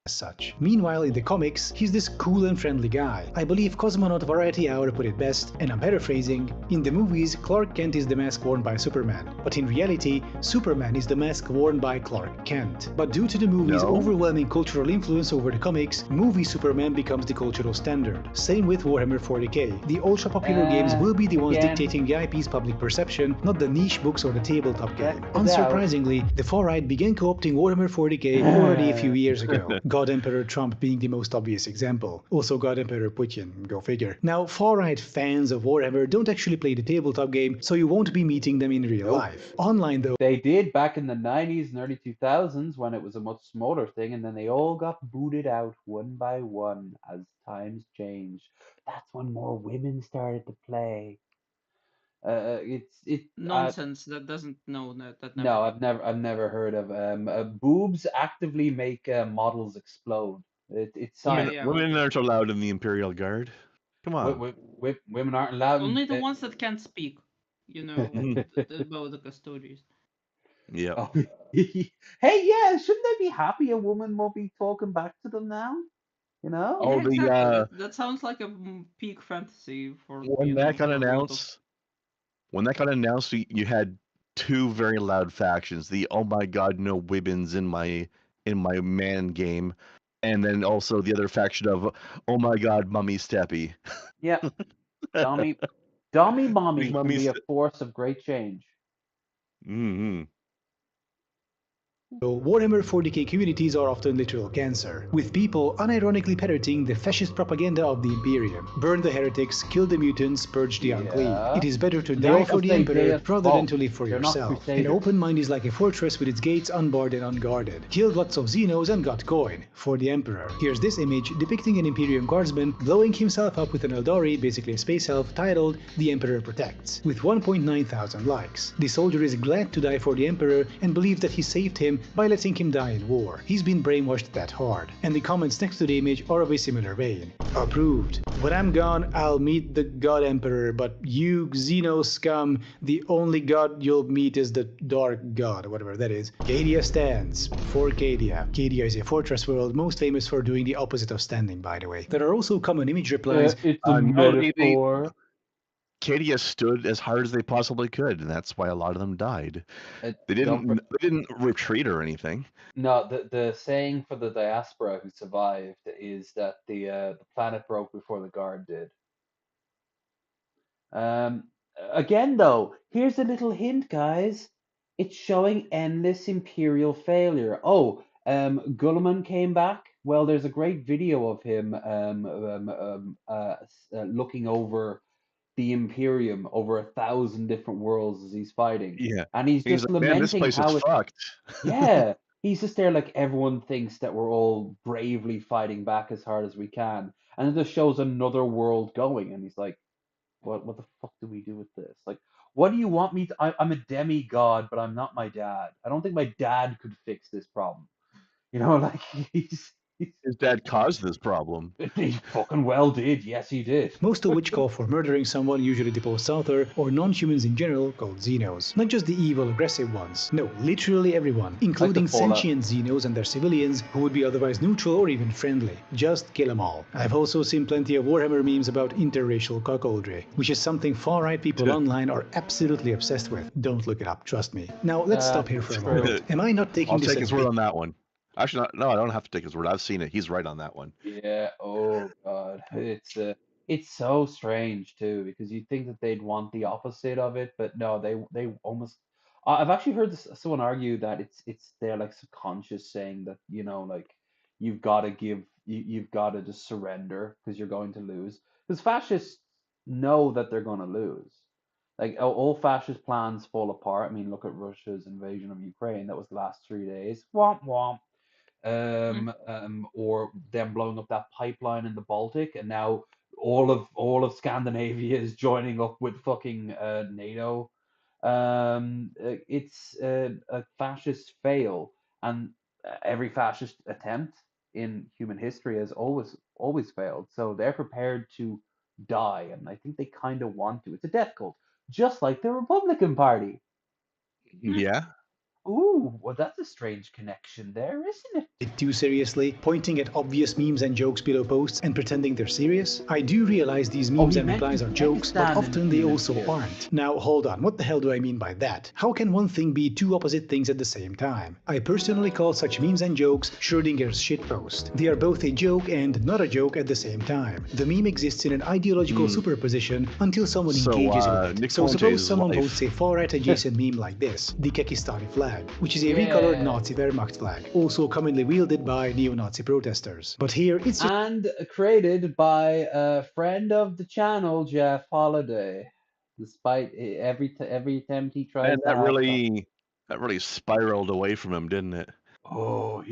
As such. Meanwhile, in the comics, he's this cool and friendly guy. I believe Cosmonaut Variety Hour put it best, and I'm paraphrasing. In the movies, Clark Kent is the mask worn by Superman, but in reality, Superman is the mask worn by Clark Kent. But due to the movie's overwhelming cultural influence over the comics, movie Superman becomes the cultural standard. Same with Warhammer 40k. The ultra-popular games will be the ones dictating the IP's public perception, not the niche books or the tabletop game. Unsurprisingly, the far-right began co-opting Warhammer 40k already a few years ago. God Emperor Trump being the most obvious example. Also God Emperor Putin, go figure. Now, far-right fans of Warhammer don't actually play the tabletop game, so you won't be meeting them in real life. Online though... They did back in the 90s and early 2000s when it was a much smaller thing, and then they all got booted out one by one as times changed. That's when more women started to play. It's nonsense. That doesn't that. Never No, I've never heard of boobs actively make models explode. It's science. Women aren't allowed in the Imperial Guard. Come on. Women aren't allowed. Only the ones that can't speak. You know about the custodians. Yeah. Oh, hey, yeah, shouldn't they be happy a woman won't be talking back to them now? You know? Oh, exactly. That sounds like a peak fantasy for when that got announced. When that got announced, you had two very loud factions: the "Oh my God, no women's in my man game," and then also the other faction of "Oh my God, mummy steppy." Yeah, mommy can be a force of great change. Mm-hmm. So Warhammer 40k communities are often literal cancer, with people unironically parroting the fascist propaganda of the Imperium. Burn the heretics, kill the mutants, purge the unclean. It is better to die for the Emperor rather than to live for yourself. An open mind is like a fortress with its gates unbarred and unguarded. Kill lots of Xenos and got coin. For the Emperor. Here's this image depicting an Imperium guardsman blowing himself up with an Eldari, basically a space elf, titled "The Emperor Protects," with 1.9 thousand likes. The soldier is glad to die for the Emperor and believes that he saved him him by letting him die in war. He's been brainwashed that hard. And the comments next to the image are of a similar vein. Approved. When I'm gone, I'll meet the God Emperor, but you, Xeno scum, the only god you'll meet is the Dark God, or whatever that is. Cadia stands for Cadia. Cadia is a fortress world most famous for doing the opposite of standing, by the way. There are also common image replies. It's a metaphor. Cadia stood as hard as they possibly could, and that's why a lot of them died. They didn't retreat or anything. No, the saying for the diaspora who survived is that the planet broke before the guard did. Again, though, here's a little hint, guys. It's showing endless imperial failure. Oh, Gulliman came back. Well, there's a great video of him looking over the Imperium over 1,000 different worlds as he's fighting. Yeah. And he's just like, man, this lamenting place how is fucked. Yeah. He's just there like everyone thinks that we're all bravely fighting back as hard as we can. And it just shows another world going and he's like, what the fuck do we do with this? Like, what do you want me to I'm a demigod, but I'm not my dad. I don't think my dad could fix this problem. You know, like he's His dad caused this problem. He fucking well did. Yes, he did. Most of which call for murdering someone, usually the post-author, or non-humans in general, called Xenos. Not just the evil, aggressive ones. No, literally everyone, including sentient Xenos and their civilians, who would be otherwise neutral or even friendly. Just kill them all. I've also seen plenty of Warhammer memes about interracial cuckoldry, which is something far-right people online are absolutely obsessed with. Don't look it up, trust me. Now, let's stop here for a moment. Am I not taking I'll this take as his word on that one. Actually, no, I don't have to take his word. I've seen it. He's right on that one. Yeah. Oh God, it's so strange too because you'd think that they'd want the opposite of it, but no, they almost. I've actually heard someone argue that it's their like subconscious saying that like you've got to you've got to just surrender because you're going to lose because fascists know that they're going to lose. Like all fascist plans fall apart. I mean, look at Russia's invasion of Ukraine. That was the last 3 days. Womp womp. Or them blowing up that pipeline in the Baltic, and now all of Scandinavia is joining up with fucking NATO. It's a fascist fail, and every fascist attempt in human history has always failed. So they're prepared to die, and I think they kind of want to. It's a death cult, just like the Republican Party. Yeah. Ooh, well, that's a strange connection there, isn't it? Too seriously, pointing at obvious memes and jokes below posts and pretending they're serious? I do realize these memes and replies are jokes, but often they also aren't. Now hold on, what the hell do I mean by that? How can one thing be two opposite things at the same time? I personally call such memes and jokes Schrödinger's shitpost. They are both a joke and not a joke at the same time. The meme exists in an ideological superposition until someone engages with it. So suppose someone posts a far-right adjacent meme like this, the Kekistani flag, which is a recolored Nazi Wehrmacht flag, also commonly wielded by neo-Nazi protesters. But here it's and created by a friend of the channel, Jeff Holiday. Despite every attempt he tries And to have that really spiraled away from him, didn't it? Oh,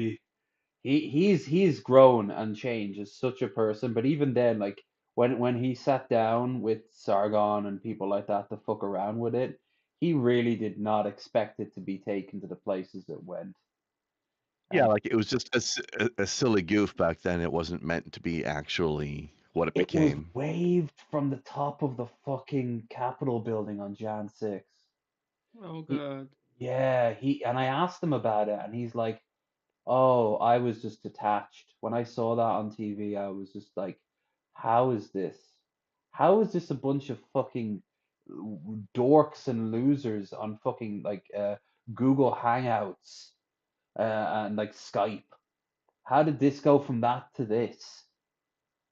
he's grown and changed as such a person. But even then, like when he sat down with Sargon and people like that to fuck around with it, he really did not expect it to be taken to the places it went. Yeah, like it was just a silly goof back then. It wasn't meant to be actually what it It was became. waved from the top of the fucking Capitol building on Jan 6. Oh God. Yeah, and I asked him about it, and he's like, "Oh, I was just attached. When I saw that on TV, I was just like, how is this? How is this a bunch of fucking dorks and losers on fucking like Google Hangouts and like Skype? How did this go from that to this?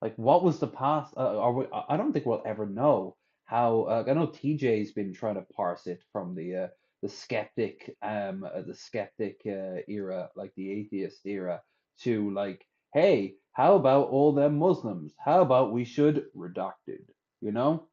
Like, what was the past? I don't think we'll ever know how. I know TJ's been trying to parse it from the skeptic era, like the atheist era, to like, hey, how about all them Muslims? How about we should redacted? You know,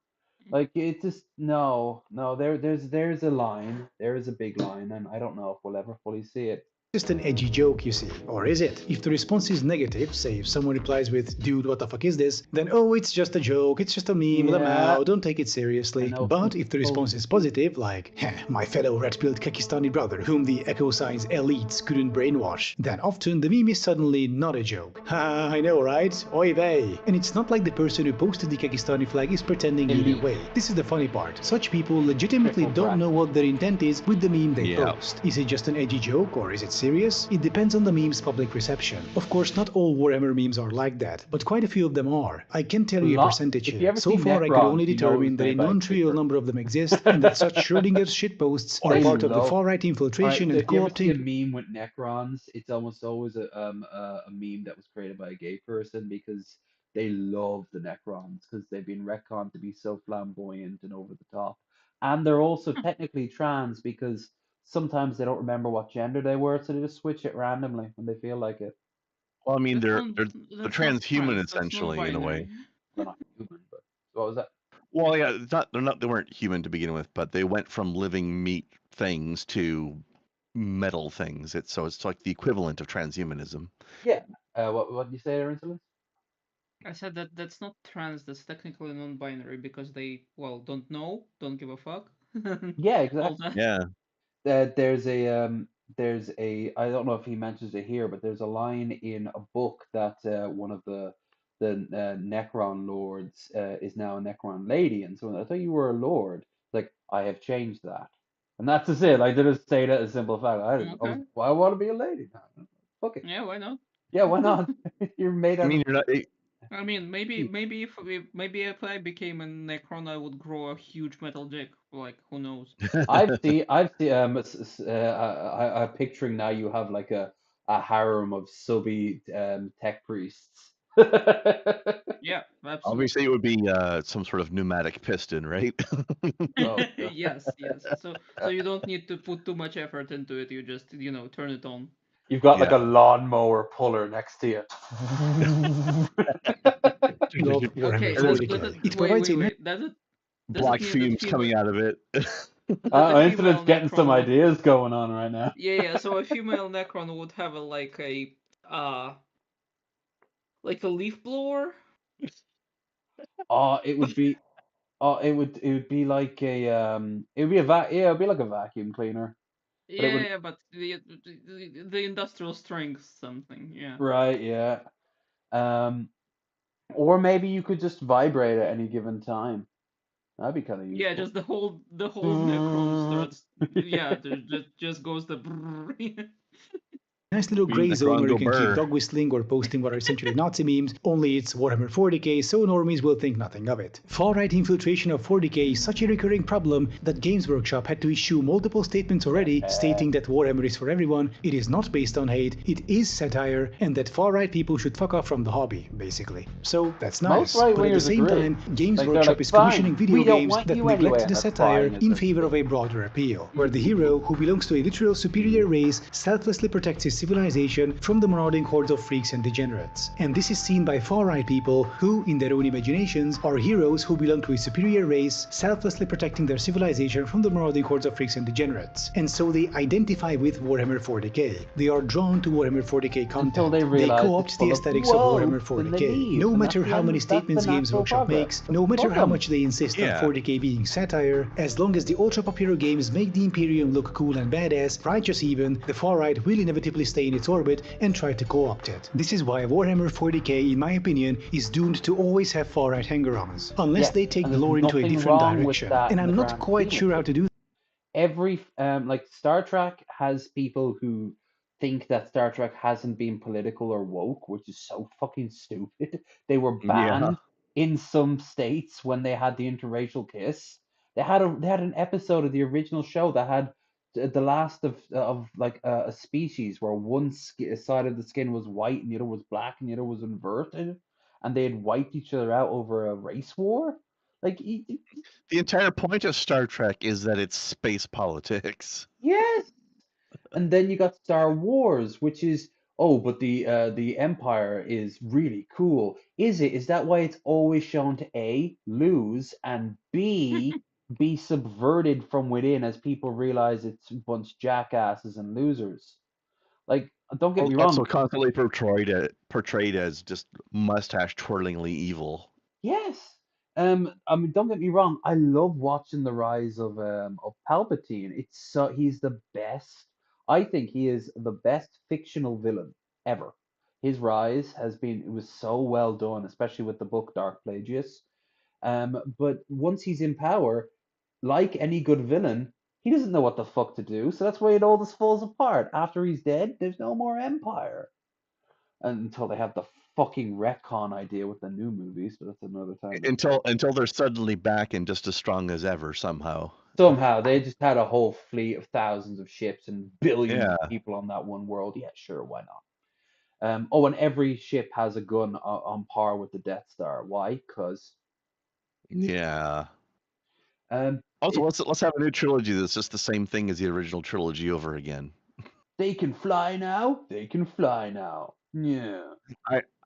like it just no. There's a line, there is a big line, and I don't know if we'll ever fully see it. just an edgy joke, you see. Or is it? If the response is negative, say if someone replies with, dude, what the fuck is this? Then, oh, it's just a joke, it's just a meme, Yeah. don't take it seriously. But if the response is positive, like, my fellow red-pilled Kekistani brother whom the echo science elites couldn't brainwash, then often the meme is suddenly not a joke. Ha, I know, right? Oy vey. And it's not like the person who posted the Kekistani flag is pretending either way. This is the funny part. Such people legitimately don't know what their intent is with the meme they post. Is it just an edgy joke or is it serious? It depends on the meme's public reception. Of course, not all Warhammer memes are like that, but quite a few of them are. I can tell you a percentage here. So far, I could only determine that a non-trivial number of them exist, and that such Schrodinger's shitposts are part of the far-right infiltration and If you ever see a co-opting. meme with Necrons, it's almost always a meme that was created by a gay person because they love the Necrons because they've been retconned to be so flamboyant and over the top. And they're also technically trans because sometimes they don't remember what gender they were, so they just switch it randomly when they feel like it. Well, I mean, they're That's not transhuman trans, that's essentially in a way. non-binary. They're not human, but what was that? Well, yeah, they weren't human to begin with, but they went from living meat things to metal things. It's like the equivalent of transhumanism. Yeah. What did you say there, Ins0lence? I said that that's not trans, that's technically non-binary because they, well, don't know, don't give a fuck. Yeah, All exactly. that. Yeah. There's a I don't know if he mentions it here, but there's a line in a book that one of the Necron lords is now a Necron lady, and so I thought you were a lord. Like I have changed that, and that's just it. Like they just say that as a simple fact. Okay. I want to be a lady now. Fuck it. Yeah, why not? Yeah, why not? You're made I out mean, of. you're not. I mean, maybe if I became a Necron, I would grow a huge metal dick. Like, who knows? I've seen. I'm picturing now you have like a harem of subby tech priests. Yeah, absolutely. Obviously, it would be some sort of pneumatic piston, right? Yes. So you don't need to put too much effort into it. You just turn it on. You've got like a lawnmower puller next to you. Okay, wait. Does it Black mean fumes that coming out of it. Ins0lence's getting some ideas going on right now. Yeah. So a female Necron would have like a leaf blower. It would be. It would be like it'd be it'd be like a vacuum cleaner. But the industrial strength something. Yeah. Right. Yeah. Or maybe you could just vibrate at any given time. That'd be kind of useful. Yeah, just the whole Necron starts. Yeah, just goes the. Nice little gray zone where you can keep dog whistling or posting what are essentially Nazi memes, only it's Warhammer 40k, so normies will think nothing of it. Far-right infiltration of 40k is such a recurring problem that Games Workshop had to issue multiple statements already stating that Warhammer is for everyone, it is not based on hate, it is satire, and that far-right people should fuck off from the hobby, basically. So that's nice, but at the same time, Games Workshop is commissioning video games that neglect the satire in favor of a broader appeal, where the hero, who belongs to a literal superior race, selflessly protects his civilization from the marauding hordes of freaks and degenerates. And this is seen by far-right people who, in their own imaginations, are heroes who belong to a superior race, selflessly protecting their civilization from the marauding hordes of freaks and degenerates. And so they identify with Warhammer 40k. They are drawn to Warhammer 40k content. They co-opt the aesthetics of Warhammer 40k. No matter how many statements Games Workshop makes, no matter how much they insist on 40k being satire, as long as the ultra-popular games make the Imperium look cool and badass, righteous even, the far-right will inevitably stay in its orbit and try to co-opt it. This is why Warhammer 40k, in my opinion, is doomed to always have far-right hanger-ons, unless they take the lore into a different direction. And I'm not quite sure how to do that. Every like Star Trek has people who think that Star Trek hasn't been political or woke, which is so fucking stupid. They were banned in some states when they had the interracial kiss. They had an episode of the original show that had the last of like a species where one side of the skin was white and the other was black and the other was inverted, and they had wiped each other out over a race war. Like the entire point of Star Trek is that it's space politics. Yes. And then you got Star Wars, which is but the Empire is really cool. Is it? Is that why it's always shown to A, lose, and B, be subverted from within as people realize it's a bunch of jackasses and losers? Like, don't get me Also wrong. constantly portrayed as just mustache twirlingly evil. Yes. I mean, don't get me wrong. I love watching the rise of Palpatine. He's the best. I think he is the best fictional villain ever. His rise it was so well done, especially with the book Dark Plagueis. But once he's in power, like any good villain, he doesn't know what the fuck to do. So that's why it all just falls apart. After he's dead, there's no more Empire until they have the fucking retcon idea with the new movies, but that's another time. Until they're suddenly back and just as strong as ever somehow. Somehow they just had a whole fleet of thousands of ships and billions Yeah. of people on that one world. Yeah, sure, why not? Oh, and every ship has a gun on par with the Death Star. Why? Because Yeah. it, Also, let's have a new trilogy that's just the same thing as the original trilogy over again. they can fly now. They can fly now. Yeah.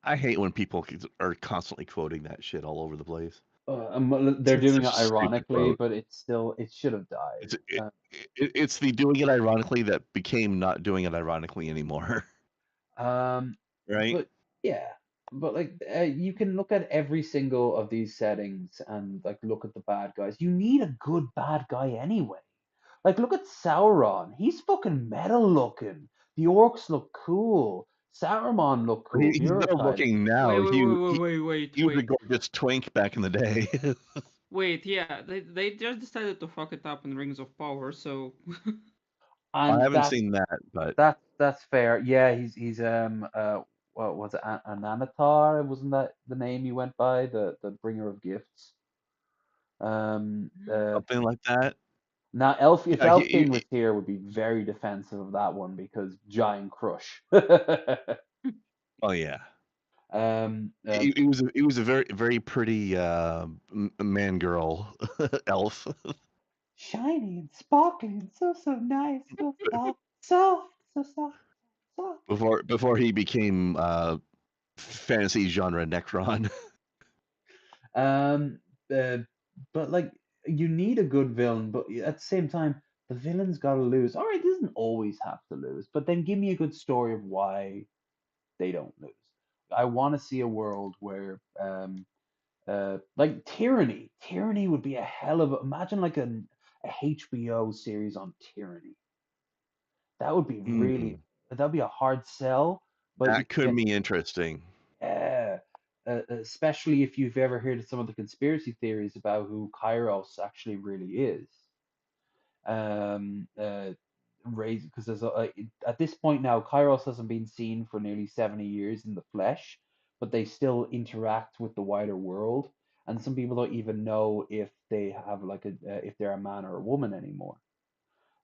I hate when people are constantly quoting that shit all over the place. They're doing such it a stupid ironically, quote. but it should have died. It's the doing it ironically that became not doing it ironically anymore. Right? But yeah, but like you can look at every single of these settings and like look at the bad guys. You need a good bad guy anyway. Like look at Sauron. He's fucking metal looking. The orcs look cool. Saruman look cool. He's better Uruk-hai. looking now. Wait. He was a gorgeous twink back in the day. Wait, yeah, they just decided to fuck it up in Rings of Power, so. I And haven't seen that, but that's fair. Yeah, he's what was it? Ananatar? Wasn't that the name he went by? The bringer of gifts. Something like that. Now, if Yeah, Elf King was here, would be very defensive of that one because Giant Crush. Oh yeah. He was a very pretty man girl elf. Shiny and sparkly and so nice, soft. Before he became fantasy genre Necron. But like you need a good villain, but at the same time, the villain's got to lose. All right, he doesn't always have to lose, but then give me a good story of why they don't lose. I want to see a world where, like Tyranny. Tyranny would be a hell of imagine like a HBO series on Tyranny. That would be really, that'd be a hard sell, but you That could get, be interesting. especially if you've ever heard of some of the conspiracy theories about who Kairos actually really is. Raise because at this point now, Kairos hasn't been seen for nearly 70 years in the flesh, but they still interact with the wider world, and some people don't even know if they have like if they're a man or a woman anymore.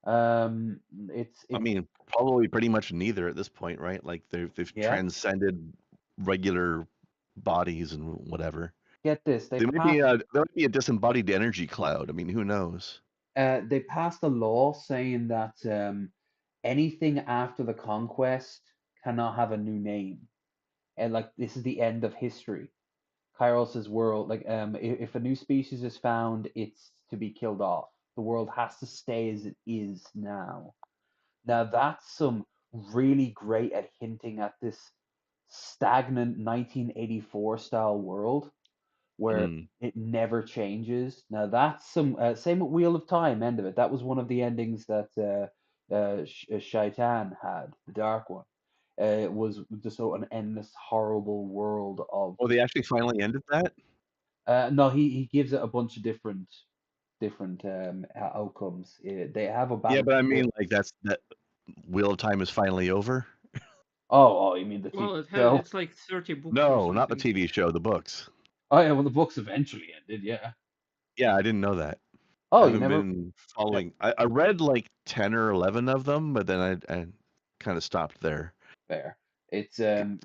It's I mean, probably pretty much neither at this point, right? Like they've Yeah. transcended regular bodies and whatever. Get this, There might be a disembodied energy cloud. I mean, who knows? They passed a law saying that anything after the conquest cannot have a new name, and like this is the end of history. Kairos's world, like if a new species is found, it's to be killed off. The world has to stay as it is now. Now that's some really great at hinting at this stagnant 1984 style world where it never changes. Now that's some same with Wheel of Time. End of it. That was one of the endings that Shaitan had, the dark one. It was just so an endless, horrible world of. Oh, they actually finally ended that? No, he gives it a bunch of different outcomes. They have a Yeah, battle. but I mean, like that Wheel of Time is finally over. Oh, you mean the TV Well, show? it's like 30 books. No, not the TV show, the books. Oh yeah, well the books eventually ended. Yeah. Yeah, I didn't know that. Oh, I you haven't never. been following. I read like 10 or 11 of them, but then I kind of stopped there. Fair. It's Not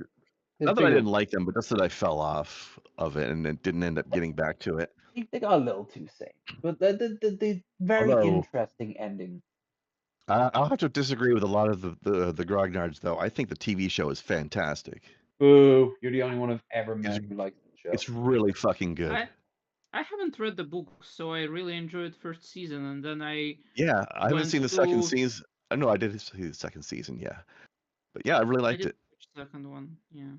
that I didn't like them, but just that I fell off of it and it didn't end up getting back to it. They got a little too same, but the very Although- interesting ending. I'll have to disagree with a lot of the grognards, though. I think the TV show is fantastic. Boo! You're the only one I've ever met who likes the show. It's really fucking good. I haven't read the book, so I really enjoyed first season, and then I Yeah, I haven't went seen the second to- season. No, I did see the second season. Yeah, But yeah, I really liked it. Second one, yeah.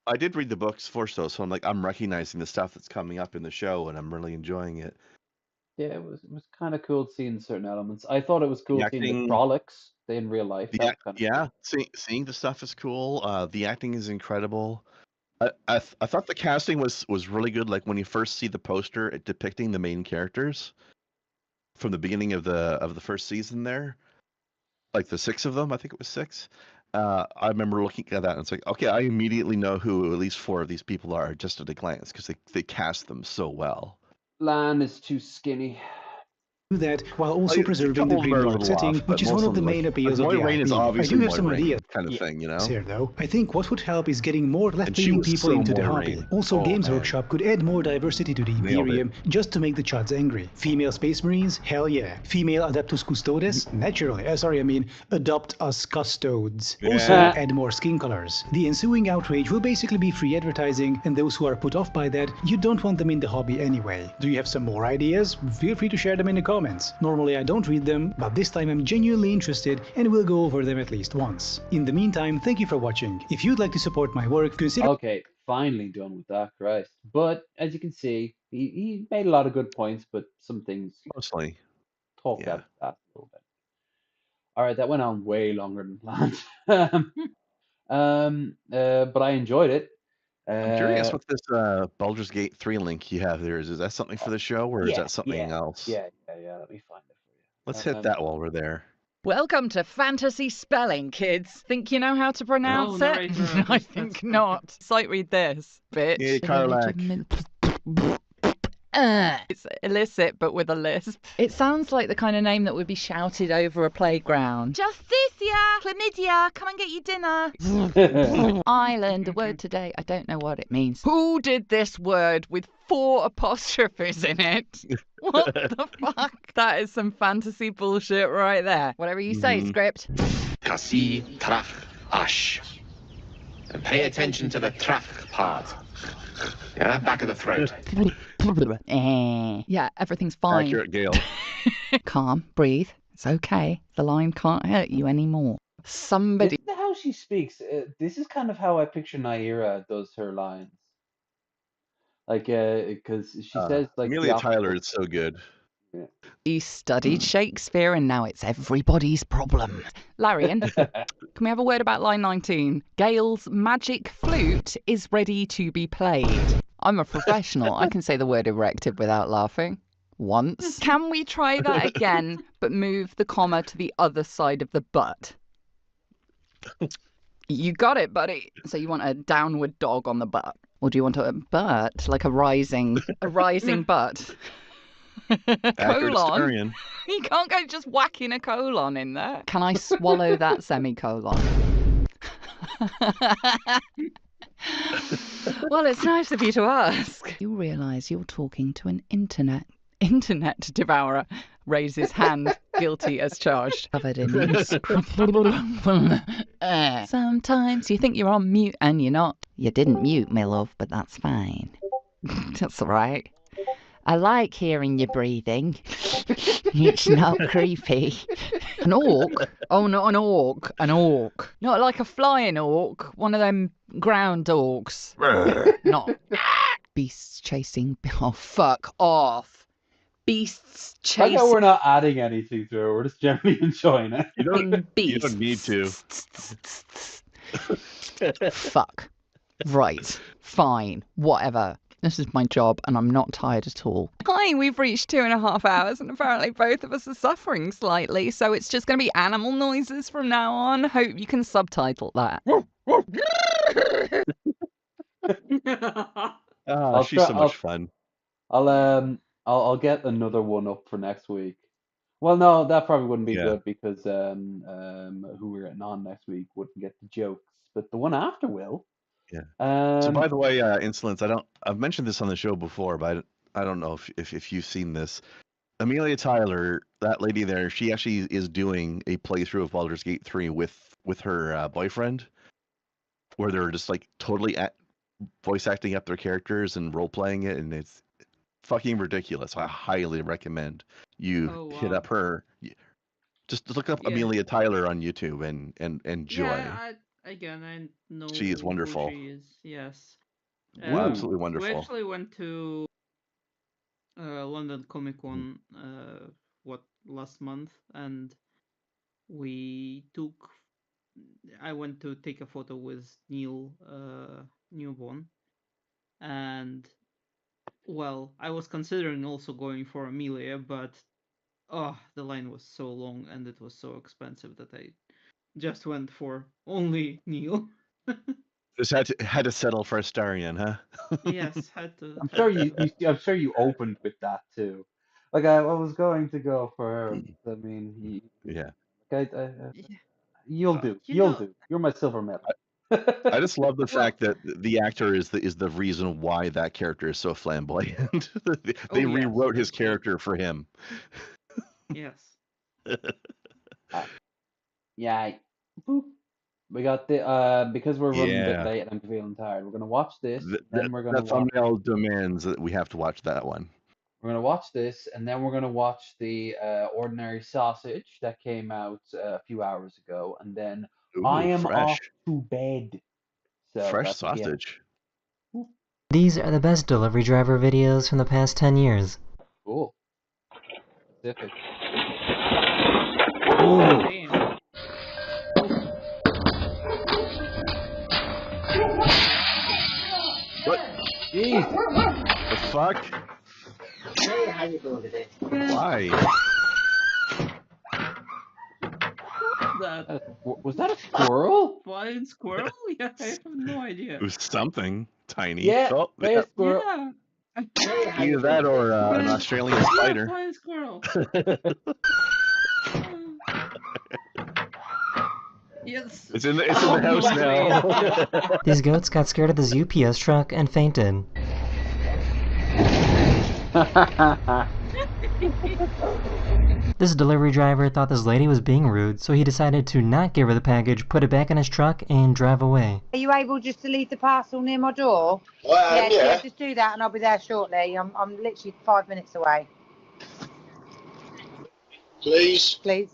I did read the books first though, so I'm recognizing the stuff that's coming up in the show, and I'm really enjoying it. Yeah, it was kind of cool seeing certain elements. I thought it was cool seeing the acting- Trollocs in real life. That was kind of Yeah, seeing the stuff is cool. The acting is incredible. I thought the casting was really good. Like when you first see the poster depicting the main characters from the beginning of the first season, there, like the 6 of them, I think it was 6. I remember looking at that and it's like, okay, I immediately know who at least 4 of these people are just at a glance because they cast them so well. Lan is too skinny. That while also preserving the grimdark setting, which is one of the main appeals of the Moiraine is IP. I obviously do have some Moiraine ideas kind of thing, you know. here though. I think what would help is getting more left-leaning was people so into the Moiraine. hobby. Also, Oh, Games man. Workshop could add more diversity to the Nailed it. Imperium just to make the Chuds angry. Female Space Marines? Hell yeah. Female Adeptus Custodes? Naturally. Adopt us Custodes. Also, Yeah. add more skin colors. The ensuing outrage will basically be free advertising, and those who are put off by that, you don't want them in the hobby anyway. Do you have some more ideas? Feel free to share them in the comments. Normally I don't read them, but this time I'm genuinely interested and will go over them at least once. In the meantime, thank you for watching. If you'd like to support my work, consider... Okay, finally done with that, Christ. But as you can see, he made a lot of good points, but some things Mostly. talk Yeah. out that a little bit. All right, that went on way longer than planned. But I enjoyed it. I'm curious what this Baldur's Gate 3 link you have there is. Is that something for the show or is that something else? Yeah. Let me find it for you. Let's hit that while we're there. Welcome to Fantasy Spelling, kids. Think you know how to pronounce No, it? narrator, I think not. Sight read this, bitch. Yeah, Carlac. It's illicit, but with a lisp. It sounds like the kind of name that would be shouted over a playground. Justicia! Chlamydia! Come and get your dinner! I learned a word today. I don't know what it means. Who did this word with 4 apostrophes in it? What the fuck? That is some fantasy bullshit right there. Whatever you say, script. Kasi trach ash. And pay attention to the trach part. Yeah, back of the throat. Yeah, everything's fine. Accurate, Gale. Calm, breathe. It's okay. The line can't hurt you anymore. Somebody. Isn't that how she speaks? This is kind of how I picture Naira does her lines. Like, because she says like Amelia the Tyler is so good. He studied Shakespeare and now it's everybody's problem. Larian, can we have a word about line 19? Gail's magic flute is ready to be played. I'm a professional. I can say the word erected without laughing. Once. Can we try that again, but move the comma to the other side of the butt? You got it, buddy. So you want a downward dog on the butt? Or do you want a butt, like a rising butt? Colon. You can't go just whacking a colon in there. Can I swallow that semicolon? Well, it's nice of you to ask. You realise you're talking to an internet devourer. Raises hand, guilty as charged. Covered in sometimes you think you're on mute and you're not. You didn't mute, my love, but that's fine. That's all right. I like hearing you breathing. It's not creepy. An orc? Oh, not an orc. An orc. Not like a flying orc. One of them ground orcs. Not beasts chasing. Oh, fuck off. Beasts I chasing. know we're not adding anything to it. We're just generally enjoying it. You don't need to. Fuck. Right. Fine. Whatever. This is my job and I'm not tired at all. Hi, we've reached 2.5 hours and apparently both of us are suffering slightly, so it's just going to be animal noises from now on. Hope you can subtitle that. She's so much fun. I'll get another one up for next week. Well, no, that probably wouldn't be good because who we're getting on next week wouldn't get the jokes, but the one after will. Yeah. So by the way, Ins0lence, I've mentioned this on the show before, but I don't know if you've seen this. Amelia Tyler, that lady there, she actually is doing a playthrough of Baldur's Gate 3 with her boyfriend, where they're just like totally voice acting up their characters and role playing it, and it's fucking ridiculous. I highly recommend you hit up her. Just look up Amelia Tyler on YouTube and enjoy. Yeah, I again, I know She is wonderful. who she is. Yes. Absolutely We wonderful. actually went to London Comic Con last month, and I went to take a photo with Neil Newborn, and well, I was considering also going for Amelia, but the line was so long and it was so expensive that I just went for only Neil. Just had to settle for Astarion, huh? Yes, had to. I'm sure you opened with that too. Like I was going to go for her. I mean, Yeah. you'll do. You You'll know- do. You're my silver medal. I just love the fact that the actor is the reason why that character is so flamboyant. They yes, rewrote his character for him. Yes. Yeah. Boop. We got the because we're running a bit Yeah. late and I'm feeling tired. We're gonna watch this, then we're The gonna watch. thumbnail demands that we have to watch that one. We're gonna watch this, and then we're gonna watch the Ordinary Sausage that came out a few hours ago, and then I Ooh, am fresh. off to bed. So Fresh that's the end. sausage. These are the best delivery driver videos from the past 10 years. Cool. Specific. Oh, damn. What? Jeez. The fuck? Hey, how you doing today? Why? Was that a squirrel? Flying squirrel? Yeah, I have no idea. It was something tiny. Yeah, Oh, hey, a squirrel. Yeah. Either that or an Australian spider. Flying squirrel. Yes. It's in the house now. These goats got scared of this UPS truck and fainted. This delivery driver thought this lady was being rude, so he decided to not give her the package, put it back in his truck, and drive away. Are you able just to leave the parcel near my door? Yeah. Just do that and I'll be there shortly. I'm literally 5 minutes away. Please. Please.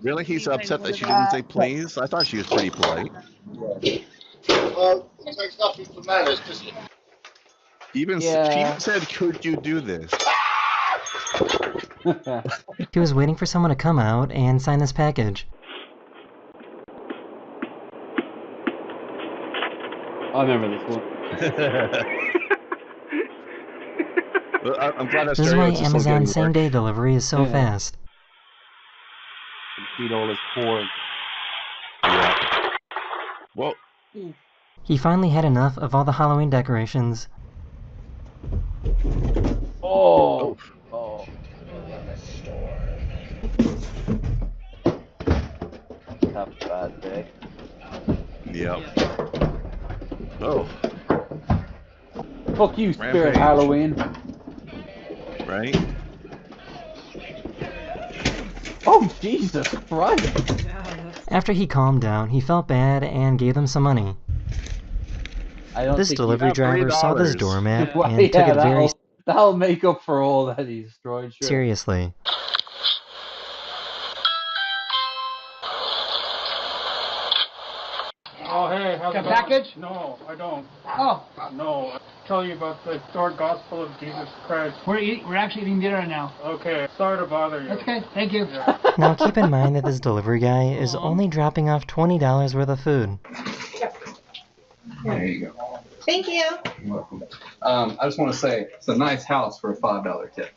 Really? He's upset that she didn't say please? I thought she was pretty polite. Well, it takes nothing for manners, does it? She even said, could you do this? He was waiting for someone to come out and sign this package. I remember this one. Well, I'm glad This is why Amazon same-day delivery is so fast. Feed all his porn. Yeah. Whoa. He finally had enough of all the Halloween decorations. Oh. Have a bad day. Yep. Oh. Fuck you, Spirit Rampage. Halloween. Right? Oh, Jesus Christ. After he calmed down, he felt bad and gave them some money. This delivery driver saw this doormat and took it very that'll make up for all that he destroyed. Sure. seriously. Oh, hey, how's it going? package? No, I don't. Oh. No, I'll tell you about the short gospel of Jesus Christ. We're actually eating dinner now. Okay, sorry to bother you. That's okay. Thank you. Now keep in mind that this delivery guy is only dropping off $20 worth of food. There you go. Thank you. You're welcome. I just want to say it's a nice house for a $5 tip.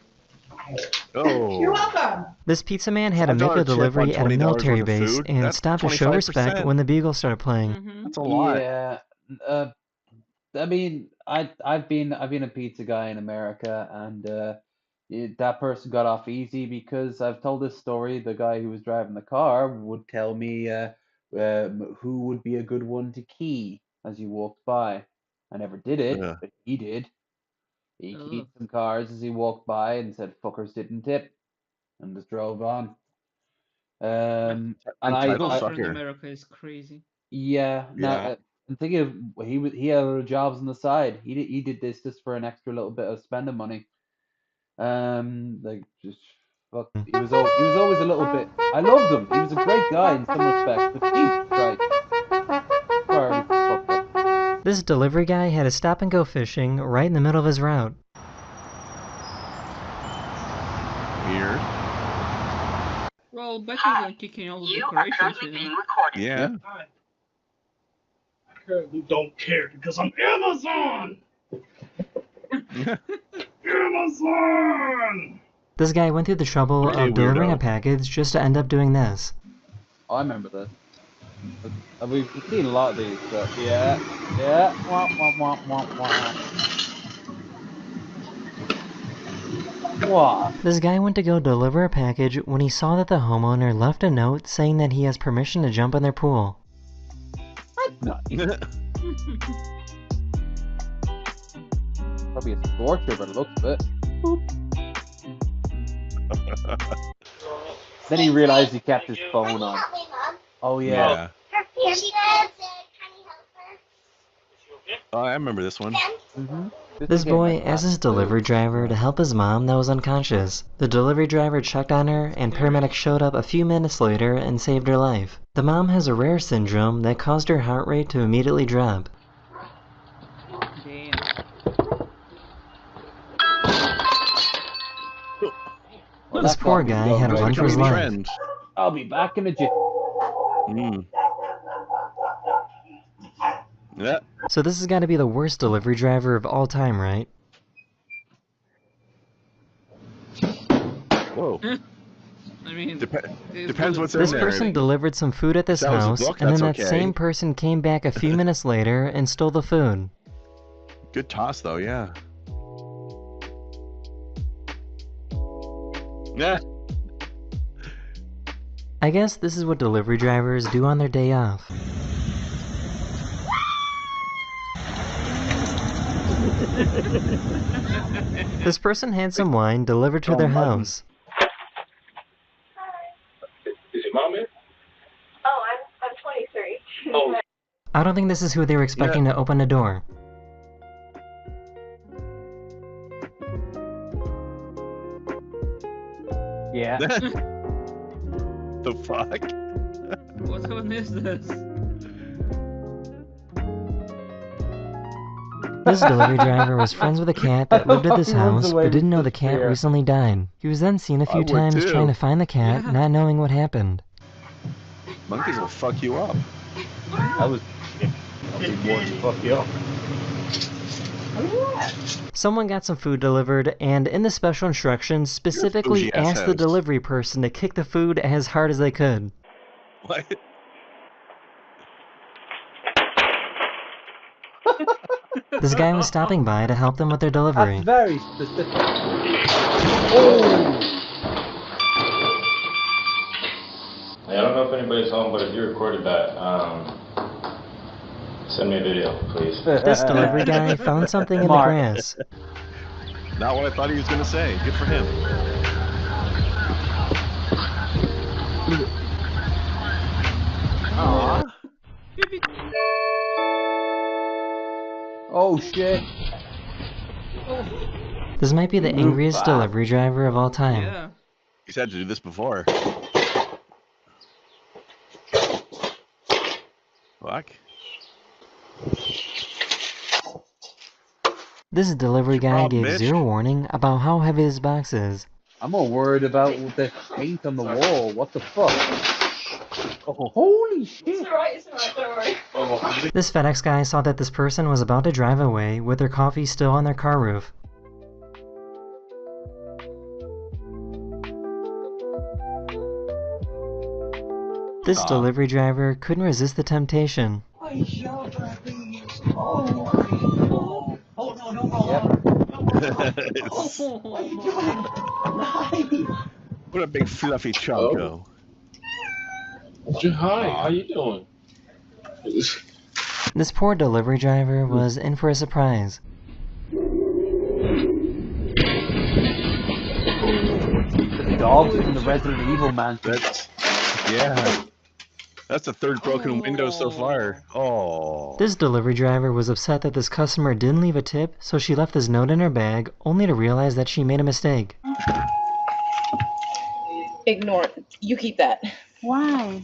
Oh. You're welcome. This pizza man had to $5 make a tip delivery on at a $20 military worth of base food? and That's stopped to show respect 25%. when the Beagle started playing. That's a lot. Yeah. I mean, I've been a pizza guy in America, and that person got off easy because I've told this story. The guy who was driving the car would tell me who would be a good one to key as you walked by. I never did it, Yeah. but he did. He keyed some cars as he walked by and said "fuckers didn't tip," and just drove on. And Culture in America is crazy. yeah. Now I'm thinking of he had other jobs on the side. He did this just for an extra little bit of spending money. Like just But he was always a little bit. I loved him. He was a great guy in some respects, but Jesus Christ, priorities fucked up. This delivery guy had to stop and go fishing right in the middle of his route. Weird. Well, better than kicking all the decorations, you know. Yeah. I currently don't care because I'm Amazon! Amazon! This guy went through the trouble of delivering a package just to end up doing this. Oh, I remember this. We've seen a lot of these, but yeah. Wah, wah, wah, wah, wah. What? This guy went to go deliver a package when he saw that the homeowner left a note saying that he has permission to jump in their pool. Probably a scorcher by the looks of it. Boop. Then he realized he kept his phone on. Oh yeah. Oh, I remember this one. This boy asked his delivery driver to help his mom that was unconscious. The delivery driver checked on her, and paramedics showed up a few minutes later and saved her life. The mom has a rare syndrome that caused her heart rate to immediately drop. Well, this poor guy had to run for his life. I'll be back in a jiff. Yeah. So this has got to be the worst delivery driver of all time, right? Whoa. I mean, depends what's in this there. person delivered some food at this house, and then that same person came back a few minutes later and stole the food. Good toss, though, yeah. Yeah. I guess this is what delivery drivers do on their day off. This person had some wine delivered to their house. Is your mom in? Oh, I'm 23. Oh. I don't think this is who they were expecting to open the door. Yeah. The fuck? What one is this? This delivery driver was friends with a cat that lived at this house, but didn't know the cat recently died. He was then seen a few times trying to find the cat, not knowing what happened. Monkeys will fuck you up. That was... I'll be more than fuck you up. Someone got some food delivered, and in the special instructions, specifically asked the delivery person to kick the food as hard as they could. What? This guy was stopping by to help them with their delivery. That's very specific. Oh! I don't know if anybody's home, but if you recorded that, send me a video, please. This delivery guy found something in the grass. Not what I thought he was going to say. Good for him. Aww. Oh shit. This might be the angriest delivery driver of all time. Yeah. He's had to do this before. Fuck. This delivery guy gave zero warning about how heavy this box is. I'm more worried about the paint on the wall. What the fuck? Oh, holy shit! It's alright, don't worry. This FedEx guy saw that this person was about to drive away with their coffee still on their car roof. This delivery driver couldn't resist the temptation. Oh, no, no, What a big fluffy chonko. Hi, how you doing? This poor delivery driver was in for a surprise. The dogs from the Resident Evil mansion. Yeah. That's the third broken window so far. Oh. This delivery driver was upset that this customer didn't leave a tip, so she left this note in her bag, only to realize that she made a mistake. Ignore it. You keep that. Why?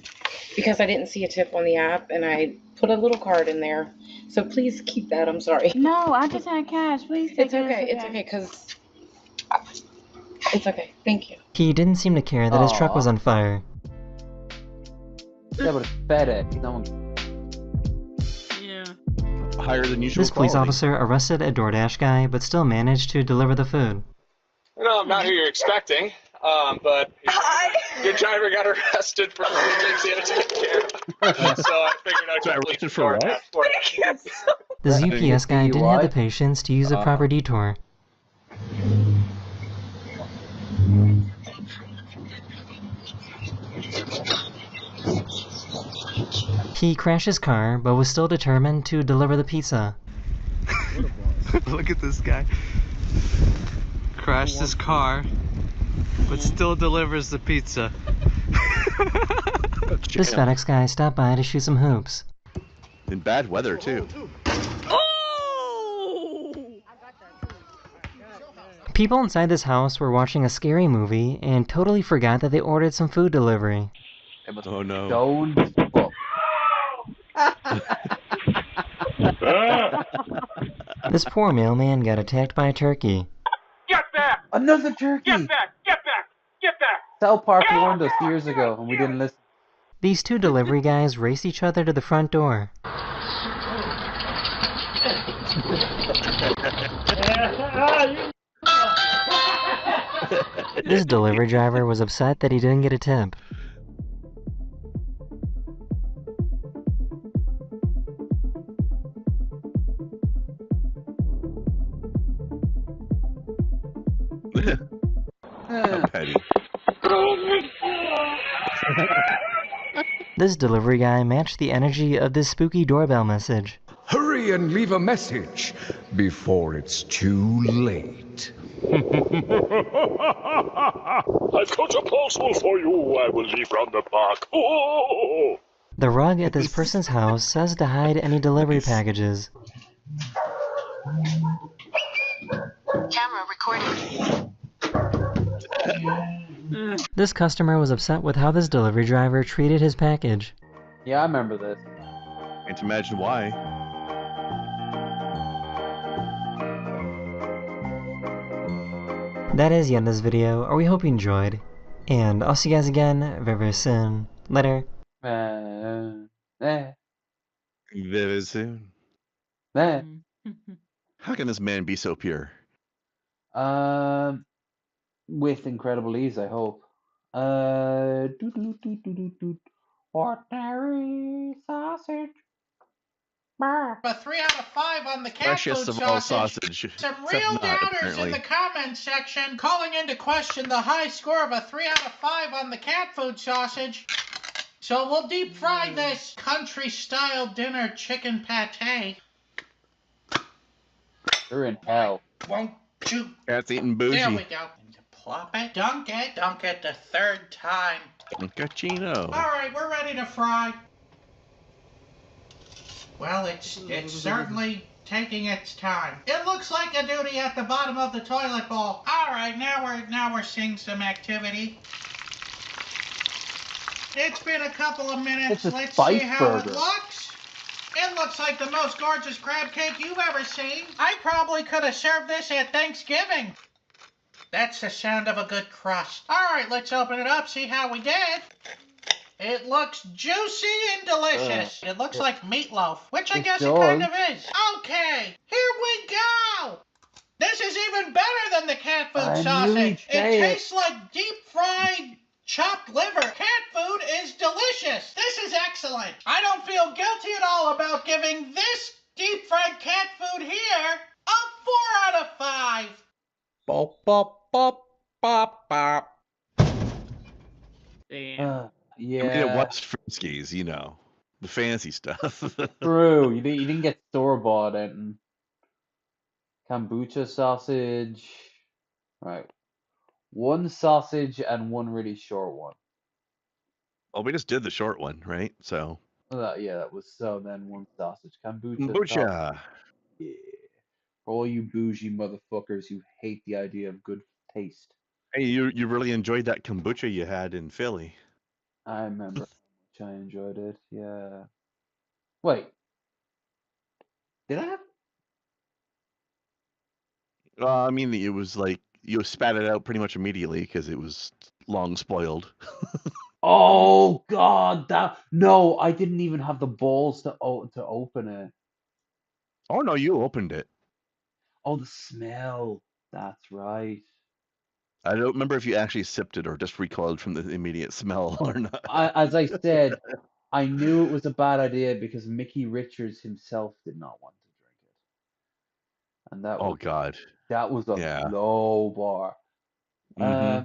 Because I didn't see a tip on the app and I put a little card in there. So please keep that. I'm sorry. No, I just had cash. Please take It's okay. It's okay, because it's okay. Thank you. He didn't seem to care that his truck was Aw. on fire. Yeah, but it's FedEx. No one. Yeah. Higher than usual This police quality. officer arrested a DoorDash guy, but still managed to deliver the food. No, I'm not who you're expecting, but your driver got arrested for things he had to take care of. So I figured I'd Got arrested for what? for it. This Didn't get UPS guy didn't have the DUI? patience to use a proper detour. He crashed his car, but was still determined to deliver the pizza. Look at this guy. Crashed his car, but still delivers the pizza. This FedEx guy stopped by to shoot some hoops. In bad weather, too. People inside this house were watching a scary movie and totally forgot that they ordered some food delivery. Oh no. Stoned as fuck. This poor mailman got attacked by a turkey. Get back! Another turkey! Get back! Get back! Get back! South Park warned us years ago, and we didn't listen. These two delivery guys raced each other to the front door. This delivery driver was upset that he didn't get a tip. How petty. This delivery guy matched the energy of this spooky doorbell message. Hurry and leave a message before it's too late. I've got a parcel for you. I will leave round the back. Oh! The rug at this person's house says to hide any delivery packages. Camera recording. This customer was upset with how this delivery driver treated his package. Yeah, I remember this. Can't imagine why. That is the end of this video, or we hope you enjoyed. And I'll see you guys again very, very soon. Later. Very soon. How can this man be so pure? With incredible ease, I hope. Ordinary sausage. A 3 out of 5 on the cat Freshest food of all sausage. sausage. Some Except real not, doubters apparently. in the comments section calling into question the high score of a 3 out of 5 on the cat food sausage. So we'll deep fry this country-style dinner chicken pate. You're in hell. Won't you? Cat's eating bougie. There we go. And plop it. Dunk it the third time. Cappuccino. All right, we're ready to fry. Well, it's certainly taking its time. It looks like a duty at the bottom of the toilet bowl. All right, now we're seeing some activity. It's been a couple of minutes. It's a Let's spice see how it burger. looks. It looks like the most gorgeous crab cake you've ever seen. I probably could have served this at Thanksgiving. That's the sound of a good crust. All right, let's open it up, see how we did. It looks juicy and delicious. It looks like meatloaf, which I guess it kind of is. Okay, here we go. This is even better than the cat food I knew sausage. you'd It say it. tastes like deep fried chopped liver. Cat food is delicious. This is excellent. I don't feel guilty at all about giving this deep fried cat food here a 4 out of 5. Bop, bop, bop, bop, bop. Yeah. I mean, it was Friskies, you know. The fancy stuff. True. You didn't get store-bought and kombucha sausage. Right. One sausage and one really short one. Well, we just did the short one, right? So. Yeah, that was so. Then one sausage. Kombucha. Kombucha. Sausage. Yeah. For all you bougie motherfuckers who hate the idea of good taste. Hey, you really enjoyed that kombucha you had in Philly. I remember how much I enjoyed it. Yeah. Wait, did I have? I mean, it was like you spat it out pretty much immediately because it was long spoiled. Oh God, that no, I didn't even have the balls to open it. Oh no, you opened it. Oh, the smell. That's right. I don't remember if you actually sipped it or just recoiled from the immediate smell or not. As I said, I knew it was a bad idea because Mickey Richards himself did not want to drink it, and Oh God. that was a Yeah. low bar. Mm-hmm.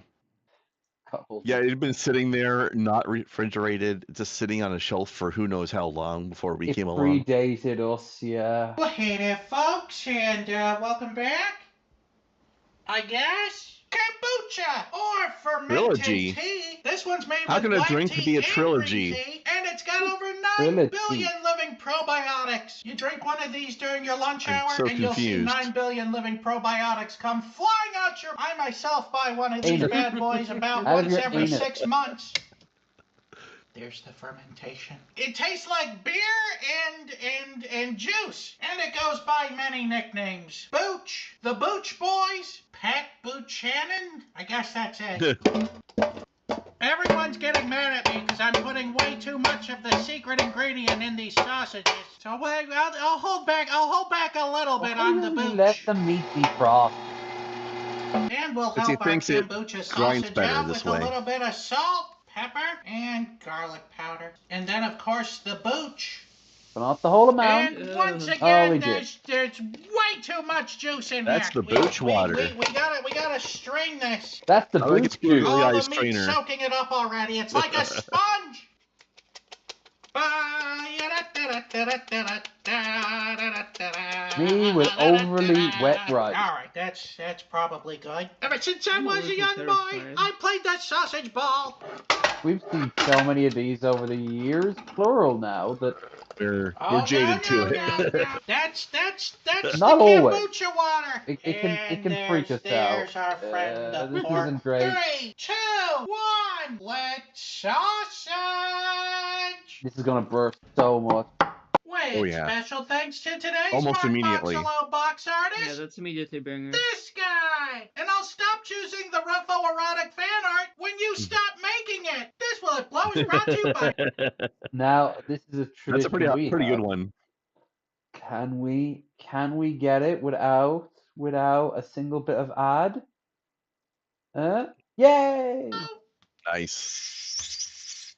Couple. Yeah, it had been sitting there, not refrigerated, just sitting on a shelf for who knows how long before we It came along. predated us, yeah. Well, hey there, folks, and welcome back. I guess kombucha or fermented Trilogy. tea. This one's made How with can a black drink tea be a and trilogy? green tea, and it's got over 9 Trilogy. billion living probiotics. You drink one of these during your lunch I'm hour, so and you'll see confused. 9 billion living probiotics come flying out your. I myself buy one of these Anus. bad boys about Out of once your every anus. 6 months. There's the fermentation. It tastes like beer and juice, and it goes by many nicknames. Booch, the Booch Boys, Pat Buchanan. I guess that's it. Everyone's getting mad at me because I'm putting way too much of the secret ingredient in these sausages. So I'll hold back. I'll hold back a little bit on the Booch. Let the meat defrost. And we'll Because he help our thinks it kombucha grinds sausage better out this with way. a little bit of salt, pepper, and garlic powder. And then, of course, the Booch. But not the whole amount. And once Oh, again, we did. there's way too much juice in That's here. the Booch water. We gotta strain this. That's the I like its Booch juice. googly All eyes the meat's trainer. soaking it up already. It's like a sponge. Me with overly wet rice. All right, that's probably good. Ever since I was a young boy, I played the sausage ball. We've seen so many of these over the years, plural now, that We're jaded to it. No. That's Not the always. kombucha water. It can freak us There's out. our friend, the This pork. isn't great. 3, 2, 1. Let's sausage. This is gonna burst so much. Wait, Oh, yeah. special thanks to today's Almost Smart immediately. Boxalo box artist. Yeah, that's immediately banger. This guy! And I'll stop choosing the Ruffo-erotic fan art when you stop making it! This Will It Blow is brought to you by... Now, this is a tradition That's a pretty we good have. one. Can we get it without a single bit of ad? Yay! Nice.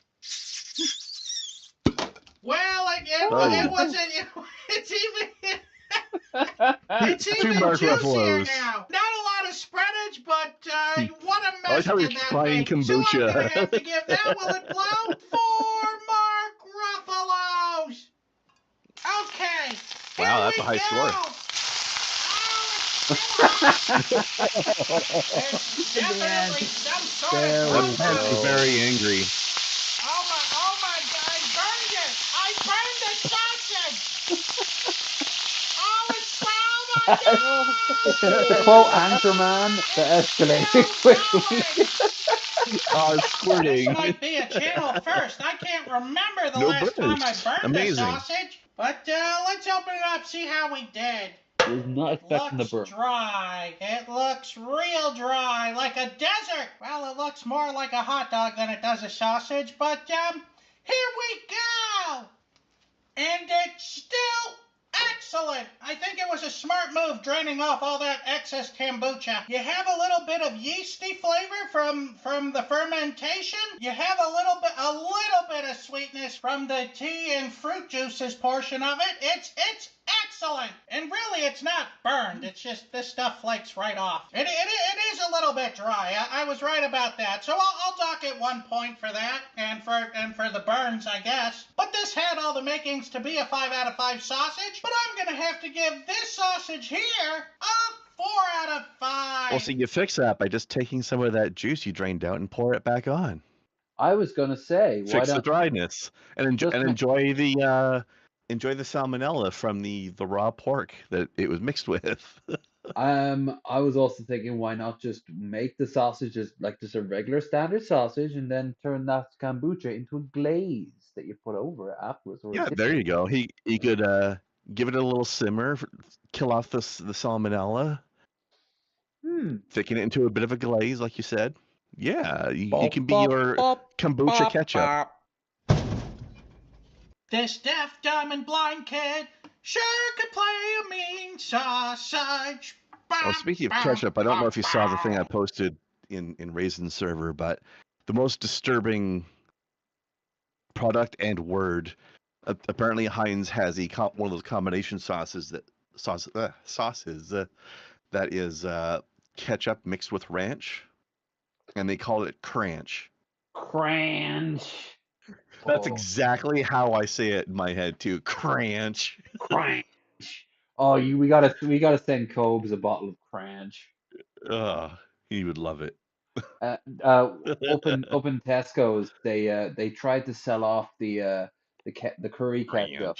Well, Oh. it wasn't... It's even... It's Two even Mark juicier Ruffalo's. now. Not a lot of spreadage, but what a I mess like how did he's that trying make. kombucha. So I'm gonna have to give that Will It Blow 4 Mark Ruffalos. Okay. Wow, here that's a we high go. score. There's definitely some sort There of we growth go. on He's it. very angry. Oh my God, I burned it! I burned the sausage! Oh, my God! To quote Anchorman, the escalated quickly. Oh, it's This squirting. might be a channel first. I can't remember the No last time I burst. burned Amazing. a sausage. But let's open it up, see how we did. Was not expecting the burn. Looks dry. It looks real dry, like a desert. Well, it looks more like a hot dog than it does a sausage, but here we go. And it's still excellent. I think it was a smart move draining off all that excess kombucha. You have a little bit of yeasty flavor from the fermentation. You have a little bit of sweetness from the tea and fruit juices portion of it. It's excellent. And really, it's not burned. It's just this stuff flakes right off. It is a little bit dry. I was right about that. So I'll dock it 1 point for that and for the burns, I guess. But this had all the makings to be a 5 out of 5 sausage. But I'm gonna have to give this sausage here a 4 out of 5. Well, see, you fix that by just taking some of that juice you drained out and pour it back on. I was gonna say, why Fix the don't dryness and enjoy the salmonella from the raw pork that it was mixed with. I was also thinking, why not just make the sausage as like just a regular standard sausage, and then turn that kombucha into a glaze that you put over it afterwards, or a Yeah, dip. there you go. He could give it a little simmer, kill off the salmonella, thicken it into a bit of a glaze, like you said. Yeah, it can be your kombucha ketchup. This deaf, dumb, and blind kid sure could play a mean sausage. Oh, speaking of ketchup, I don't know if you saw the thing I posted in Raisin server, but the most disturbing product and word. Apparently, Heinz has one of those combination sauces that is ketchup mixed with ranch, and they call it cranch. Cranch. That's exactly how I say it in my head too. Cranch. Cranch. Oh, we gotta send Cobes a bottle of Cranch. He would love it. Up in Tesco's, they tried to sell off the curry ketchup,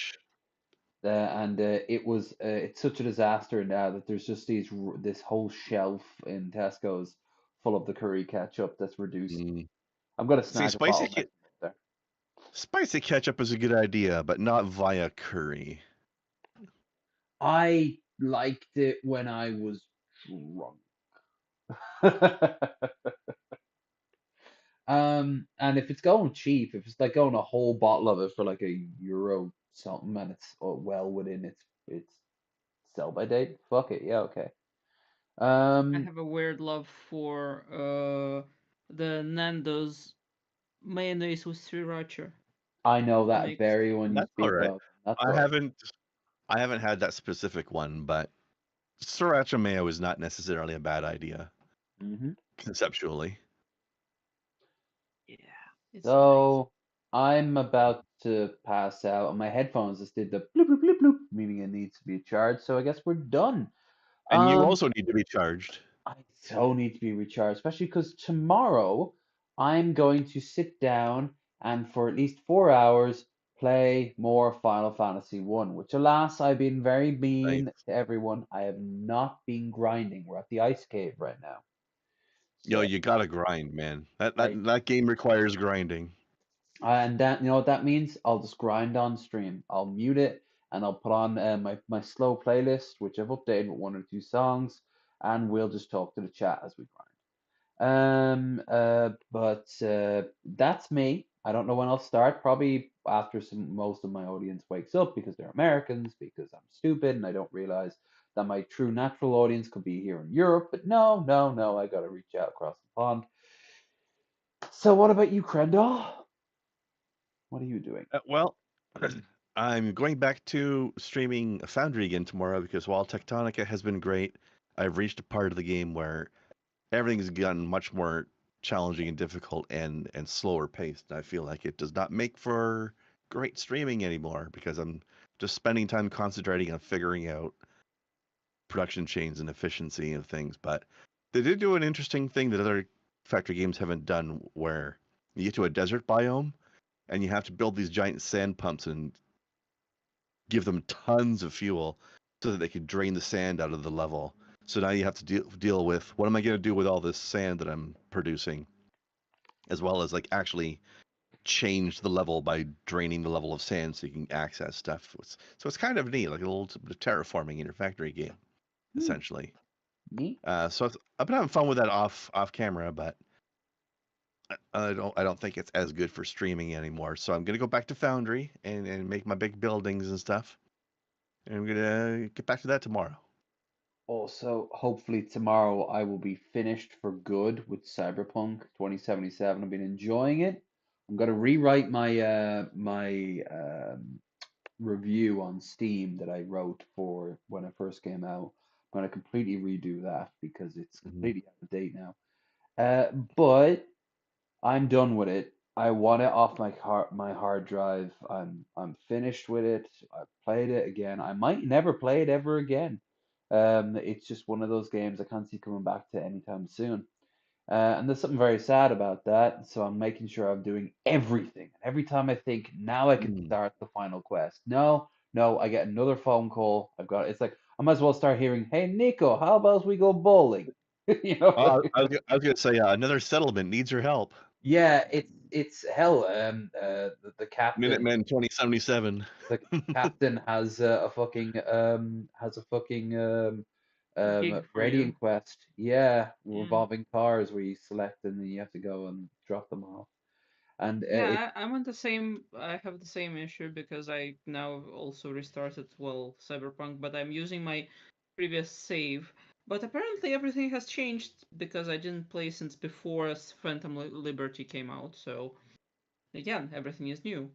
and it's such a disaster now that there's just this whole shelf in Tesco's full of the curry ketchup that's reduced. I'm gonna snag a bottle next there. Spicy ketchup is a good idea, but not via curry. I liked it when I was drunk. And if it's going cheap, if it's like going a whole bottle of it for like €1 something, and it's well within its sell by date, fuck it, yeah, okay. I have a weird love for the Nando's mayonnaise with sriracha. I know that very one you That's speak all right. of. That's I all right. haven't had that specific one, but sriracha mayo is not necessarily a bad idea. Conceptually. So I'm about to pass out, and my headphones just did the bloop bloop bloop bloop, meaning it needs to be charged. So I guess we're done. And you also need to be charged. I so need to be recharged, especially because tomorrow I'm going to sit down and for at least 4 hours play more Final Fantasy One, which alas I've been very mean to everyone. I have not been grinding. We're at the ice cave right now. Yo, you gotta grind, man. That game requires grinding. And that, you know what that means? I'll just grind on stream. I'll mute it and I'll put on my slow playlist, which I've updated with 1 or 2 songs, and we'll just talk to the chat as we grind. But that's me. I don't know when I'll start. Probably after most of my audience wakes up because they're Americans, because I'm stupid and I don't realize that my true natural audience could be here in Europe. But no, I gotta reach out across the pond. So what about you, Crendor? What are you doing? Well, I'm going back to streaming Foundry again tomorrow because while Tectonica has been great, I've reached a part of the game where everything's gotten much more challenging and difficult and slower paced. And I feel like it does not make for great streaming anymore because I'm just spending time concentrating on figuring out production chains and efficiency of things. But they did do an interesting thing that other factory games haven't done where you get to a desert biome and you have to build these giant sand pumps and give them tons of fuel so that they can drain the sand out of the level. So now you have to deal with what am I going to do with all this sand that I'm producing, as well as like actually change the level by draining the level of sand so you can access stuff. So it's kind of neat, like a little bit of terraforming in your factory game, essentially. So I've been having fun with that off camera, but I don't think it's as good for streaming anymore. So I'm gonna go back to Foundry and make my big buildings and stuff. And I'm gonna get back to that tomorrow. Also, hopefully tomorrow I will be finished for good with Cyberpunk 2077. I've been enjoying it. I'm gonna rewrite my review on Steam that I wrote for when it first came out. I'm gonna completely redo that because it's completely out of date now. But I'm done with it. I want it off my hard drive. I'm finished with it. I've played it again. I might never play it ever again. It's just one of those games I can't see coming back to anytime soon. And there's something very sad about that. So I'm making sure I'm doing everything. Every time I think now I can start the final quest. No, I get another phone call. It's like I might as well start hearing, "Hey Nico, how about we go bowling?" You know, I was gonna say another settlement needs your help. yeah, it's hell. The captain, Minutemen 2077. the captain has a fucking Gig for radiant you. quest. Yeah, Yeah. revolving cars where you select and then you have to go and drop them off. And it Yeah, I'm on the same. I have the same issue because I now also restarted, well, Cyberpunk, but I'm using my previous save. But apparently everything has changed because I didn't play since before Phantom Liberty came out. So again, everything is new.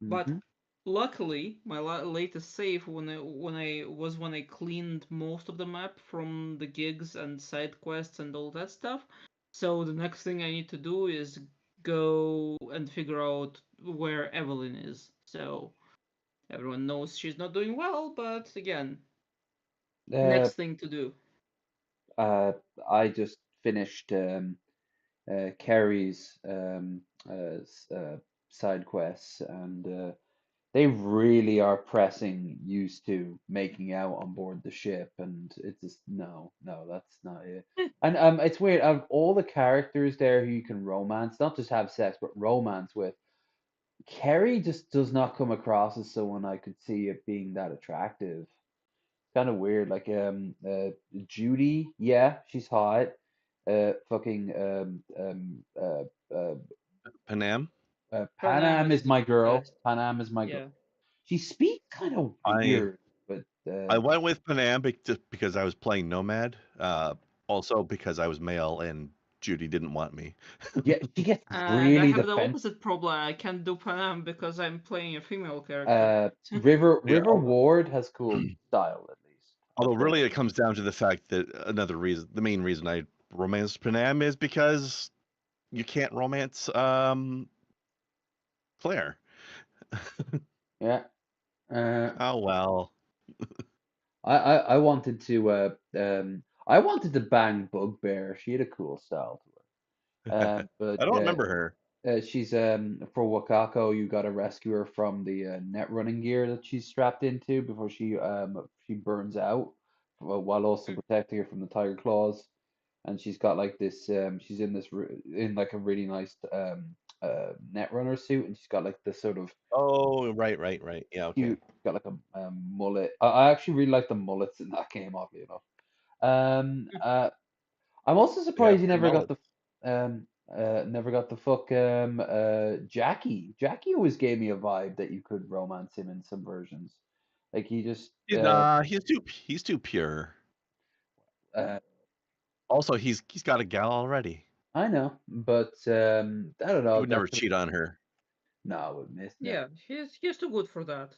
But Mhm. luckily, my latest save when I cleaned most of the map from the gigs and side quests and all that stuff. So the next thing I need to do is go and figure out where Evelyn is. So everyone knows she's not doing well, but again, uh, next thing to do. uh, I just finished Kerry's side quests, and they really are pressing used to making out on board the ship, and it's just no, that's not it. And it's weird. Of all the characters there who you can romance, not just have sex, but romance with, Kerry just does not come across as someone I could see it being that attractive. Kind of weird. Like Judy, yeah, she's hot. Fucking Panam. Panam is my girl. best. Panam is my girl. Yeah. She speaks kind of I weird, but I went with Panam just because I was playing Nomad. Also because I was male and Judy didn't want me. yeah, she gets And I really have the defensive. opposite problem. I can't do Panam because I'm playing a female character. Yeah, River Ward has cool style at least. I'll although say. really it comes down to the fact that the main reason I romanced Panam is because you can't romance Claire. Yeah. Oh well. I wanted to I wanted to bang Bugbear. She had a cool style to her. But I don't remember her. she's for Wakako, you got to rescue her from the net running gear that she's strapped into before she burns out, while also protecting her from the tiger claws. And she's got like this she's in in like a really nice net runner suit, and she's got like this sort of Oh, right. Yeah, okay. cute, got like a mullet. I actually really like the mullets in that game, oddly enough. Um, uh, I'm also Yeah, surprised you pretty mullet. never got the fuck Jackie. Jackie always gave me a vibe that you could romance him in some versions. Like he just Nah, he's too pure. uh Also, he's got a gal already. I know, but I don't He know. would never cheat on her. No, I would miss never. Yeah, he's too good for that.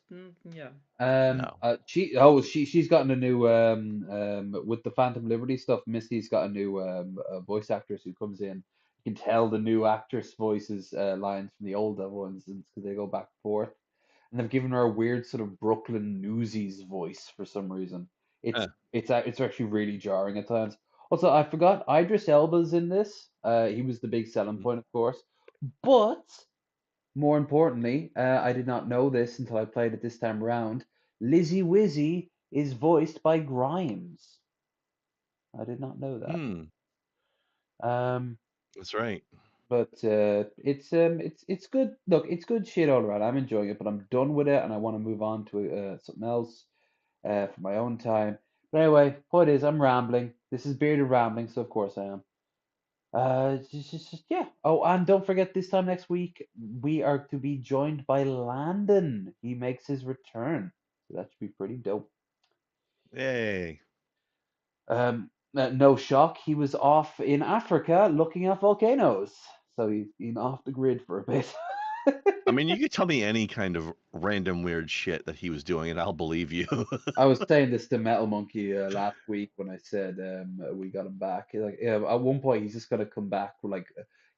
Yeah. No. She's gotten a new with the Phantom Liberty stuff. Misty's got a new voice actress who comes in. You can tell the new actress voices lines from the older ones, because they go back and forth. And they've given her a weird sort of Brooklyn Newsies voice for some reason. Eh. It's actually really jarring at times. Also, I forgot Idris Elba's in this. He was the big selling point, of course, but. More importantly, I did not know this until I played it this time around. Lizzie Wizzy is voiced by Grimes. I did not know that. Hmm. Um, That's right. but it's good. Look, it's good shit all around. I'm enjoying it, but I'm done with it, and I want to move on to something else for my own time. But anyway, point is, I'm rambling. This is bearded rambling, so of course I am. Yeah. Oh, and don't forget, this time next week we are to be joined by Landon. He makes his return, so that should be pretty dope. Yay. No shock, he was off in Africa looking at volcanoes, so he's been off the grid for a bit. I mean, you could tell me any kind of random weird shit that he was doing, and I'll believe you. I was saying this to Metal Monkey last week when I said we got him back. Like, at one point, he's just gonna come back with like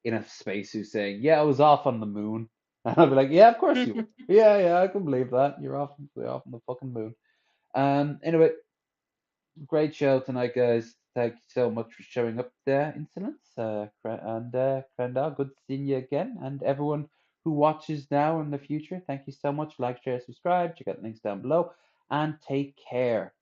in a spacesuit saying, "Yeah, I was off on the moon," and I'll be like, "Yeah, of course you were. Yeah, I can believe that. You're off on the fucking moon." Anyway, great show tonight, guys. Thank you so much for showing up there, Insolence. Crandall, good seeing you again. And everyone who watches now in the future, thank you so much. Like, share, subscribe. Check out the links down below. And take care.